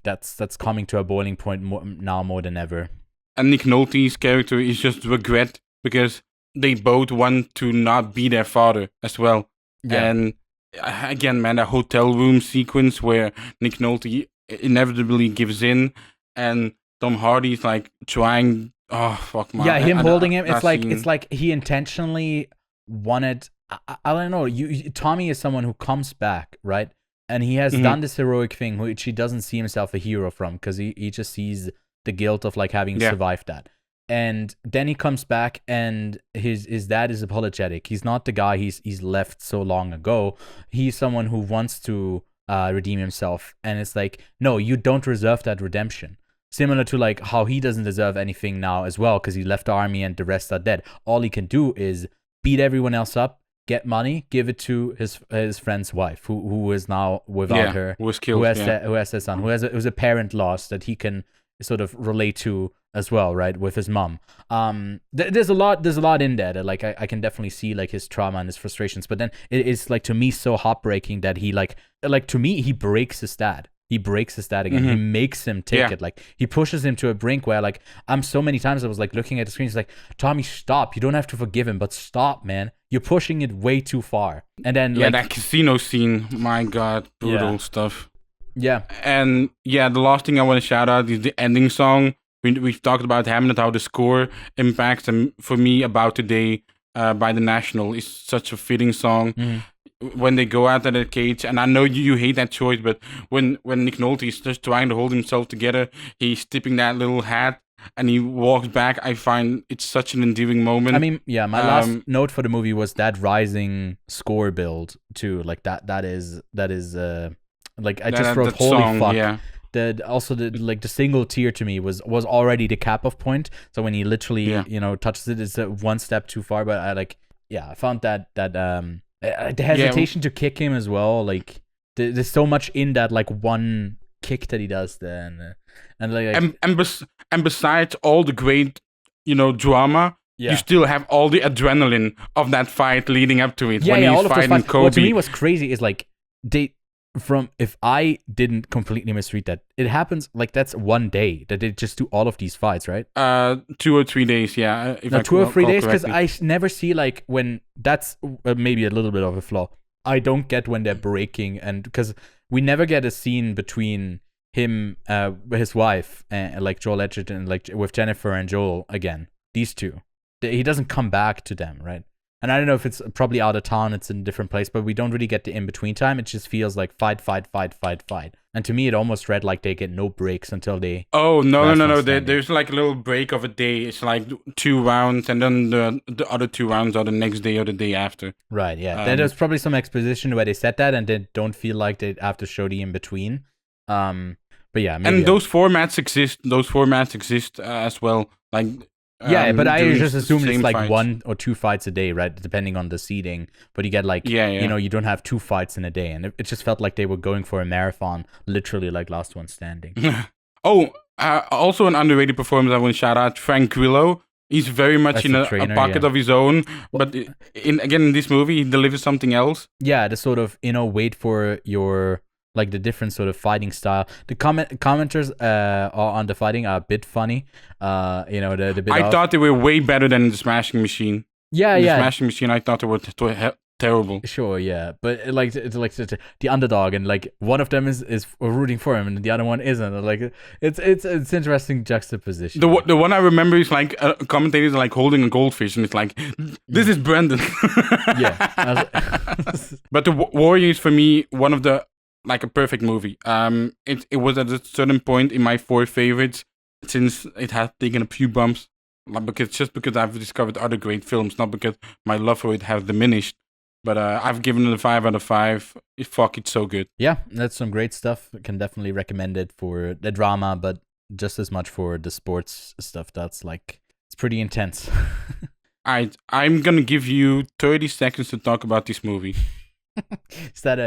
that's coming to a boiling point now more than ever. And Nick Nolte's character is just regret because they both want to not be their father as well. And again, man, a hotel room sequence where Nick Nolte inevitably gives in, and Tom Hardy's like trying. Oh fuck, man! Yeah, him holding him. It's like he intentionally wanted. I don't know. Tommy is someone who comes back, right? And he has done this heroic thing, which he doesn't see himself a hero from, because he just sees the guilt of like having survived that. And then he comes back, and his dad is apologetic. He's not the guy he's left so long ago. He's someone who wants to redeem himself, and it's like, no, you don't deserve that redemption. Similar to like how he doesn't deserve anything now as well, because he left the army and the rest are dead. All he can do is beat everyone else up, get money, give it to his friend's wife, who is now without her, who was killed, who has a son, who's a parent lost that he can sort of relate to as well, right, with his mom. There's a lot in there that like I can definitely see like his trauma and his frustrations, but then it is like to me so heartbreaking that he like to me he breaks his dad. He breaks his dad again. He makes him take it. Like he pushes him to a brink where like I'm so many times I was like looking at the screen. It's like, Tommy, stop. You don't have to forgive him, but stop, man. You're pushing it way too far. And then that casino scene, my God, brutal stuff. Yeah. And the last thing I want to shout out is the ending song. We've talked about Hamnet, how the score impacts, and for me, About Today by The National is such a fitting song. When they go out of the cage, and I know you hate that choice, but when Nick Nolte is just trying to hold himself together, he's tipping that little hat and he walks back. I find it's such an endearing moment. I mean, my last note for the movie was that rising score build too. Like that is like I just wrote holy song, fuck. Yeah. Also the single tear to me was already the cap-off point. So when he literally touches it, it's one step too far. But I found that the hesitation to kick him as well. Like there's so much in that like one kick that he does there, and besides all the great drama, you still have all the adrenaline of that fight leading up to it. Yeah, when all he's of those fighting fights. Kobe. What to me was crazy is like if I didn't completely misread that, it happens like that's one day that they just do all of these fights, right? 2 or 3 days, yeah. 2 or 3 days, because I never see like when that's maybe a little bit of a flaw. I don't get when they're breaking, and because we never get a scene between him, his wife, and like Joel Edgerton, and like with Jennifer and Joel again. These two, he doesn't come back to them, right? And I don't know if it's probably out of town, it's in a different place, but we don't really get the in-between time. It just feels like fight. And to me, it almost read like they get no breaks until they... Oh, no. There's like a little break of a day. It's like 2 rounds, and then the other 2 rounds are the next day or the day after. Right, yeah. There's probably some exposition where they said that, and they don't feel like they have to show the in-between. But yeah, maybe... And those formats exist as well. Like... but I just assumed it's like fights. 1 or 2 fights a day, right? Depending on the seeding. But you get like, you don't have 2 fights in a day. And it just felt like they were going for a marathon, literally like Last One Standing. Also an underrated performance I want to shout out, Frank Grillo. He's very much in a pocket of his own. But in this movie, he delivers something else. Yeah, the sort of, wait for your... like the different sort of fighting style. The commenters on the fighting are a bit funny. The bit I thought they were way better than the Smashing Machine. Yeah. The Smashing Machine, I thought they were terrible. Sure, yeah, but it's like the underdog, and like one of them is rooting for him, and the other one isn't. Like it's interesting juxtaposition. The one I remember is like commentators are like holding a goldfish, and it's like, this is Brandon. Yeah. But the Warriors for me, one of the like a perfect movie. It was at a certain point in my 4 favorites, since it had taken a few bumps, because I've discovered other great films, not because my love for it has diminished. But I've given it a 5 out of 5. It's so good. Yeah, that's some great stuff. I can definitely recommend it for the drama, but just as much for the sports stuff. That's like, it's pretty intense. I'm gonna give you 30 seconds to talk about this movie. Is that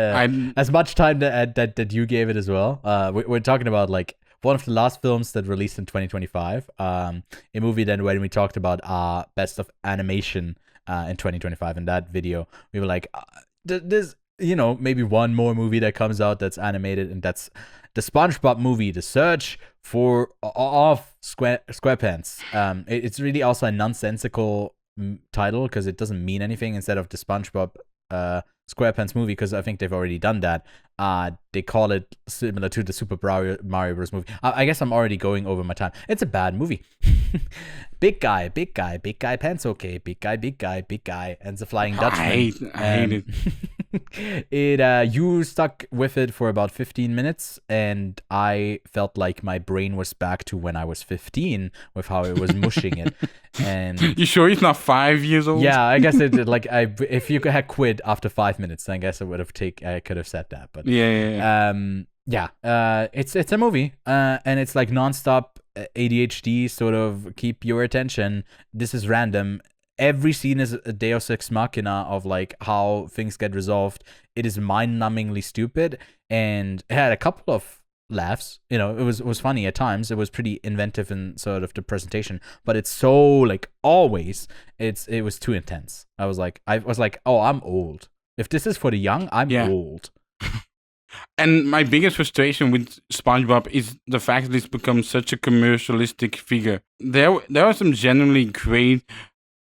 as much time that you gave it as well? We're talking about like one of the last films that released in 2025. A movie then when we talked about best of animation in 2025. In that video, we were like, there's maybe one more movie that comes out that's animated, and that's the SpongeBob movie, The Search for SquarePants. It's really also a nonsensical title because it doesn't mean anything. Instead of the SpongeBob SquarePants movie, because I think they've already done that. They call it similar to the Super Mario Bros. Movie. I guess I'm already going over my time. It's a bad movie. Big guy, pants okay. Big guy, and the Flying Dutchman. I hate it. You stuck with it for about 15 minutes, and I felt like my brain was back to when I was 15 with how it was mushing it. And you sure he's not 5 years old? Yeah, I guess it like if you had quit after 5 minutes, then I guess I could have said that. But it's a movie, and it's like nonstop ADHD, sort of keep your attention. This is random. every scene is a Deus Ex Machina of like how things get resolved. It is mind-numbingly stupid, and it had a couple of laughs. You know, it was funny at times. It was pretty inventive in sort of the presentation, but it's so like always it was too intense. I was like, oh, I'm old. If this is for the young, I'm old. And my biggest frustration with SpongeBob is the fact that it's become such a commercialistic figure. There are some genuinely great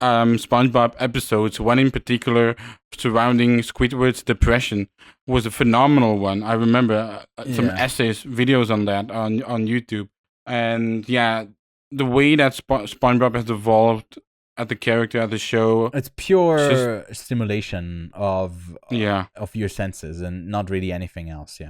SpongeBob episodes. One in particular surrounding Squidward's depression was a phenomenal one. I remember some essays, videos on that on YouTube. And yeah, the way that SpongeBob has evolved at the character, at the show, it's pure stimulation of your senses and not really anything else.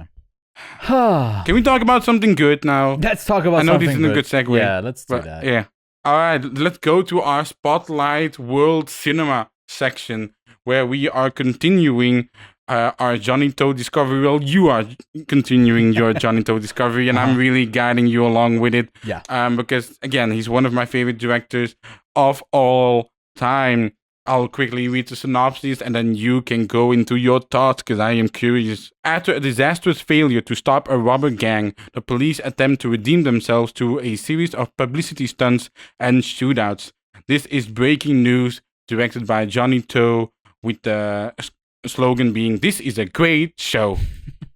Can we talk about something good now? Let's talk about something good. I know this isn't a good segue. Yeah, let's do that. Yeah. All right, let's go to our Spotlight World Cinema section, where we are continuing our Johnnie To discovery. Well, you are continuing your Johnnie To discovery, and I'm really guiding you along with it. Yeah. Because, again, he's one of my favorite directors of all time. I'll quickly read the synopsis, and then you can go into your thoughts, because I am curious. After a disastrous failure to stop a robber gang, the police attempt to redeem themselves through a series of publicity stunts and shootouts. This is breaking news, directed by Johnnie To, with the slogan being, "This is a great show."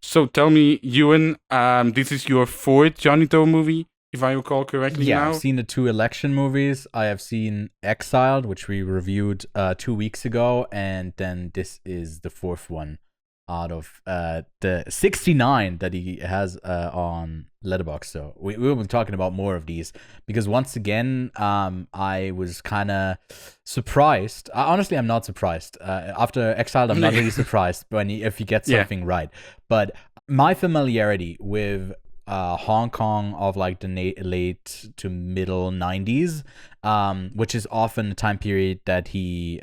So tell me, Ewan, this is your fourth Johnnie To movie, if I recall correctly now? I've seen the 2 election movies. I have seen Exiled, which we reviewed 2 weeks ago, and then this is the 4th one out of the 69 that he has on Letterboxd. So we've been talking about more of these, because once again, I was kind of surprised. Honestly, I'm not surprised. After Exiled, I'm not really surprised if you get something right. But my familiarity with Hong Kong of like the late to middle 90s, which is often the time period that he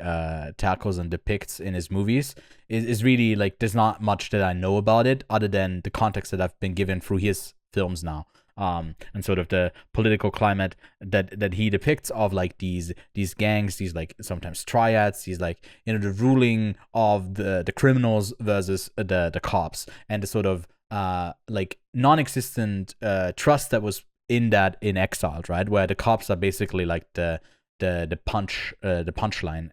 tackles and depicts in his movies, is really like, there's not much that I know about it other than the context that I've been given through his films now, and sort of the political climate that he depicts of like these gangs, these like sometimes triads, these like, you know, the ruling of the criminals versus the cops, and the sort of like non-existent trust that was in Exiled, right? Where the cops are basically like the punchline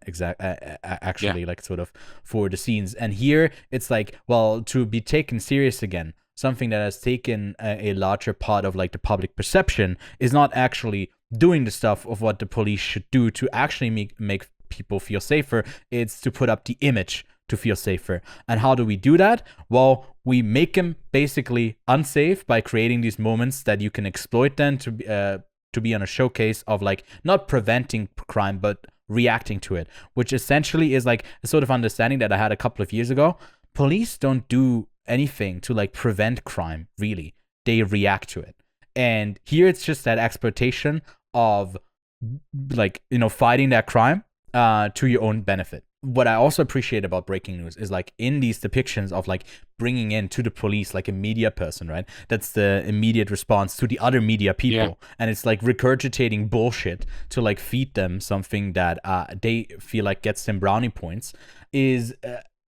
actually, like sort of for the scenes. And here it's like, well, to be taken serious again, something that has taken a larger part of like the public perception is not actually doing the stuff of what the police should do to actually make people feel safer. It's to put up the image to feel safer. And how do we do that? Well, we make them basically unsafe by creating these moments that you can exploit then to be on a showcase of like not preventing crime but reacting to it, which essentially is like a sort of understanding that I had a couple of years ago. Police don't do anything to like prevent crime, really. They react to it. And here it's just that exploitation of like, you know, fighting that crime to your own benefit. What I also appreciate about breaking news is like in these depictions of like bringing in to the police like a media person, right? That's the immediate response to the other media people. And it's like regurgitating bullshit to like feed them something that they feel like gets them brownie points is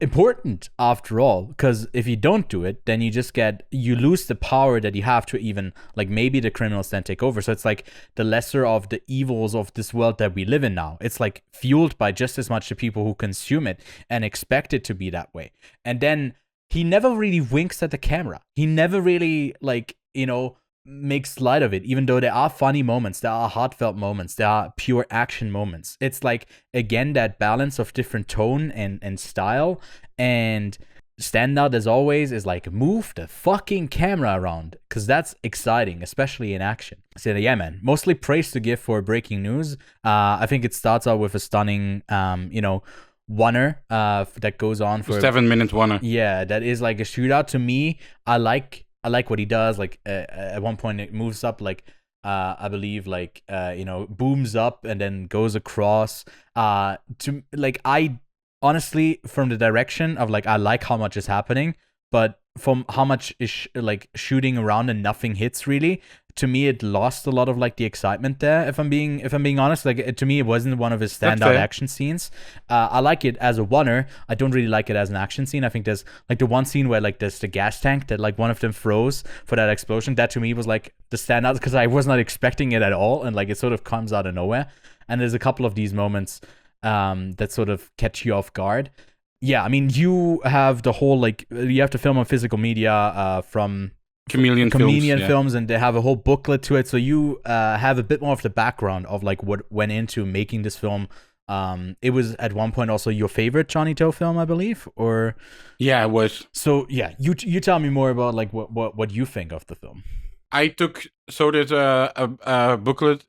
important after all, because if you don't do it, then you lose the power that you have to even like maybe the criminals then take over. So it's like the lesser of the evils of this world that we live in now. It's like fueled by just as much the people who consume it and expect it to be that way. And then he never really winks at the camera. He never really like, you know, makes light of it, even though there are funny moments, there are heartfelt moments, there are pure action moments. It's like, again, that balance of different tone and style. And standout as always is like, move the fucking camera around, because that's exciting, especially in action. So yeah, man, mostly praise to give for breaking news. I think it starts out with a stunning you know, oneer that goes on for 7-minute oneer. Yeah, that is like a shootout. To me, I like what he does. Like at one point it moves up like I believe like you know, booms up and then goes across to like, I honestly, from the direction of like, I like how much is happening, but from how much is like shooting around and nothing hits really. To me, it lost a lot of like the excitement there. If I'm being honest, like to me, it wasn't one of his standout action scenes. I like it as a oneer. I don't really like it as an action scene. I think there's like the one scene where like there's the gas tank that like one of them throws for that explosion. That to me was like the standout because I was not expecting it at all, and like it sort of comes out of nowhere. And there's a couple of these moments that sort of catch you off guard. Yeah, I mean, you have the whole like you have to film on physical media from Chameleon films, and they have a whole booklet to it, so you have a bit more of the background of like what went into making this film. It was at one point also your favorite Johnnie To film, I believe, or yeah, it was. So yeah, you tell me more about like what you think of the film. I took there's a booklet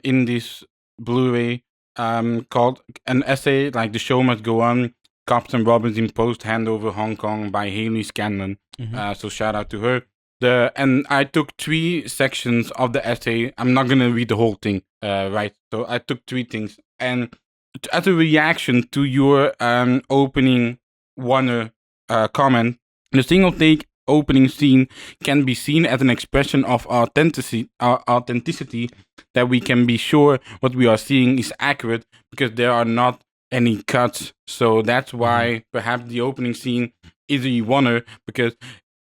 in this Blu-ray called an essay like The Show Must Go On, Captain Robinson Post Handover Hong Kong by Haley Scanlon. So shout out to her. And I took 3 sections of the essay. I'm not gonna read the whole thing, right? So I took 3 things, and as a reaction to your opening comment, the single take opening scene can be seen as an expression of authenticity, that we can be sure what we are seeing is accurate because there are not any cuts. So that's why perhaps the opening scene is a oneer, because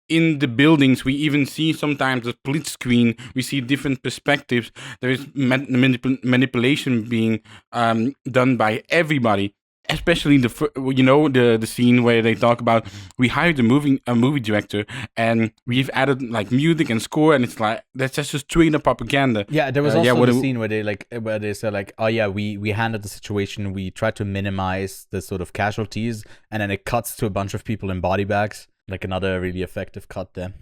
in the buildings, we even see sometimes a split screen. We see different perspectives. There is manipulation being done by everybody, especially the scene where they talk about we hired a movie director and we've added like music and score, and it's like that's just straight up propaganda. Yeah, there was also the scene where they said like, oh yeah, we handled the situation. We tried to minimize the sort of casualties, and then it cuts to a bunch of people in body bags. Like another really effective cut there.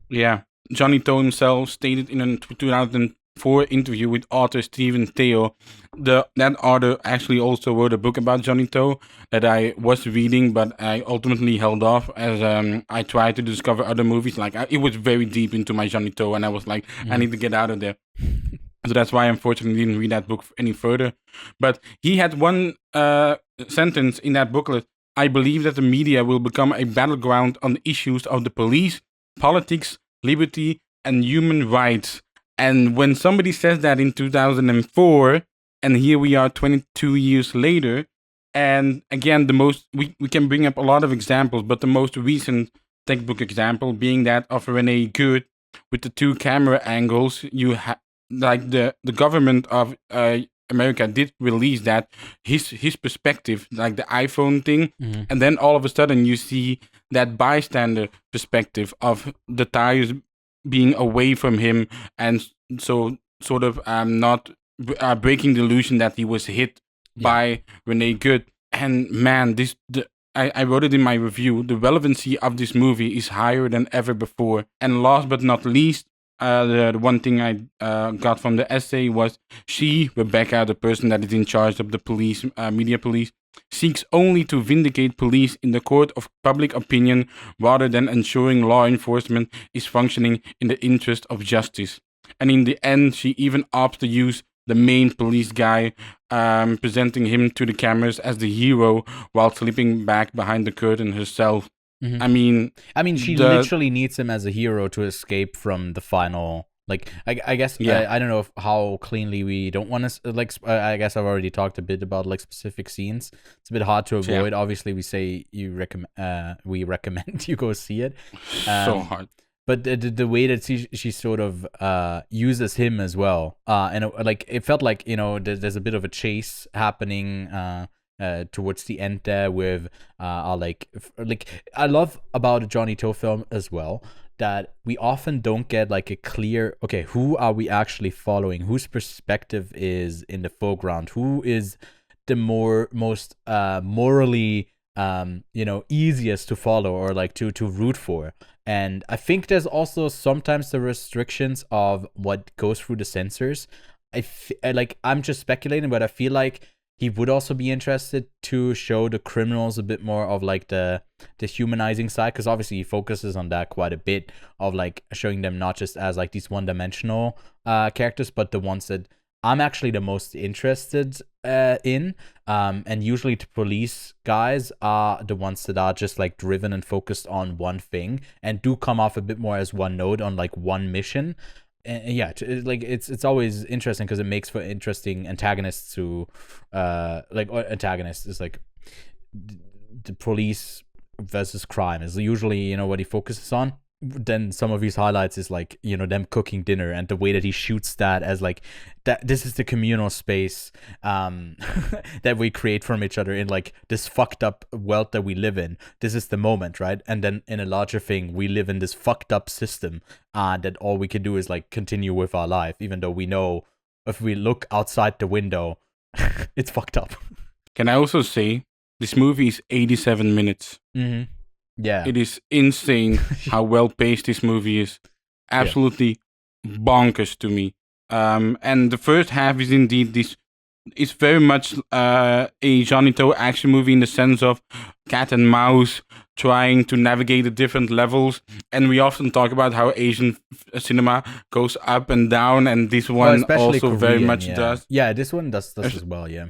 Yeah. Johnnie To himself stated in a 2004 interview with author Stephen Thiele, that author actually also wrote a book about Johnnie To that I was reading, but I ultimately held off as I tried to discover other movies. Like it was very deep into my Johnnie To, and I was like, I need to get out of there. So that's why I unfortunately didn't read that book any further. But he had one sentence in that booklet. I believe that the media will become a battleground on issues of the police, politics, liberty, and human rights. And when somebody says that in 2004, and here we are 22 years later, and again, we can bring up a lot of examples, but the most recent textbook example being that of Rene Good with the 2 camera angles. You like the government of America did release that his perspective, like the iPhone thing, and then all of a sudden you see that bystander perspective of the tires being away from him, and so sort of not breaking the illusion that he was hit by Rene Good. And man, I wrote it in my review. The relevancy of this movie is higher than ever before. And last but not least, the one thing I got from the essay was Rebecca, the person that is in charge of the police, media police, seeks only to vindicate police in the court of public opinion rather than ensuring law enforcement is functioning in the interest of justice. And in the end, she even opts to use the main police guy, presenting him to the cameras as the hero while slipping back behind the curtain herself. I mean, she literally needs him as a hero to escape from the final. Like, I guess I don't know how cleanly we don't want to like. I guess I've already talked a bit about like specific scenes. It's a bit hard to avoid. Yeah. Obviously, we say we recommend you go see it. So hard. But the way that she sort of uses him as well, and like it felt like there's a bit of a chase happening. Towards the end there with like I love about a Johnnie To film as well that we often don't get like a clear who are we actually following, whose perspective is in the foreground, who is the most morally easiest to follow or like to root for. And I think there's also sometimes the restrictions of what goes through the censors. I'm just speculating, but I feel like he would also be interested to show the criminals a bit more of like the humanizing side, because obviously he focuses on that quite a bit, of like showing them not just as like these one-dimensional characters, but the ones that I'm actually the most interested in. And usually the police guys are the ones that are just like driven and focused on one thing and do come off a bit more as one note on like one mission. And yeah, it's always interesting because it makes for interesting antagonists to or antagonist is like the police versus crime is usually what he focuses on. Then some of his highlights is like them cooking dinner and the way that he shoots that as like that this is the communal space that we create from each other in like this fucked up world that we live in. This is the moment, right? And then in a larger thing, we live in this fucked up system that all we can do is like continue with our life, even though we know if we look outside the window it's fucked up. Can I also say this movie is 87 minutes? Mm-hmm. Yeah, it is insane how well paced this movie is. Absolutely bonkers to me. And the first half is indeed this. It's very much a Johnnie To action movie in the sense of cat and mouse trying to navigate the different levels. And we often talk about how Asian cinema goes up and down, and this one also Korean, very much does. Yeah, this one does as well. Yeah.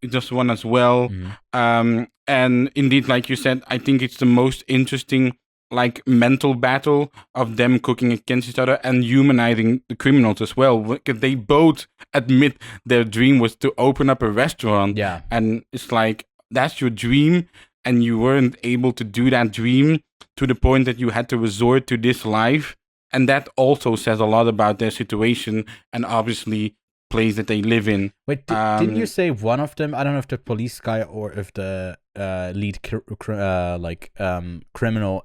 This one as well. Mm-hmm. And indeed, like you said, I think it's the most interesting like mental battle of them cooking against each other and humanizing the criminals as well. Because they both admit their dream was to open up a restaurant. Yeah. And it's like, that's your dream, and you weren't able to do that dream to the point that you had to resort to this life. And that also says a lot about their situation and obviously place that they live in. Wait, didn't you say one of them? I don't know if the police guy or if the lead criminal.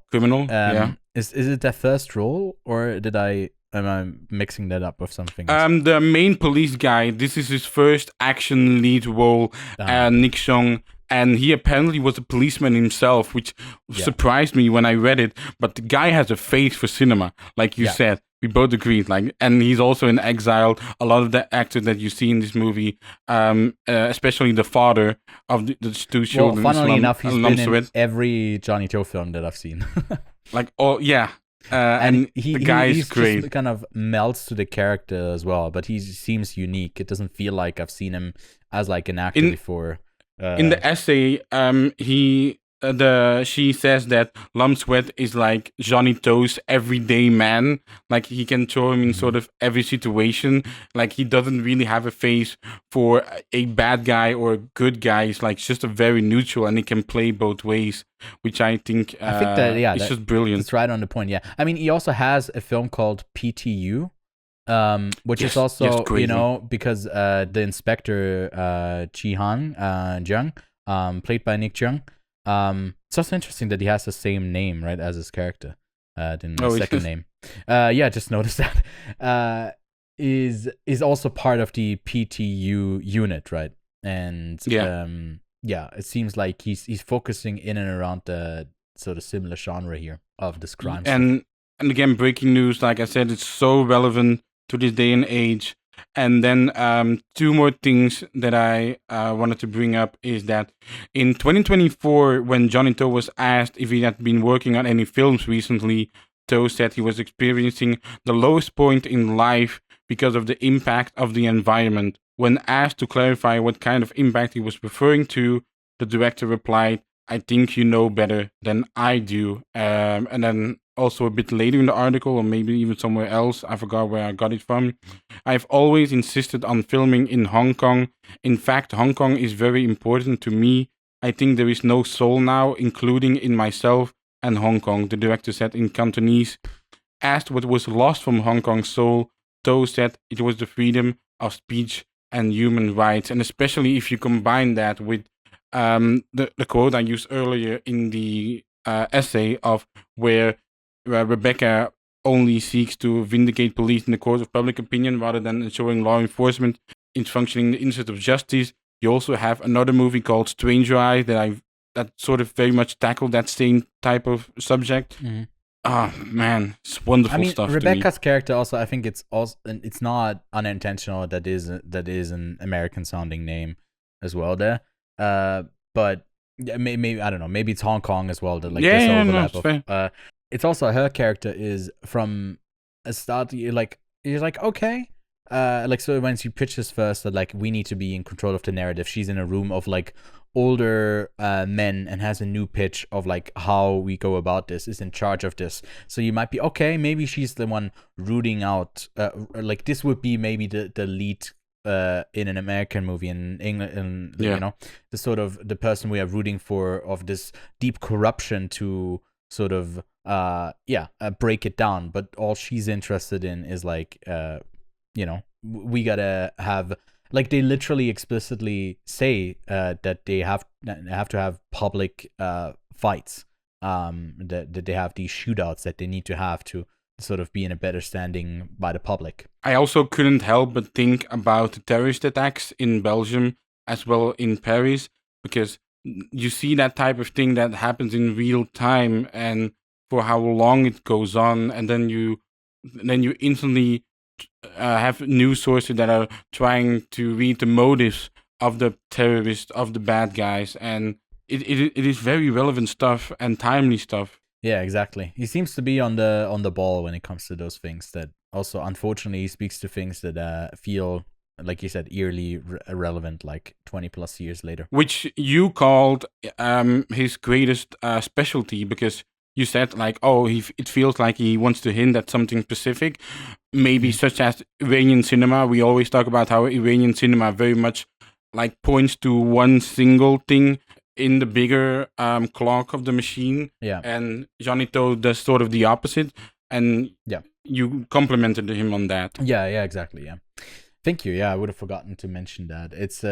Yeah. Is it their first role, or am I mixing that up with something else? The main police guy, this is his first action lead role, Nick Chong, and he apparently was a policeman himself, which surprised me when I read it. But the guy has a face for cinema, like you said. We both agreed, and he's also in Exile. A lot of the actors that you see in this movie, especially the father of the two children. Well, funnily enough, he's been in every Johnnie To film that I've seen. And the guy is great. Just kind of melts to the character as well, but he seems unique. It doesn't feel like I've seen him as like an actor before. In the essay, she says that Lam Sweat is like Johnnie To's everyday man. Like he can throw him in sort of every situation. Like he doesn't really have a face for a bad guy or a good guy. He's like just a very neutral, and he can play both ways, which I think is just brilliant. It's right on the point. Yeah, I mean, he also has a film called PTU. Which is also because the inspector Ji-han Jung, played by Nick Jung. It's also interesting that he has the same name, right, as his character. The second name. Just noticed that. Is also part of the PTU unit, right? And it seems like he's focusing in and around the sort of similar genre here of this crime. And again, breaking news, like I said, it's so relevant to this day and age. And then two more things that I wanted to bring up is that in 2024, when Johnnie To was asked if he had been working on any films recently, To said he was experiencing the lowest point in life because of the impact of the environment. When asked to clarify what kind of impact he was referring to, the director replied, "I think you know better than I do." And then also a bit later in the article, or maybe even somewhere else, I forgot where I got it from, "I've always insisted on filming in Hong Kong. In fact, Hong Kong is very important to me. I think there is no soul now, including in myself and Hong Kong," the director said in Cantonese. Asked what was lost from Hong Kong's soul, To said it was the freedom of speech and human rights. And especially if you combine that with the quote I used earlier in the essay of where Rebecca only seeks to vindicate police in the court of public opinion rather than ensuring law enforcement is functioning in the interest of justice. You also have another movie called Stranger Eyes that sort of very much tackled that same type of subject. Mm-hmm. Oh man, it's wonderful stuff. Rebecca's character also, I think it's not unintentional that is an American sounding name as well there. But maybe I don't know, maybe it's Hong Kong as well. That this overlap of, it's also her character is from a start. You're like okay, like, so when she pitches first that like we need to be in control of the narrative, she's in a room of like older men and has a new pitch of like how we go about this, is in charge of this. So you might be okay, maybe she's the one rooting out like this would be maybe the lead in an American movie in England, and you know, the sort of the person we are rooting for of this deep corruption to sort of break it down. But all she's interested in is like you know, we gotta have, like, they literally explicitly say that they have to have public fights, that they have these shootouts that they need to have to sort of be in a better standing by the public. I also couldn't help but think about the terrorist attacks in Belgium as well in Paris, because you see that type of thing that happens in real time and for how long it goes on, and then you instantly have news sources that are trying to read the motives of the terrorists, of the bad guys, and it is very relevant stuff and timely stuff. Yeah, exactly. He seems to be on the ball when it comes to those things. That also, unfortunately, he speaks to things that feel, like you said, eerily relevant, like 20 plus years later. Which you called his greatest specialty, because you said like, oh, it feels like he wants to hint at something specific, maybe such as Iranian cinema. We always talk about how Iranian cinema very much like points to one single thing in the bigger clock of the machine. Yeah. And Johnnie To does sort of the opposite. And you complimented him on that. Yeah, exactly. Yeah. Thank you. Yeah, I would have forgotten to mention that. It's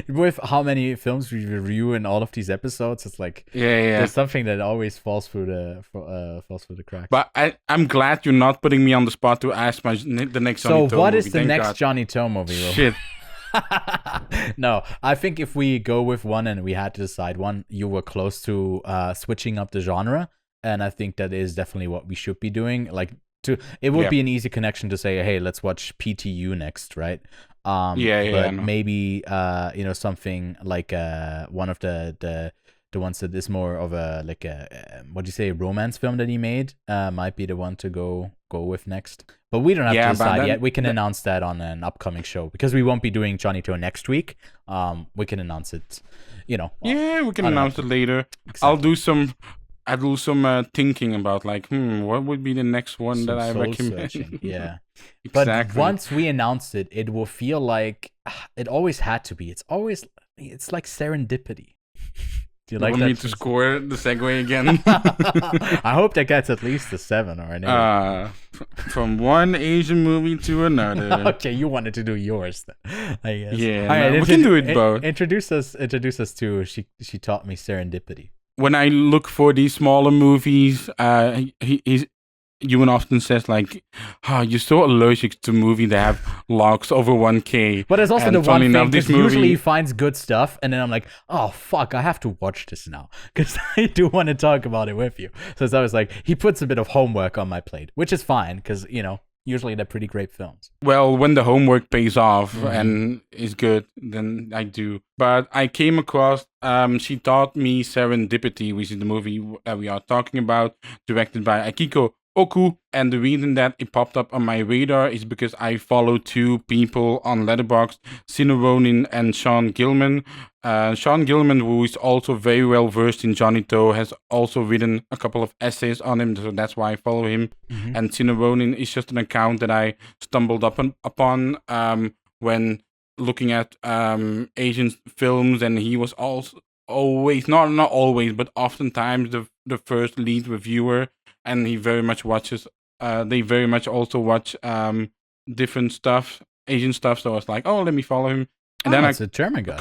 with how many films we review in all of these episodes, it's like there's something that always falls through the cracks. But I'm glad you're not putting me on the spot to ask the next Johnnie To movie. So what is the next Johnnie To movie? Shit. No, I think if we go with one and we had to decide one, you were close to switching up the genre, and I think that is definitely what we should be doing. Like, it would be an easy connection to say, hey, let's watch PTU next, right? But maybe you know, something like one of the ones that is more of a like a what do you say, romance film that he made might be the one to go with next. But we don't have to decide yet. We can announce that on an upcoming show, because we won't be doing Johnnie To next week. We can announce it, you know. Yeah, we can announce it later. Exactly. I'll do some thinking about like, what would be the next one that I recommend? Yeah. Exactly. But once we announce it, it will feel like it always had to be. It's like serendipity. Do you like want that? Me to score the segue again? I hope that gets at least a 7 or an 8. From one Asian movie to another. Okay, you wanted to do yours then, I guess. Yeah, right, we can do it both. Introduce us to She Taught Me Serendipity. When I look for these smaller movies, Ewan often says like, you're so allergic to movies that have logs over 1K. But there's also the one thing, because usually he finds good stuff, and then I'm like, oh fuck, I have to watch this now, because I do want to talk about it with you. So it's always like, he puts a bit of homework on my plate, which is fine, because, you know, usually they're pretty great films. Well, when the homework pays off and is good, then I do. But I came across She Taught Me Serendipity, which is the movie that we are talking about, directed by Akiko Oku. And the reason that it popped up on my radar is because I follow two people on Letterboxd, Sina Ronin and Sean Gilman. Sean Gilman, who is also very well versed in Johnnie To, has also written a couple of essays on him, so that's why I follow him. And Sina Ronin is just an account that I stumbled upon when looking at Asian films, and he was also always, not always, but oftentimes the first lead reviewer, and he very much watches. They very much also watch different stuff, Asian stuff. So I was like, oh, let me follow him. And then it's a German guy.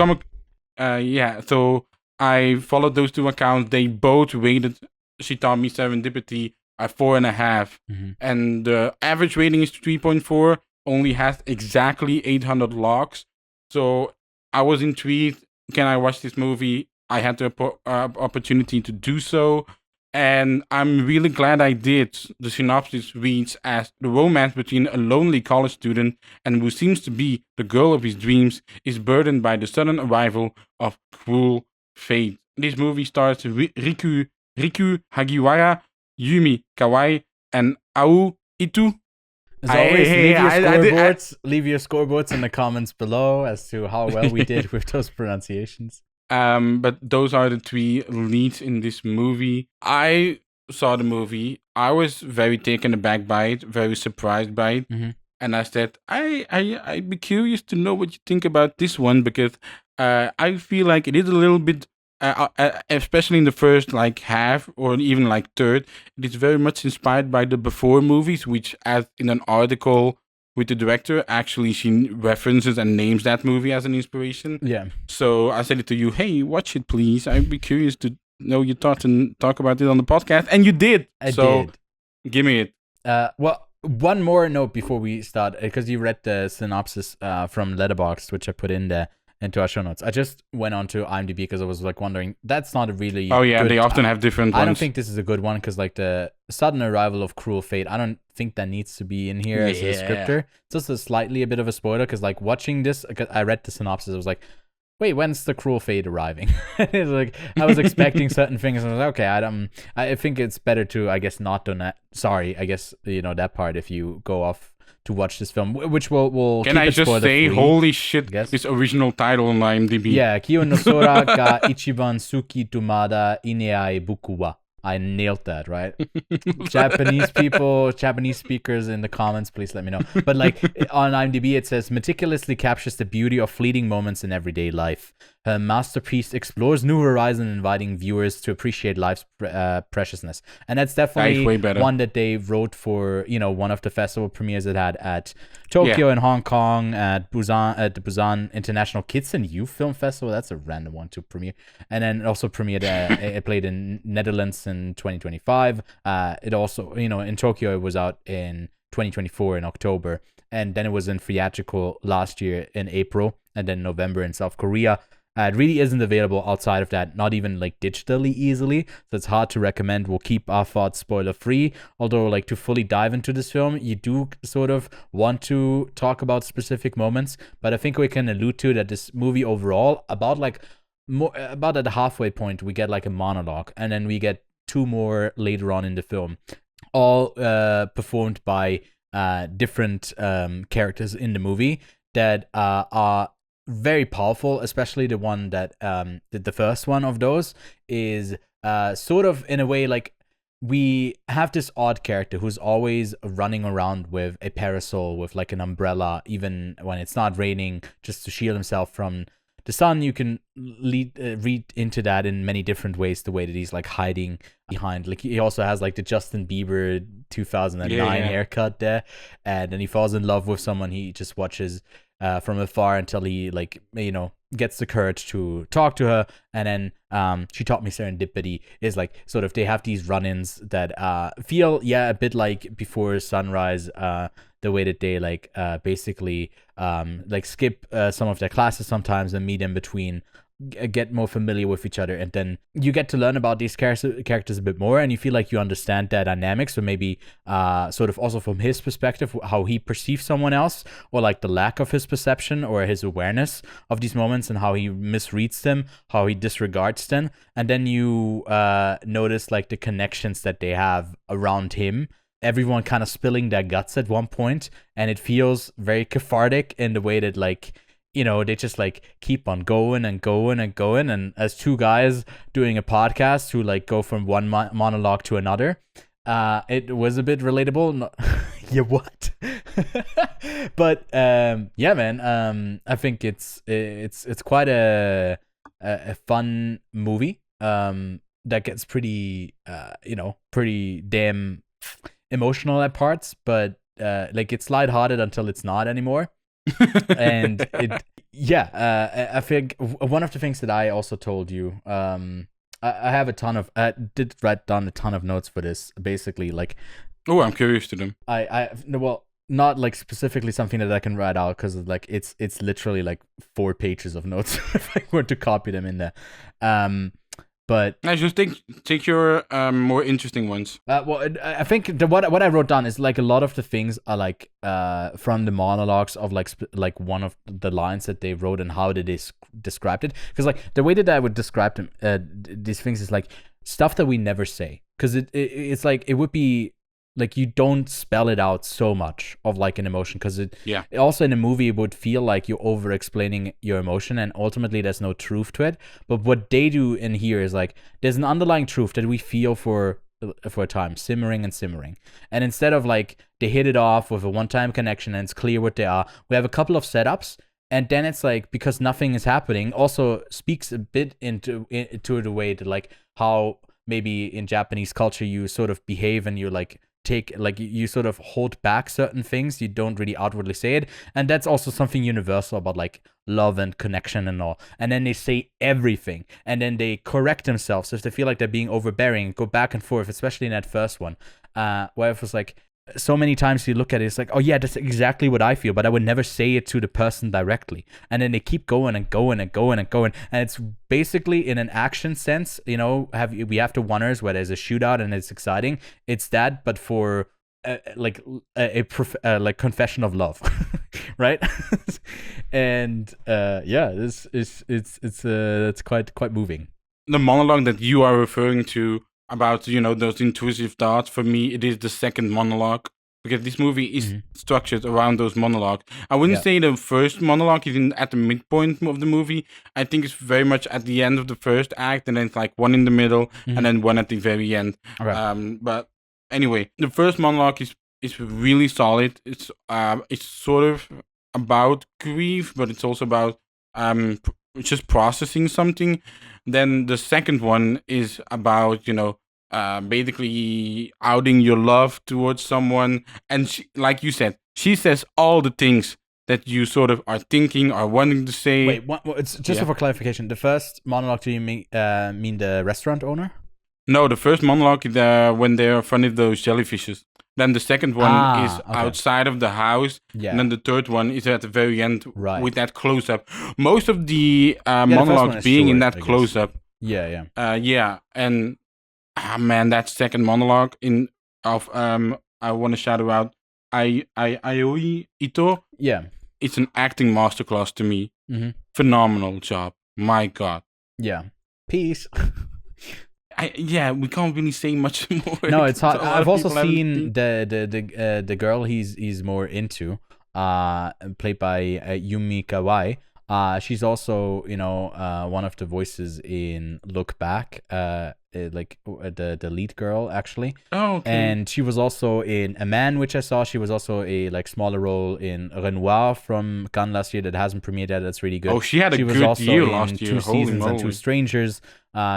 So I followed those two accounts. They both rated She Taught Me Serendipity at 4.5, and the average rating is 3.4. Only has exactly 800 logs. So I was intrigued. Can I watch this movie? I had the opportunity to do so. And I'm really glad I did. The synopsis reads as: the romance between a lonely college student and who seems to be the girl of his dreams is burdened by the sudden arrival of cruel fate. This movie stars Riku Hagiwara, Yumi Kawai, and Ao Itu. As always, leave your scoreboards in the comments below as to how well we did with those pronunciations. But those are the 3 leads in this movie. I saw the movie. I was very taken aback by it, very surprised by it. Mhm. And I said, I'd be curious to know what you think about this one, because I feel like it is a little bit, especially in the first like half or even like third, it is very much inspired by the before movies, which, as in an article with the director, actually she references and names that movie as an inspiration. Yeah. So I said it to you, hey, watch it, please. I'd be curious to know your thoughts and talk about it on the podcast. And you did. I did. Give me it. Well, one more note before we start, because you read the synopsis from Letterboxd, which I put into our show notes. I just went on to IMDb because I was like wondering, that's not a really they often have different ones. I don't think this is a good one because like the sudden arrival of cruel fate, I don't think that needs to be in here as a descriptor. It's just a bit of a spoiler because like watching this, I read the synopsis, I was like, wait, when's the cruel fate arriving? It's like I was expecting certain things, and I was like, okay, I think it's better to, I guess, not do that. Sorry, I guess that part if you go off to watch this film, which will. Can I just say, free, holy shit, this original title on IMDb. Yeah, Kiyo no Sora ga Ichiban Suki Tumada Ineai Buku wa. I nailed that, right? Japanese people, Japanese speakers in the comments, please let me know. But like on IMDb, it says, meticulously captures the beauty of fleeting moments in everyday life. Her masterpiece explores new horizons, inviting viewers to appreciate life's preciousness. And that's definitely one that they wrote for, one of the festival premieres it had at Tokyo and Hong Kong, at the Busan International Kids and Youth Film Festival. That's a random one to premiere. And then it also premiered, it played in Netherlands in 2025. It also, in Tokyo, it was out in 2024 in October. And then it was in theatrical last year in April, and then November in South Korea. It really isn't available outside of that, not even like digitally easily. So it's hard to recommend. We'll keep our thoughts spoiler free. Although like to fully dive into this film, you do sort of want to talk about specific moments. But I think we can allude to that this movie overall, about at the halfway point, we get like a monologue, and then we get 2 more later on in the film, all performed by different characters in the movie that are very powerful, especially the one that the first one of those is sort of in a way like we have this odd character who's always running around with a parasol, with like an umbrella, even when it's not raining, just to shield himself from the sun. You can read into that in many different ways, the way that he's like hiding behind, like he also has like the Justin Bieber 2009 haircut there, and then he falls in love with someone he just watches from afar until he gets the courage to talk to her. And then She Taught Me Serendipity is like sort of, they have these run-ins that feel a bit like Before Sunrise, the way that they basically skip some of their classes sometimes and meet in between, get more familiar with each other, and then you get to learn about these characters a bit more, and you feel like you understand their dynamics, so maybe sort of also from his perspective, how he perceives someone else, or like the lack of his perception or his awareness of these moments, and how he misreads them, how he disregards them. And then you notice like the connections that they have around him, everyone kind of spilling their guts at one point, and it feels very cathartic in the way that they just keep on going and going and going. And as 2 guys doing a podcast who go from one monologue to another, it was a bit relatable. Yeah, what? But man, I think it's quite a fun movie that gets pretty pretty damn emotional at parts, but it's lighthearted until it's not anymore. And I think one of the things that I also told you, I have did write down a ton of notes for this, basically I'm curious to them. Well, not specifically something that I can write out, because it's literally 4 pages of notes if I were to copy them in there. But I just take your more interesting ones. I think what I wrote down is a lot of the things are from the monologues of one of the lines that they wrote and how they described it. Because the way that I would describe them, these things is stuff that we never say. Because it's it would be like you don't spell it out so much of like an emotion, because it Yeah. also in a movie it would feel like you're over explaining your emotion, and ultimately there's no truth to it. But what they do in here is like there's an underlying truth that we feel for a time, simmering and simmering, and instead of like they hit it off with a one-time connection and it's clear what they are, we have a couple of setups, and then it's like, because nothing is happening, also speaks a bit into the way that like how maybe in Japanese culture you sort of behave, and you like take like you sort of hold back certain things, you don't really outwardly say it, and that's also something universal about like love and connection and all. And then they say everything, and then they correct themselves if they feel like they're being overbearing, go back and forth, especially in that first one, where it was like so many times you look at it, it's like, oh yeah, that's exactly what I feel, but I would never say it to the person directly. And then they keep going and going and going and going, and it's basically in an action sense, we have the oneers where there's a shootout and it's exciting. It's that, but for like like confession of love, right? And this is it's quite moving. The monologue that you are referring to about, those intrusive thoughts, for me, it is the second monologue, because this movie is structured around those monologues. I wouldn't say the first monologue is at the midpoint of the movie. I think it's very much at the end of the first act, and then it's like one in the middle, and then one at the very end. Okay. But anyway, the first monologue is really solid. It's sort of about grief, but it's also about just processing something. Then the second one is about, basically outing your love towards someone. And she, like you said, she says all the things that you sort of are thinking or wanting to say. Wait, it's just for clarification. The first monologue, do you mean the restaurant owner? No, the first monologue is when they're fronted those jellyfishes. Then the second one is outside of the house. Yeah. And then the third one is at the very end with that close-up. Most of the monologues being short, in that close-up. Yeah. And man, that second monologue I want to shout out Aoi Ito. Yeah. It's an acting masterclass to me. Mm-hmm. Phenomenal job. My God. Yeah. Peace. We can't really say much more. No, it's hard. I've also seen the girl he's more into, played by Yumi Kawai. She's also one of the voices in Look Back, like the lead girl actually. Oh, okay. And she was also in A Man, which I saw. She was also a like smaller role in Renoir from Cannes last year that hasn't premiered yet. That's really good. Oh, she had a good year last year. 2 Seasons and 2 Strangers.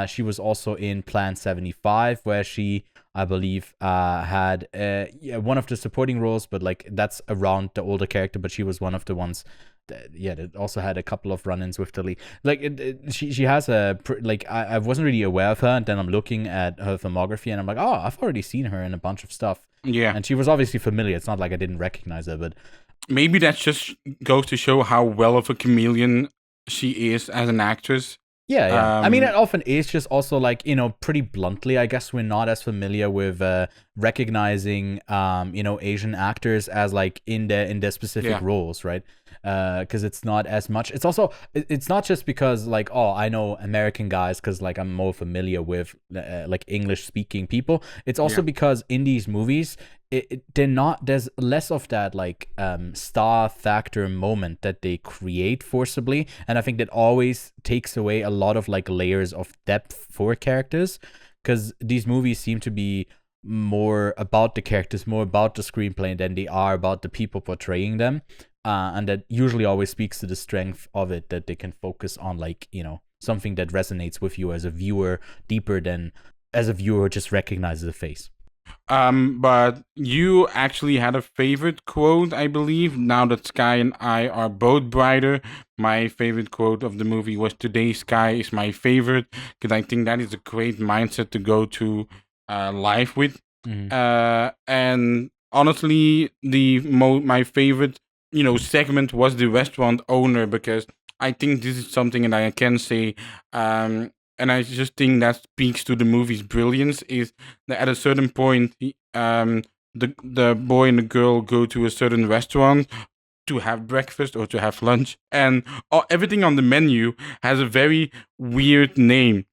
She was also in Plan 75, where she, I believe, had one of the supporting roles, but like that's around the older character. But she was one of the ones that also had a couple of run-ins with the lead. Like she has I wasn't really aware of her, and then I'm looking at her filmography, and I'm like, oh, I've already seen her in a bunch of stuff. Yeah, and she was obviously familiar. It's not like I didn't recognize her, but maybe that just goes to show how well of a chameleon she is as an actress. Yeah. I mean, it often is just also like, pretty bluntly, I guess we're not as familiar with recognizing, Asian actors as like in their specific roles, right? Because it's not as much. It's also, it's not just because like, oh, I know American guys because like I'm more familiar with like English speaking people. It's also because in these movies, there's less of that like star factor moment that they create forcibly, and I think that always takes away a lot of like layers of depth for characters, because these movies seem to be more about the characters, more about the screenplay than they are about the people portraying them, and that usually always speaks to the strength of it, that they can focus on like something that resonates with you as a viewer deeper than as a viewer who just recognizes the face. But you actually had a favorite quote, I believe. Now that Sky and I are both brighter, my favorite quote of the movie was, "Today's Sky is my favorite," because I think that is a great mindset to go to life with. Mm-hmm. And honestly, my favorite, segment was the restaurant owner, because I think this is something that I can say. And I just think that speaks to the movie's brilliance, is that at a certain point, the boy and the girl go to a certain restaurant to have breakfast or to have lunch, and everything on the menu has a very weird name.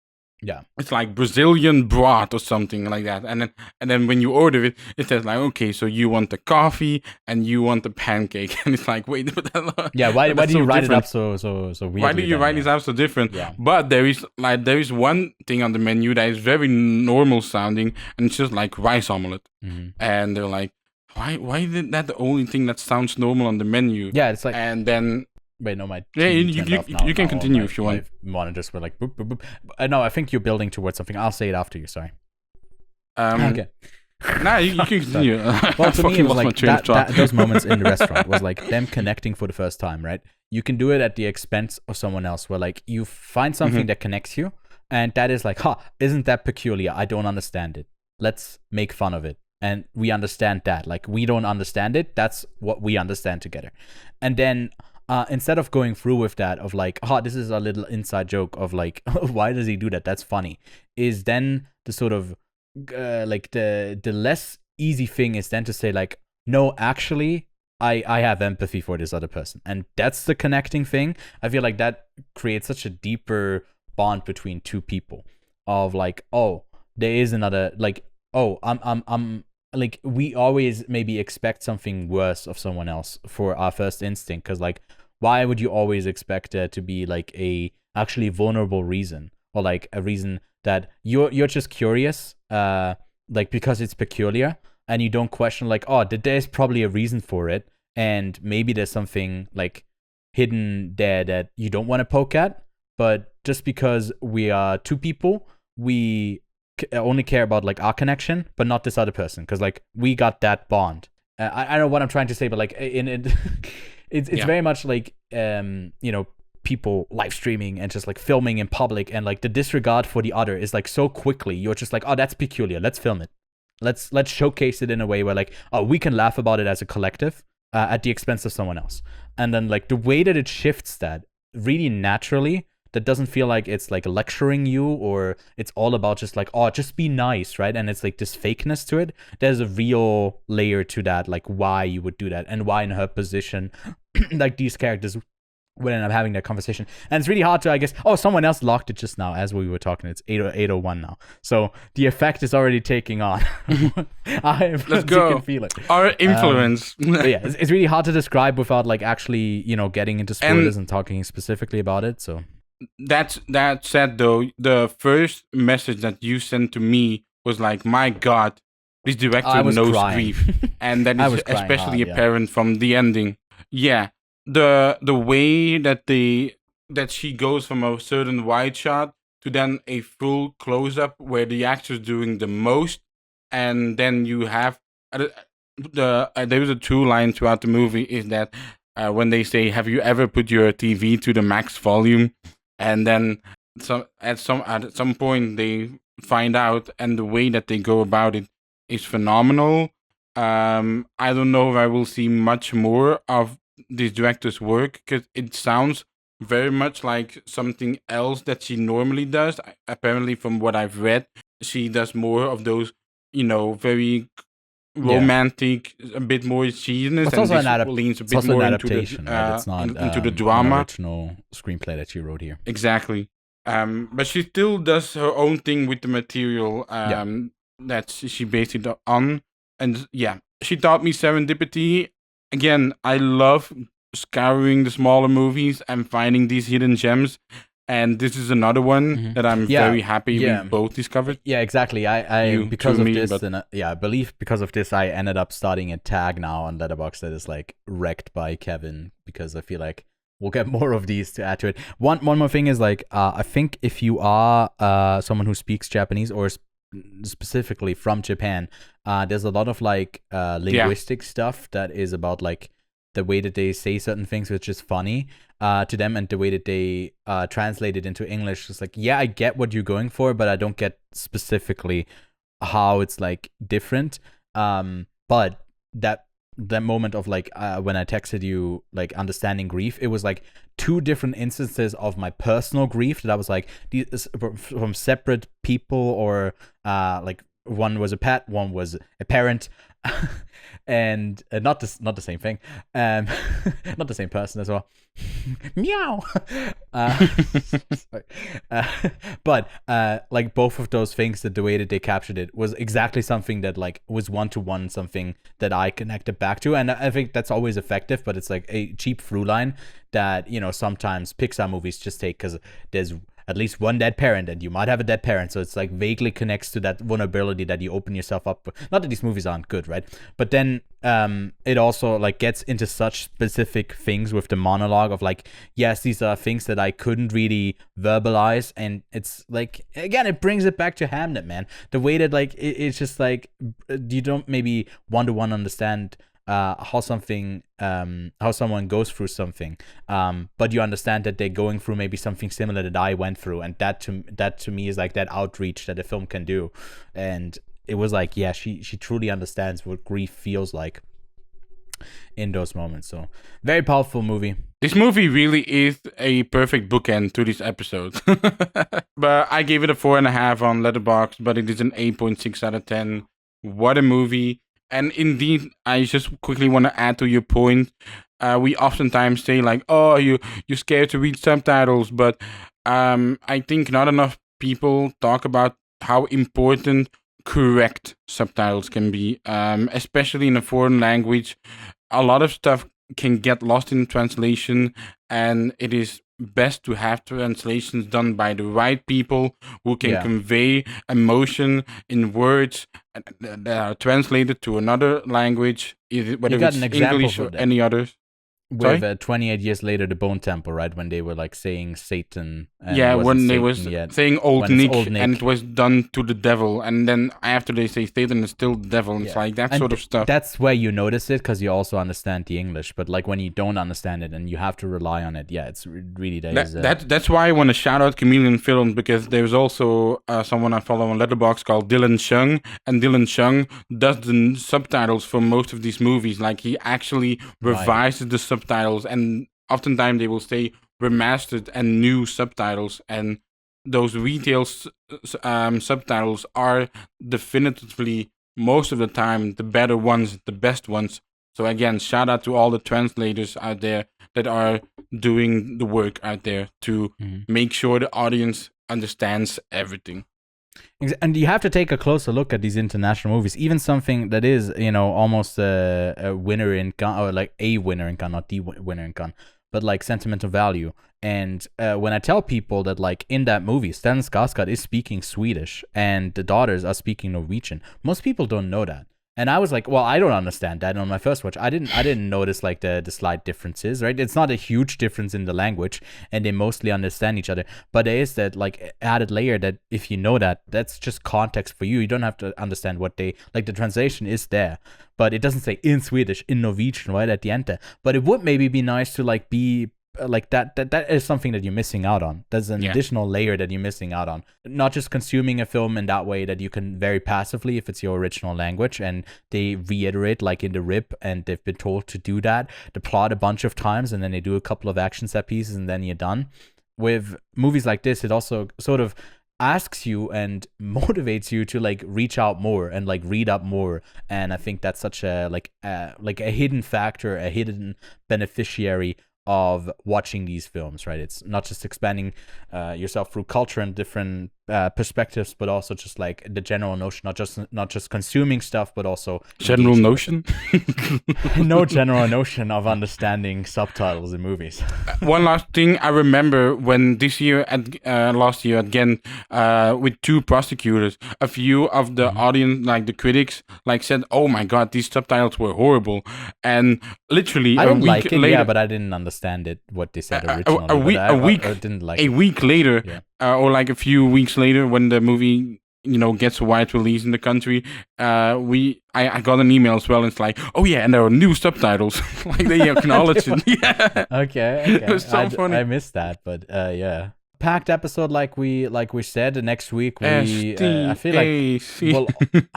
Yeah. It's like Brazilian broth or something like that. And then when you order it, it says like, okay, so you want the coffee and you want the pancake. And it's like, wait, Yeah, why do you write it up so weirdly? Why do you write it up so different? Yeah. But there is one thing on the menu that is very normal sounding, and it's just like rice omelet. And they're like, why is that the only thing that sounds normal on the menu? Yeah, it's like, and then wait, no, my yeah, TV turned off now. you can Now continue my- if you want. My monitors were like boop, boop, boop. No, I think you're building towards something. I'll say it after you. Sorry. Okay. Nah, you can continue. Well, to me, it was like those moments in the restaurant was like them connecting for the first time, right? You can do it at the expense of someone else, where like you find something that connects you, and that is like, isn't that peculiar? I don't understand it. Let's make fun of it. And we understand that. Like, we don't understand it. That's what we understand together. And then instead of going through with that of like, this is a little inside joke of like, why does he do that? That's funny. Is then the sort of like the less easy thing is then to say like, no, actually, I have empathy for this other person. And that's the connecting thing. I feel like that creates such a deeper bond between two people of like, oh, there is another, like, oh, I'm like, we always maybe expect something worse of someone else for our first instinct, because like, why would you always expect there to be like a actually vulnerable reason, or like a reason that you're just curious, like because it's peculiar, and you don't question like, oh, there's probably a reason for it, and maybe there's something like hidden there that you don't want to poke at, but just because we are two people, we only care about like our connection, but not this other person, because like we got that bond. I don't know what I'm trying to say, but like in it, it's very much like people live streaming and just like filming in public, and like the disregard for the other is like so quickly you're just like, oh, that's peculiar, let's film it, let's showcase it in a way where like, oh, we can laugh about it as a collective at the expense of someone else. And then like the way that it shifts that really naturally, that doesn't feel like it's like lecturing you, or it's all about just like, oh, just be nice, right? And it's like this fakeness to it. There's a real layer to that, like why you would do that, and why in her position, like these characters would end up having that conversation. And it's really hard to, I guess, oh, someone else locked it just now as we were talking. It's 8:01 now. So the effect is already taking on. Let's go. You can feel it. Our influence. Yeah, it's really hard to describe without like actually, getting into spoilers and talking specifically about it. So that said, though, the first message that you sent to me was like, my God, this director knows grief. And that is especially apparent from the ending. Yeah. The way that she goes from a certain wide shot to then a full close-up where the actor's doing the most, and then you have there's a true line throughout the movie, is that when they say, have you ever put your TV to the max volume? And then at some point they find out, and the way that they go about it is phenomenal. I don't know if I will see much more of this director's work, because it sounds very much like something else that she normally does. Apparently, from what I've read, she does more of those, very romantic, a bit more cheesiness. It's also leans a bit more into the drama. An original screenplay that she wrote here. Exactly. But she still does her own thing with the material that she based it on. And yeah, She Taught Me Serendipity. Again, I love scouring the smaller movies and finding these hidden gems. And this is another one that I'm very happy we both discovered. Yeah, exactly. I believe because of this, I ended up starting a tag now on Letterboxd that is like wrecked by Kevin, because I feel like we'll get more of these to add to it. One more thing is like, I think if you are someone who speaks Japanese, or specifically from Japan, there's a lot of like linguistic stuff that is about like the way that they say certain things, which is funny to them, and the way that they translate it into English. It's like, yeah, I get what you're going for, but I don't get specifically how it's like different. But that moment of like when I texted you like understanding grief, it was like two different instances of my personal grief that I was like, these from separate people, or like one was a pet, one was a parent. And not the same thing, not the same person as well. Meow. Sorry. But like both of those things, that the way that they captured it was exactly something that like was one-to-one, something that I connected back to, and I think that's always effective. But it's like a cheap through line that, you know, sometimes Pixar movies just take, because there's at least one dead parent, and you might have a dead parent, so it's like vaguely connects to that vulnerability that you open yourself up. Not that these movies aren't good, right? But then it also like gets into such specific things with the monologue of like, yes, these are things that I couldn't really verbalize, and it's like, again, it brings it back to Hamnet, man. The way that like it's just like, you don't maybe one-to-one understand how someone goes through something, but you understand that they're going through maybe something similar that I went through, and that to me is like that outreach that a film can do. And it was like, yeah, she truly understands what grief feels like in those moments. So very powerful movie. This movie really is a perfect bookend to this episode. But I gave it a 4.5 on Letterboxd, but it is an 8.6 out of 10. What a movie. And indeed, I just quickly want to add to your point. We oftentimes say like, oh, you're scared to read subtitles, but I think not enough people talk about how important correct subtitles can be, especially in a foreign language. A lot of stuff can get lost in translation, and it is best to have translations done by the right people who can convey emotion in words that are translated to another language, whether it's English or any others. With 28 years later, the Bone Temple, right? When they were like saying Satan. And when they were saying Old Nick, and it was done to the devil. And then after they say Satan is still the devil. And it's like that sort of stuff. That's where you notice it, because you also understand the English. But like when you don't understand it and you have to rely on it, it's really that's why I want to shout out Chameleon Film, because there's also someone I follow on Letterboxd called Dylan Chung. And Dylan Chung does the subtitles for most of these movies. Like he actually revises the subtitles, and oftentimes they will say remastered and new subtitles, and those retail subtitles are definitively most of the time the better ones, the best ones. So again, shout out to all the translators out there that are doing the work out there to make sure the audience understands everything. And you have to take a closer look at these international movies, even something that is, you know, almost a winner in Cannes, or like a winner in Cannes, not the winner in Cannes, but like Sentimental Value. And when I tell people that like in that movie, Stellan Skarsgård is speaking Swedish and the daughters are speaking Norwegian, most people don't know that. And I was like, well, I don't understand that on my first watch. I didn't notice like the slight differences, right? It's not a huge difference in the language, and they mostly understand each other. But there is that like added layer that if you know that, that's just context for you. You don't have to understand what they like. The translation is there, but it doesn't say in Swedish, in Norwegian, right at the end there. But it would maybe be nice to like be like that is something that you're missing out on. There's an additional layer that you're missing out on. Not just consuming a film in that way that you can very passively if it's your original language, and they reiterate like in The Rip, and they've been told to do that, the plot a bunch of times, and then they do a couple of action set pieces and then you're done. With movies like this, it also sort of asks you and motivates you to like reach out more and like read up more. And I think that's such a like a hidden factor, a hidden beneficiary of watching these films, right? It's not just expanding yourself through culture and different perspectives, but also just like the general notion, not just consuming stuff, but also general notion. No general notion of understanding subtitles in movies. One last thing, I remember when this year last year again with two prosecutors, a few of the audience, like the critics, like said, "Oh my god, these subtitles were horrible," and literally I didn't like it, later, but I didn't understand it what they said originally. A week later, or like a few weeks later, when the movie gets a wide release in the country, I got an email as well. And it's like, oh yeah, and there are new subtitles. Like they acknowledge it. Yeah. Okay. It was so funny. I missed that, but yeah. Packed episode, like we said. Next week I feel like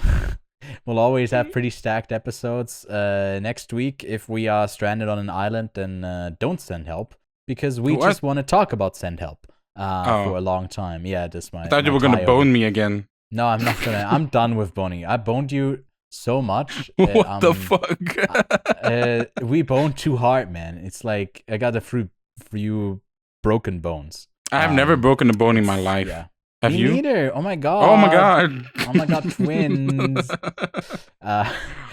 we'll always have pretty stacked episodes. Next week, if we are stranded on an island, then don't send help, because we just want to talk about send help for a long time. Yeah, that's my. I thought you were gonna bone me again. No, I'm not gonna. I'm done with boning. I boned you so much. What the fuck? We boned too hard, man. It's like I got the fruit for you broken bones. I have never broken a bone in my life. Yeah. Have Me you? neither. Oh my god. Oh my god. Oh my god, twins.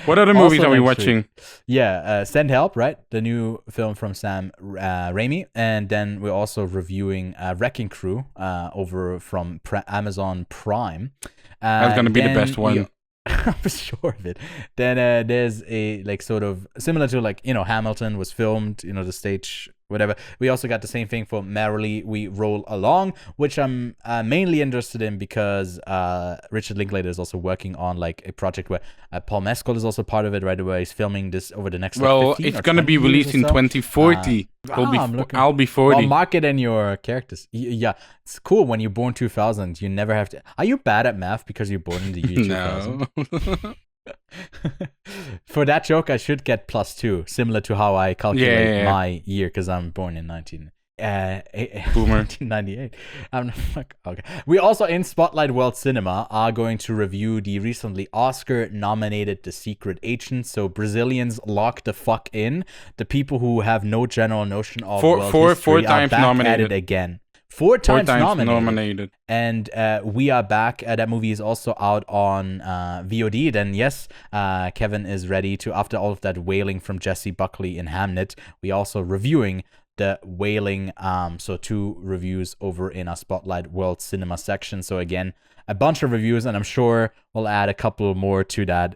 What other movies also are we next watching? week, Yeah, Send Help, right? The new film from Sam Raimi. And then we're also reviewing Wrecking Crew over from Amazon Prime. That's gonna be the best one. I'm sure of it. Then there's a like sort of similar to like, you know, Hamilton was filmed, you know, the stage, whatever. We also got the same thing for Merrily We Roll Along, which I'm mainly interested in because Richard Linklater is also working on like a project where Paul Mescal is also part of it, right? Where he's filming this over the next like, 15 it's or gonna 20 be years released or in so. 2040. I'll be 40. Well, mark it in your characters. Yeah, it's cool when you're born 2000. You never have to. Are you bad at math because you're born in the year 2000? No. For that joke, I should get +2, similar to how I calculate Yeah. my year because I'm born in Boomer. 1998. Okay. We also in Spotlight World Cinema are going to review the recently Oscar-nominated The Secret Agent. So Brazilians lock the fuck in. The people who have no general notion of world history four are times back nominated. at it again. Four times nominated. And we are back. That movie is also out on VOD. Then yes, Kevin is ready to, after all of that wailing from Jesse Buckley in Hamnet, we also reviewing the Wailing. So 2 reviews over in our Spotlight World Cinema section. So again, a bunch of reviews, and I'm sure we'll add a couple more to that,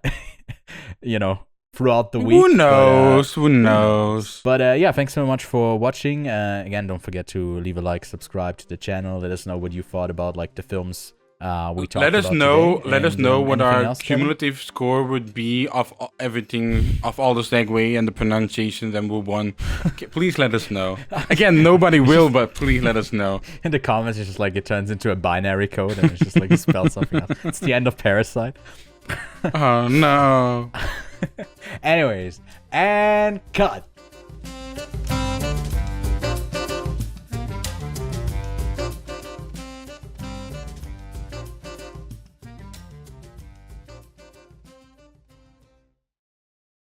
you know, throughout the week. Who knows? Who knows? But yeah, thanks so much for watching. Again, don't forget to leave a like, subscribe to the channel. Let us know what you thought about like the films we talked about today. Let us know what anything our else, Kevin? cumulative score would be of everything, of all the segue and the pronunciations, and we won. Okay, please let us know. Again, nobody will, but please let us know. In the comments, it's just like it turns into a binary code, and it's just like you spell something else. It's the end of Parasite. Oh no. Anyways, and cut.